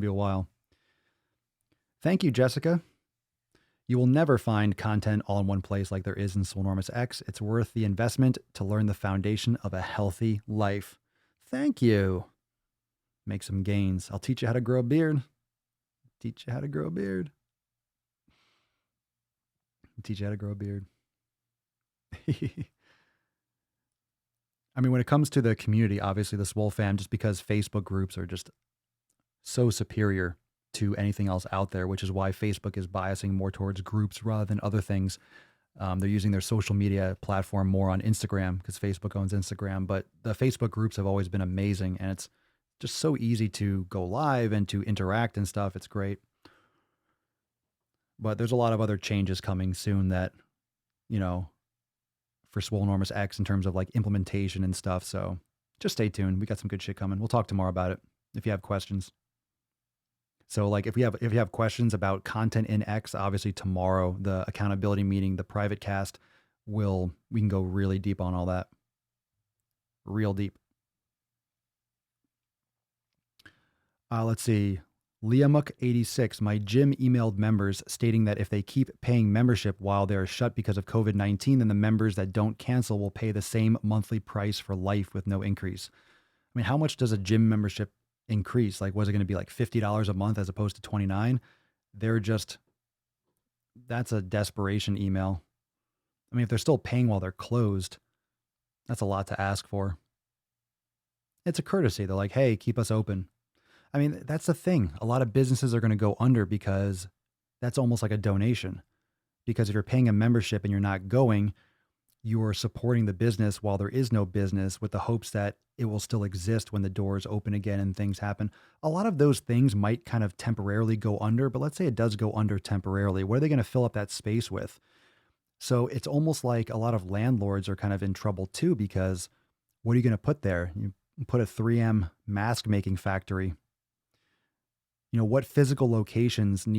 a while. Thank you, Jessica. You will never find content all in one place like there is in Swolenormous X. It's worth the investment to learn the foundation of a healthy life. Thank you. Make some gains. I'll teach you how to grow a beard. I mean, when it comes to the community, obviously the Swole fam, just because Facebook groups are just so superior to anything else out there, which is why Facebook is biasing more towards groups rather than other things. They're using their social media platform more on Instagram because Facebook owns Instagram, but the Facebook groups have always been amazing, and it's just so easy to go live and to interact and stuff. It's great. But there's a lot of other changes coming soon that, for Swolenormous X in terms of like implementation and stuff. So just stay tuned. We got some good shit coming. We'll talk tomorrow about it if you have questions. So like if you have questions about content in X, obviously tomorrow, the accountability meeting, the private cast, we can go really deep on all that. Real deep. Let's see. Liamuk86, my gym emailed members stating that if they keep paying membership while they're shut because of COVID-19, then the members that don't cancel will pay the same monthly price for life with no increase. I mean, how much does a gym membership increase? Like, was it going to be like $50 a month as opposed to $29? That's a desperation email. I mean, if they're still paying while they're closed, that's a lot to ask for. It's a courtesy. They're like, hey, keep us open. I mean, that's the thing. A lot of businesses are going to go under because that's almost like a donation. Because if you're paying a membership and you're not going, you are supporting the business while there is no business with the hopes that it will still exist when the doors open again and things happen. A lot of those things might kind of temporarily go under, but let's say it does go under temporarily. What are they going to fill up that space with? So it's almost like a lot of landlords are kind of in trouble too, because what are you going to put there? You put a 3M mask making factory. What physical locations are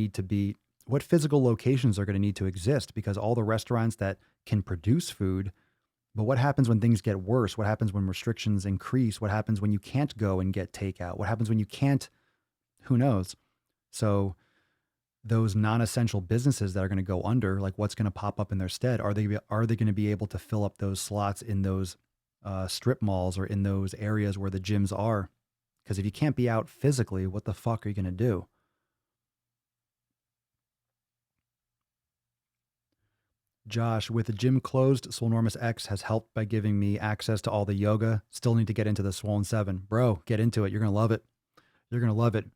going to need to exist, because all the restaurants that can produce food, but what happens when things get worse? What happens when restrictions increase? What happens when you can't go and get takeout? What happens when you can't, who knows? So those non-essential businesses that are going to go under, like what's going to pop up in their stead? Are they going to be able to fill up those slots in those strip malls or in those areas where the gyms are? Because if you can't be out physically, what the fuck are you going to do? Josh, with the gym closed, Swolenormous X has helped by giving me access to all the yoga. Still need to get into the Swollen 7. Bro, get into it. You're going to love it.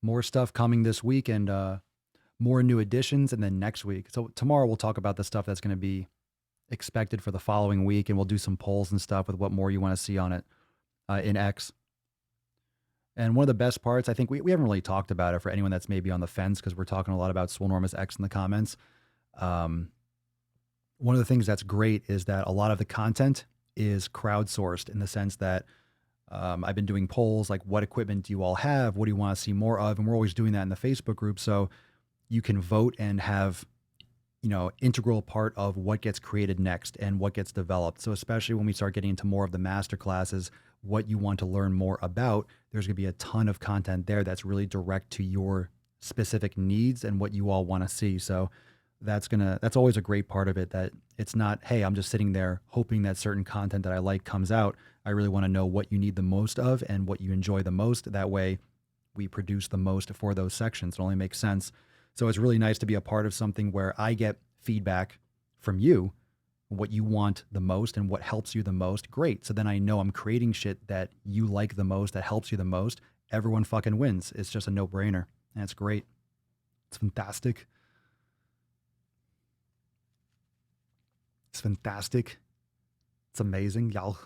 More stuff coming this week, and more new additions, and then next week. So tomorrow we'll talk about the stuff that's going to be expected for the following week, and we'll do some polls and stuff with what more you want to see on it in X. And one of the best parts, I think we haven't really talked about it for anyone that's maybe on the fence, because we're talking a lot about Swolenormous X in the comments. One of the things that's great is that a lot of the content is crowdsourced in the sense that I've been doing polls like, what equipment do you all have? What do you want to see more of? And we're always doing that in the Facebook group. So you can vote and have, integral part of what gets created next and what gets developed. So especially when we start getting into more of the master classes, what you want to learn more about, there's going to be a ton of content there that's really direct to your specific needs and what you all want to see. So that's always a great part of it, that it's not, hey, I'm just sitting there hoping that certain content that I like comes out. I really want to know what you need the most of and what you enjoy the most. That way we produce the most for those sections. It only makes sense. So it's really nice to be a part of something where I get feedback from you, what you want the most and what helps you the most. Great. So then I know I'm creating shit that you like the most, that helps you the most. Everyone fucking wins. It's just a no-brainer. And it's great. It's fantastic. It's fantastic. It's amazing, y'all.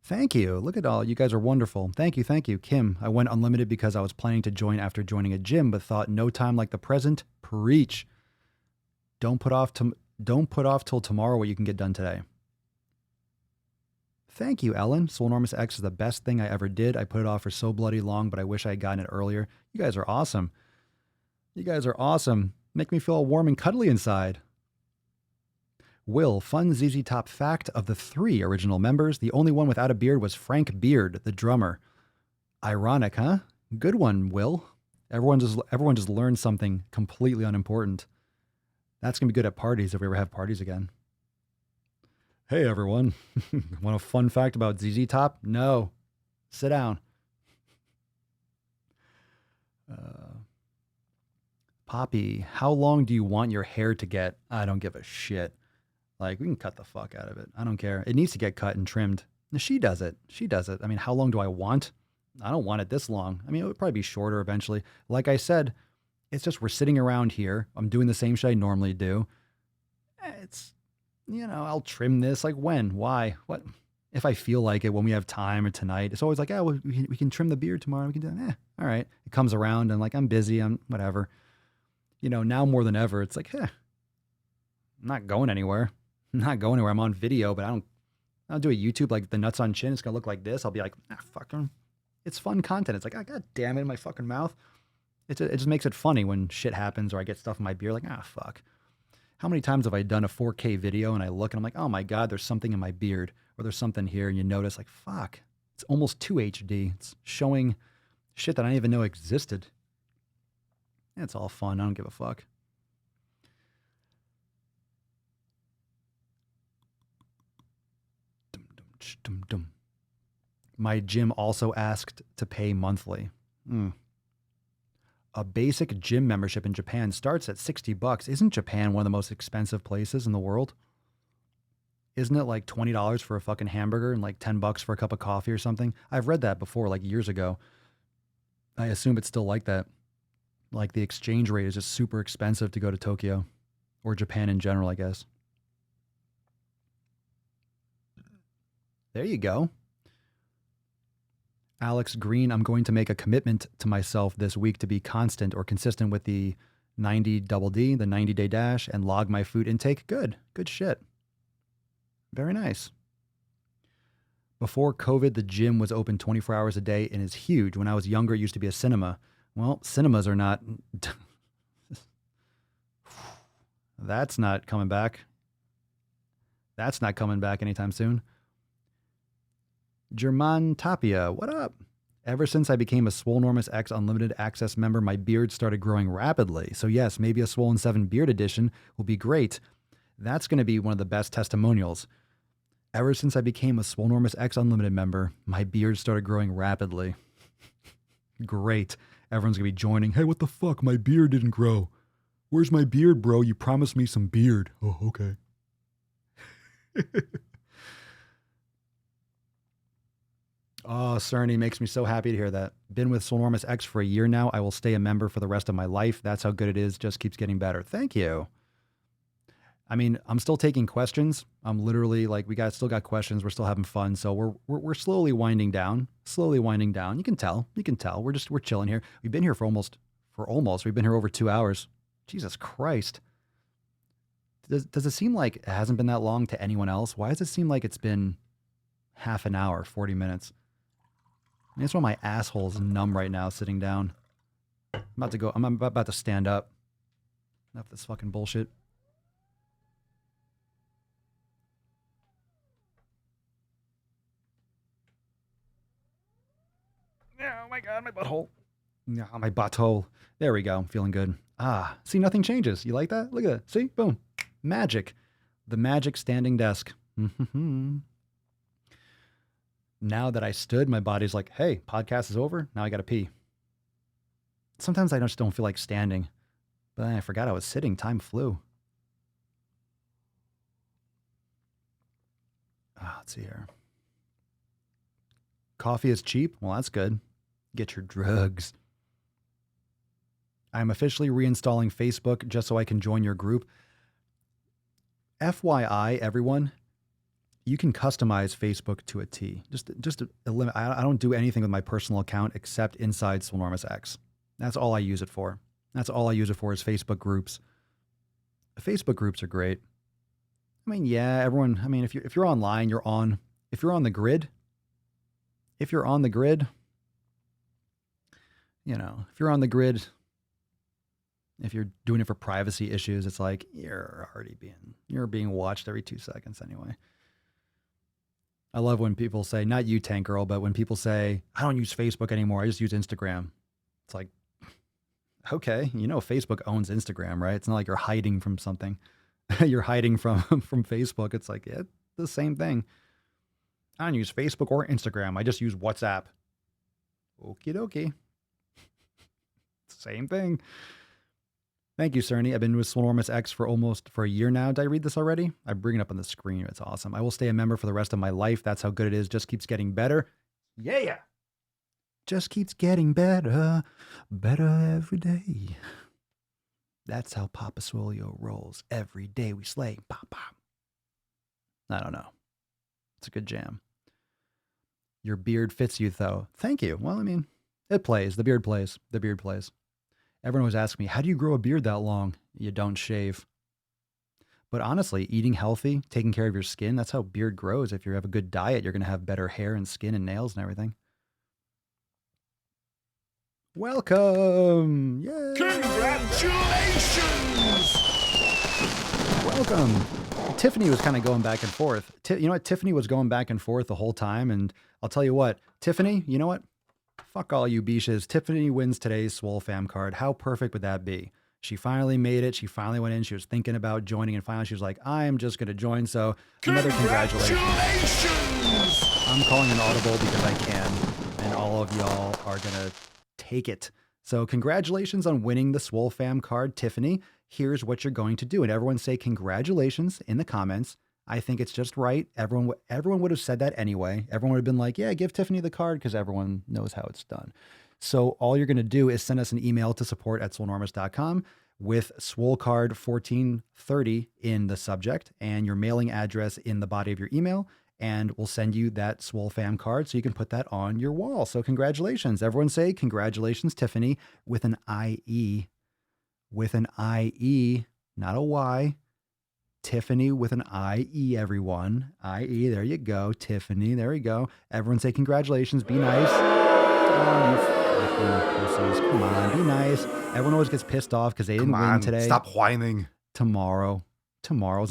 Thank you. Look at all. You guys are wonderful. Thank you. Thank you. Kim, I went unlimited because I was planning to join after joining a gym, but thought no time like the present. Preach. Don't put off till tomorrow what you can get done today. Thank you, Ellen. Swolenormous X is the best thing I ever did. I put it off for so bloody long, but I wish I had gotten it earlier. You guys are awesome. You guys are awesome. Make me feel all warm and cuddly inside. Will, fun ZZ Top fact: of the 3 original members, the only one without a beard was Frank Beard, the drummer. Ironic, huh? Good one, Will. Everyone just learned something completely unimportant. That's going to be good at parties if we ever have parties again. Hey, everyone. Want a fun fact about ZZ Top? No. Sit down. Poppy, how long do you want your hair to get? I don't give a shit. Like, we can cut the fuck out of it. I don't care. It needs to get cut and trimmed. She does it. She does it. I mean, how long do I want? I don't want it this long. I mean, it would probably be shorter eventually. Like I said, it's just we're sitting around here. I'm doing the same shit I normally do. It's, I'll trim this. Like when? Why? What? If I feel like it, when we have time or tonight, it's always like, well, we can trim the beard tomorrow. We can do that. All right. It comes around and like, I'm busy. I'm whatever. Now more than ever, it's like, I'm not going anywhere. I'm not going anywhere. I'm on video, but I don't do a YouTube like the nuts on chin. It's going to look like this. I'll be like, fucking, it's fun content. It's like, God damn it in my fucking mouth. It just makes it funny when shit happens or I get stuff in my beard. Like, fuck. How many times have I done a 4K video and I look and I'm like, oh my God, there's something in my beard or there's something here. And you notice like, fuck, it's almost 2 HD. It's showing shit that I didn't even know existed. It's all fun. I don't give a fuck. My gym also asked to pay monthly. A basic gym membership in Japan starts at $60. Isn't Japan one of the most expensive places in the world? Isn't it like $20 for a fucking hamburger and like $10 for a cup of coffee or something? I've read that before, like years ago. I assume it's still like that. Like the exchange rate is just super expensive to go to Tokyo or Japan in general, I guess. There you go. Alex Green, I'm going to make a commitment to myself this week to be constant or consistent with the 90 double D, the 90-day dash, and log my food intake. Good shit. Very nice. Before COVID, the gym was open 24 hours a day and is huge. When I was younger, it used to be a cinema. Well, cinemas are not... That's not coming back. That's not coming back anytime soon. German Tapia, what up? Ever since I became a Swolenormous X Unlimited Access member, my beard started growing rapidly. So yes, maybe a Swollen 7 beard edition will be great. That's going to be one of the best testimonials. Ever since I became a Swolenormous X Unlimited member, my beard started growing rapidly. Great. Everyone's going to be joining. Hey, what the fuck? My beard didn't grow. Where's my beard, bro? You promised me some beard. Oh, okay. Oh, Cerny makes me so happy to hear that. Been with Swolenormous X for a year now. I will stay a member for the rest of my life. That's how good it is. Just keeps getting better. Thank you. I mean, I'm still taking questions. I'm literally like, still got questions. We're still having fun. So we're slowly winding down. Slowly winding down. You can tell. We're chilling here. We've been here for almost. We've been here over 2 hours. Jesus Christ. Does it seem like it hasn't been that long to anyone else? Why does it seem like it's been half an hour, 40 minutes? I mean, that's why my asshole's numb right now, sitting down. I'm about to stand up. Enough of this fucking bullshit. Oh my God, my butthole. Yeah, my butthole. There we go. I'm feeling good. See, nothing changes. You like that? Look at that. See? Boom. Magic. The magic standing desk. Now that I stood, my body's like, hey, podcast is over. Now I got to pee. Sometimes I just don't feel like standing. But then I forgot I was sitting. Time flew. Let's see here. Coffee is cheap. Well, that's good. Get your drugs. I'm officially reinstalling Facebook just so I can join your group. FYI, everyone, you can customize Facebook to a T. Just eliminate. I don't do anything with my personal account except inside Swolenormous X. That's all I use it for. That's all I use it for is Facebook groups. Facebook groups are great. I mean, yeah, everyone. I mean, if you're online, you're on. If you're on the grid, you know, if you're on the grid, if you're doing it for privacy issues, it's like you're being watched every 2 seconds anyway. I love when people say, not you, Tank Girl, but when people say, I don't use Facebook anymore, I just use Instagram. It's like, okay, you know, Facebook owns Instagram, right? It's not like you're hiding from something. You're hiding from Facebook. It's like, yeah, the same thing. I don't use Facebook or Instagram. I just use WhatsApp. Okie dokie. Same thing. Thank you, Cerny. I've been with Swolenormous X for a year now. Did I read this already? I bring it up on the screen. It's awesome. I will stay a member for the rest of my life. That's how good it is. Just keeps getting better. Yeah. Just keeps getting better. Better every day. That's how Papa Swolio rolls. Every day we slay. Pop, pop. I don't know. It's a good jam. Your beard fits you, though. Thank you. Well, I mean, it plays. The beard plays. The beard plays. Everyone was asking me, how do you grow a beard that long? You don't shave. But honestly, eating healthy, taking care of your skin, that's how beard grows. If you have a good diet, you're going to have better hair and skin and nails and everything. Welcome. Yay. Congratulations! Welcome. Tiffany was kind of going back and forth. You know what? Tiffany was going back and forth the whole time. And I'll tell you what, Tiffany, you know what? Fuck all you beaches. Tiffany wins today's Swole fam card. How perfect would that be? She finally made it. She finally went in. She was thinking about joining, and finally she was like, I'm just going to join. So another congratulations. I'm calling an audible because I can, and all of y'all are going to take it. So congratulations on winning the Swole fam card, Tiffany. Here's what you're going to do. And everyone say congratulations in the comments. I think it's just right. Everyone would have said that anyway. Everyone would have been like, yeah, give Tiffany the card because everyone knows how it's done. So all you're going to do is send us an email to support@swolenormous.com with Swole card 1430 in the subject and your mailing address in the body of your email. And we'll send you that Swole fam card so you can put that on your wall. So congratulations. Everyone say congratulations, Tiffany, with an IE. With an IE, not a Y. Tiffany with an IE, everyone. IE, there you go. Tiffany, there you go. Everyone say congratulations. Be nice. Oh, you fucking pussies. Come on, be nice. Everyone always gets pissed off because they didn't win today. Stop whining. Tomorrow's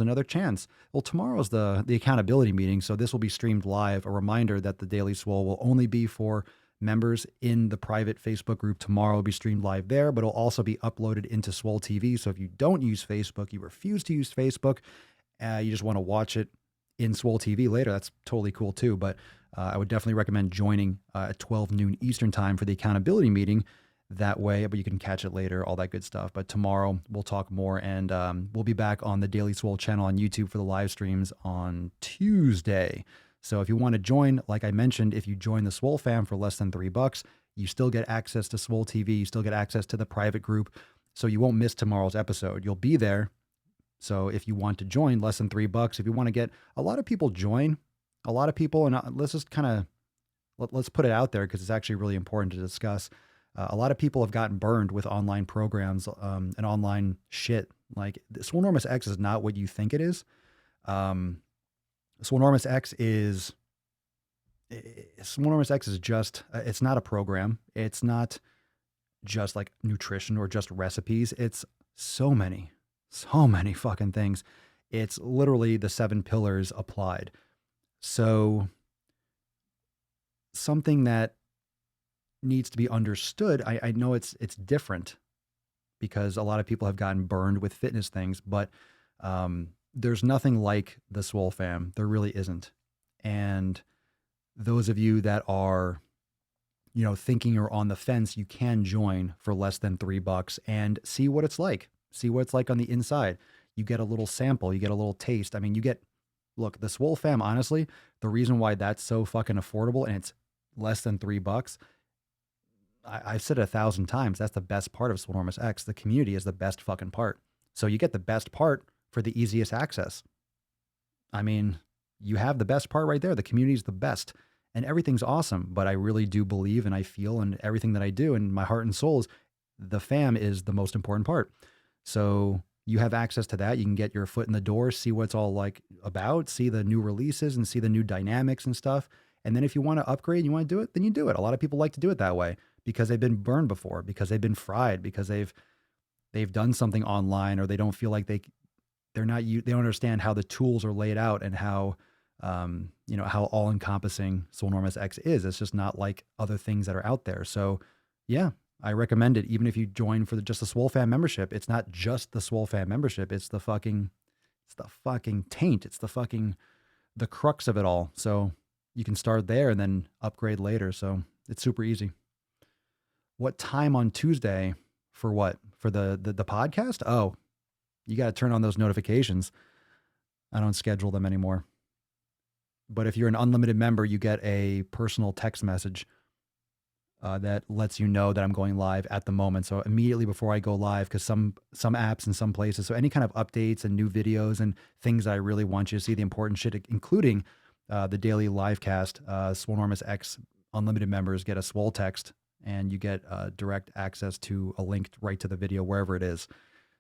another chance. Well, tomorrow's the accountability meeting, so this will be streamed live. A reminder that the Daily Swole will only be for members in the private Facebook group. Tomorrow will be streamed live there, but it'll also be uploaded into Swole TV. So if you don't use Facebook, you refuse to use Facebook, you just want to watch it in Swole TV later, that's totally cool too. But I would definitely recommend joining at 12 noon Eastern time for the accountability meeting. That way, but you can catch it later, all that good stuff. But tomorrow we'll talk more, and we'll be back on the Daily Swole channel on YouTube for the live streams on Tuesday. So if you want to join, like I mentioned, if you join the Swole fam for less than $3, you still get access to Swole TV. You still get access to the private group. So you won't miss tomorrow's episode. You'll be there So if you want to join, less than $3. If you want to get, a lot of people join, a lot of people, and let's just kind of let's put it out there because it's actually really important to discuss. A lot of people have gotten burned with online programs and online shit. Like Swolenormous X is not what you think it is. Swolenormous X is just it's not a program. It's not just like nutrition or just recipes. It's so many fucking things. It's literally the 7 pillars applied. So something that needs to be understood. I know it's different because a lot of people have gotten burned with fitness things, but there's nothing like the Swole fam. There really isn't. And those of you that are, thinking you're on the fence, you can join for less than $3 and see what it's like. See what it's like on the inside. You get a little sample, you get a little taste. I mean, look, the Swole fam, honestly, the reason why that's so fucking affordable and it's less than $3, I've said it 1,000 times. That's the best part of Swoleormous X. The community is the best fucking part. So you get the best part for the easiest access. I mean, you have the best part right there. The community is the best and everything's awesome. But I really do believe and I feel and everything that I do and my heart and soul is the fam is the most important part. So you have access to that. You can get your foot in the door, see what it's all like about, see the new releases and see the new dynamics and stuff. And then if you want to upgrade and you want to do it, then you do it. A lot of people like to do it that way because they've been burned before, because they've been fried, because they've done something online or they don't feel like they don't understand how the tools are laid out and how how all encompassing Swolenormous X is. It's just not like other things that are out there. So yeah, I recommend it. Even if you join for just the Swole fam membership, it's not just the Swole fam membership. It's the fucking taint. It's the crux of it all. So you can start there and then upgrade later. So it's super easy. What time on Tuesday for what? For the podcast? Oh, you got to turn on those notifications. I don't schedule them anymore. But if you're an unlimited member, you get a personal text message that lets you know that I'm going live at the moment. So immediately before I go live, because some apps and some places, so any kind of updates and new videos and things I really want you to see, the important shit, including the daily live cast, Swolenormous X unlimited members get a Swole text and you get direct access to a link right to the video wherever it is.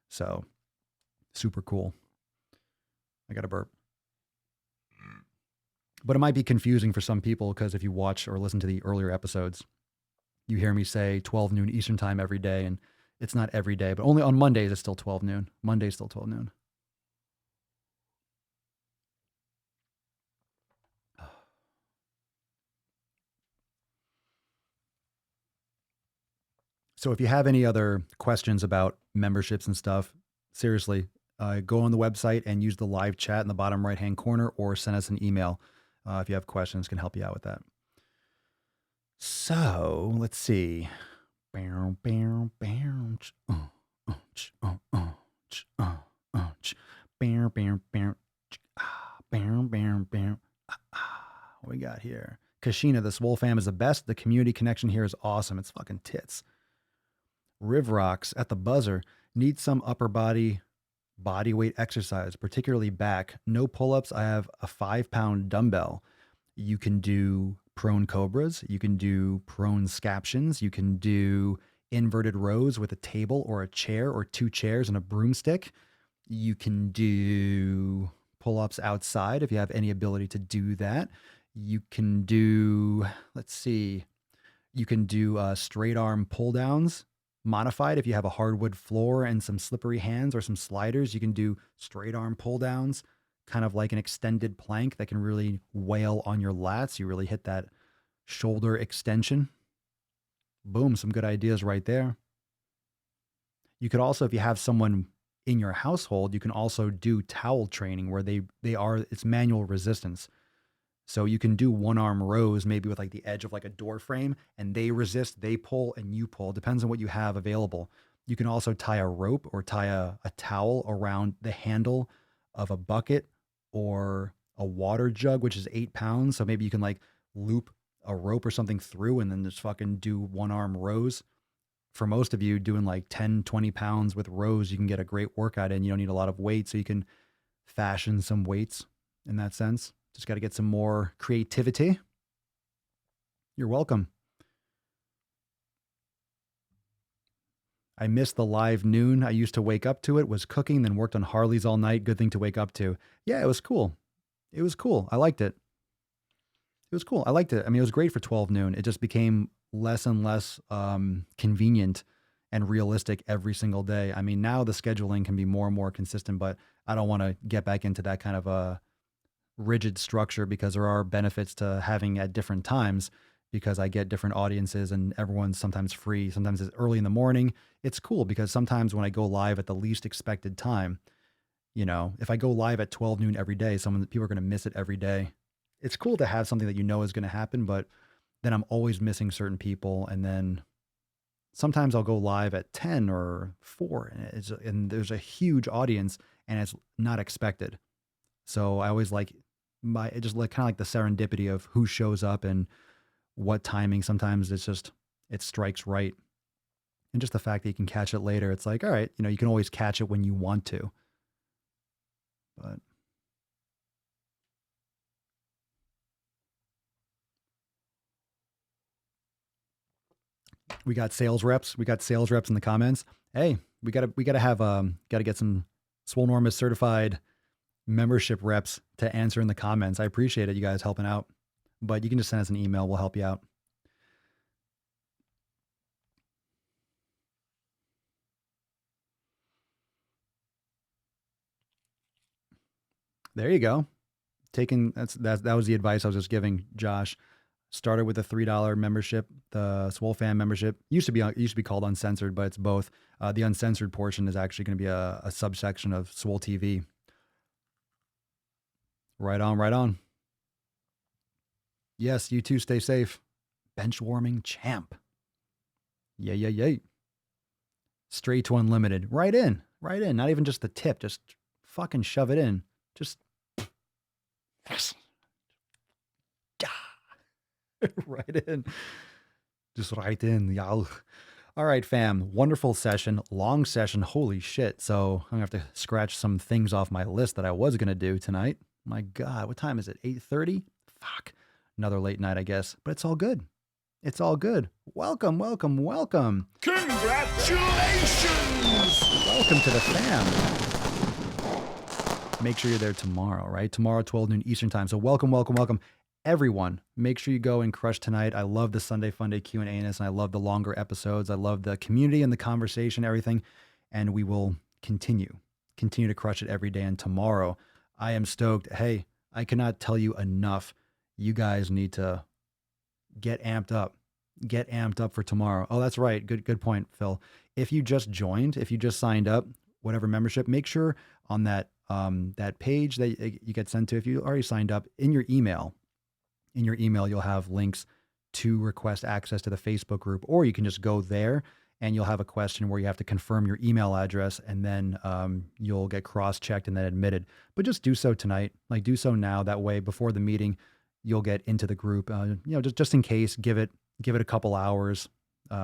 So super cool. I got a burp. But it might be confusing for some people because if you watch or listen to the earlier episodes, you hear me say 12 noon Eastern time every day. And it's not every day, but only on Mondays it's still 12 noon. Monday's still 12 noon. So if you have any other questions about memberships and stuff, seriously, go on the website and use the live chat in the bottom right-hand corner or send us an email. If you have questions, can help you out with that. So let's see. What we got here? Kashina, the Swole fam is the best. The community connection here is awesome. It's fucking tits. Riv Rocks at the buzzer. Need some upper body weight exercise, particularly back. No pull-ups. I have a 5-pound dumbbell. You can do prone cobras. You can do prone scaptions. You can do inverted rows with a table or a chair or 2 chairs and a broomstick. You can do pull-ups outside if you have any ability to do that. You can do, let's see, you can do straight arm pull downs. Modified, if you have a hardwood floor and some slippery hands or some sliders, you can do straight arm pull downs, kind of like an extended plank that can really wail on your lats. You really hit that shoulder extension. Boom, some good ideas right there. You could also, if you have someone in your household, you can also do towel training where it's manual resistance. So you can do 1-arm rows, maybe with like the edge of like a door frame, and they resist, they pull, and you pull. Depends on what you have available. You can also tie a rope or tie a towel around the handle of a bucket or a water jug, which is 8 pounds. So maybe you can like loop a rope or something through and then just fucking do 1-arm rows for most of you doing like 10, 20 pounds with rows, you can get a great workout in. You don't need a lot of weight, so you can fashion some weights in that sense. Just got to get some more creativity. You're welcome. I missed the live noon. I used to wake up to it, was cooking, then worked on Harley's all night. Good thing to wake up to. Yeah, it was cool. It was cool. I liked it. It was cool. I liked it. I mean, it was great for 12 noon. It just became less and less convenient and realistic every single day. I mean, now the scheduling can be more and more consistent, but I don't want to get back into that kind of a rigid structure because there are benefits to having at different times because I get different audiences and everyone's sometimes free. Sometimes it's early in the morning. It's cool because sometimes when I go live at the least expected time, you know, if I go live at 12 noon every day, people are going to miss it every day. It's cool to have something that you know is going to happen, but then I'm always missing certain people. And then sometimes I'll go live at 10 or 4 and there's a huge audience and it's not expected. So I always like kind of like the serendipity of who shows up and what timing. Sometimes it strikes right. And just the fact that you can catch it later, it's like, all right, you know, you can always catch it when you want to. But we got sales reps. We got sales reps in the comments. Hey, we gotta get some Swolenormous certified membership reps to answer in the comments. I appreciate it, you guys helping out. But you can just send us an email. We'll help you out. There you go. That was the advice I was just giving Josh. Started with a $3 membership, the Swole fan membership. Used to be called uncensored, but it's both. The uncensored portion is actually going to be a subsection of Swole TV. Right on, right on. Yes, you too. Stay safe. Bench warming champ. Yay. Straight to unlimited. Right in. Not even just the tip. Just fucking shove it in. Just. Yes. Right in. Just right in. Y'all. All right, fam. Wonderful session. Long session. Holy shit. So I'm going to have to scratch some things off my list that I was going to do tonight. My God, what time is it? 8:30? Fuck. Another late night, I guess. But it's all good. It's all good. Welcome. Congratulations! Welcome to the fam. Make sure you're there tomorrow, right? Tomorrow, 12 noon Eastern time. So welcome. Everyone, make sure you go and crush tonight. I love the Sunday Funday Q&A and I love the longer episodes. I love the community and the conversation, everything. And we will continue to crush it every day. And tomorrow, I am stoked. Hey, I cannot tell you enough. You guys need to get amped up. Get amped up for tomorrow. Oh, that's right. Good point, Phil. If you just joined, if you just signed up, whatever membership, make sure on that page that you get sent to, if you already signed up, in your email, you'll have links to request access to the Facebook group, or you can just go there and you'll have a question where you have to confirm your email address and then you'll get cross-checked and then admitted. But just do so tonight, like do so now. That way, before the meeting, you'll get into the group, just in case, give it a couple hours,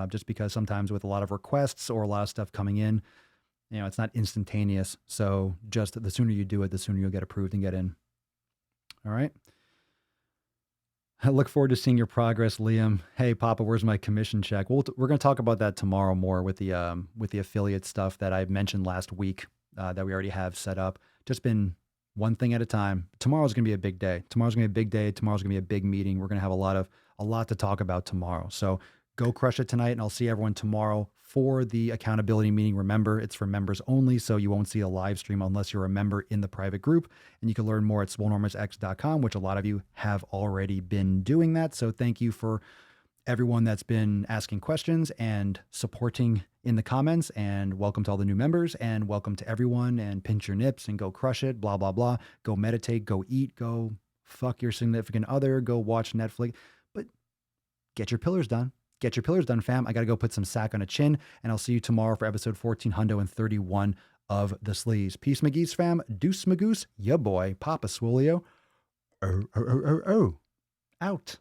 just because sometimes with a lot of requests or a lot of stuff coming in, it's not instantaneous. So just the sooner you do it, the sooner you'll get approved and get in. All right. I look forward to seeing your progress, Liam. Hey, Papa, where's my commission check? We're going to talk about that tomorrow more with the affiliate stuff that I mentioned last week that we already have set up. Just been one thing at a time. Tomorrow's going to be a big day. Tomorrow's going to be a big meeting. We're going to have a lot to talk about tomorrow. So go crush it tonight, and I'll see everyone tomorrow for the accountability meeting. Remember, it's for members only, so you won't see a live stream unless you're a member in the private group. And you can learn more at Swolenormousx.com, which a lot of you have already been doing that. So thank you for everyone that's been asking questions and supporting in the comments, and welcome to all the new members, and welcome to everyone, and pinch your nips and go crush it, blah, blah, blah. Go meditate, go eat, go fuck your significant other, go watch Netflix, but get your pillars done. Get your pillars done, fam. I got to go put some sack on a chin, and I'll see you tomorrow for episode 1431 of The Sleaze. Peace, McGee's fam. Deuce Magoose, ya boy, Papa Swolio. Out.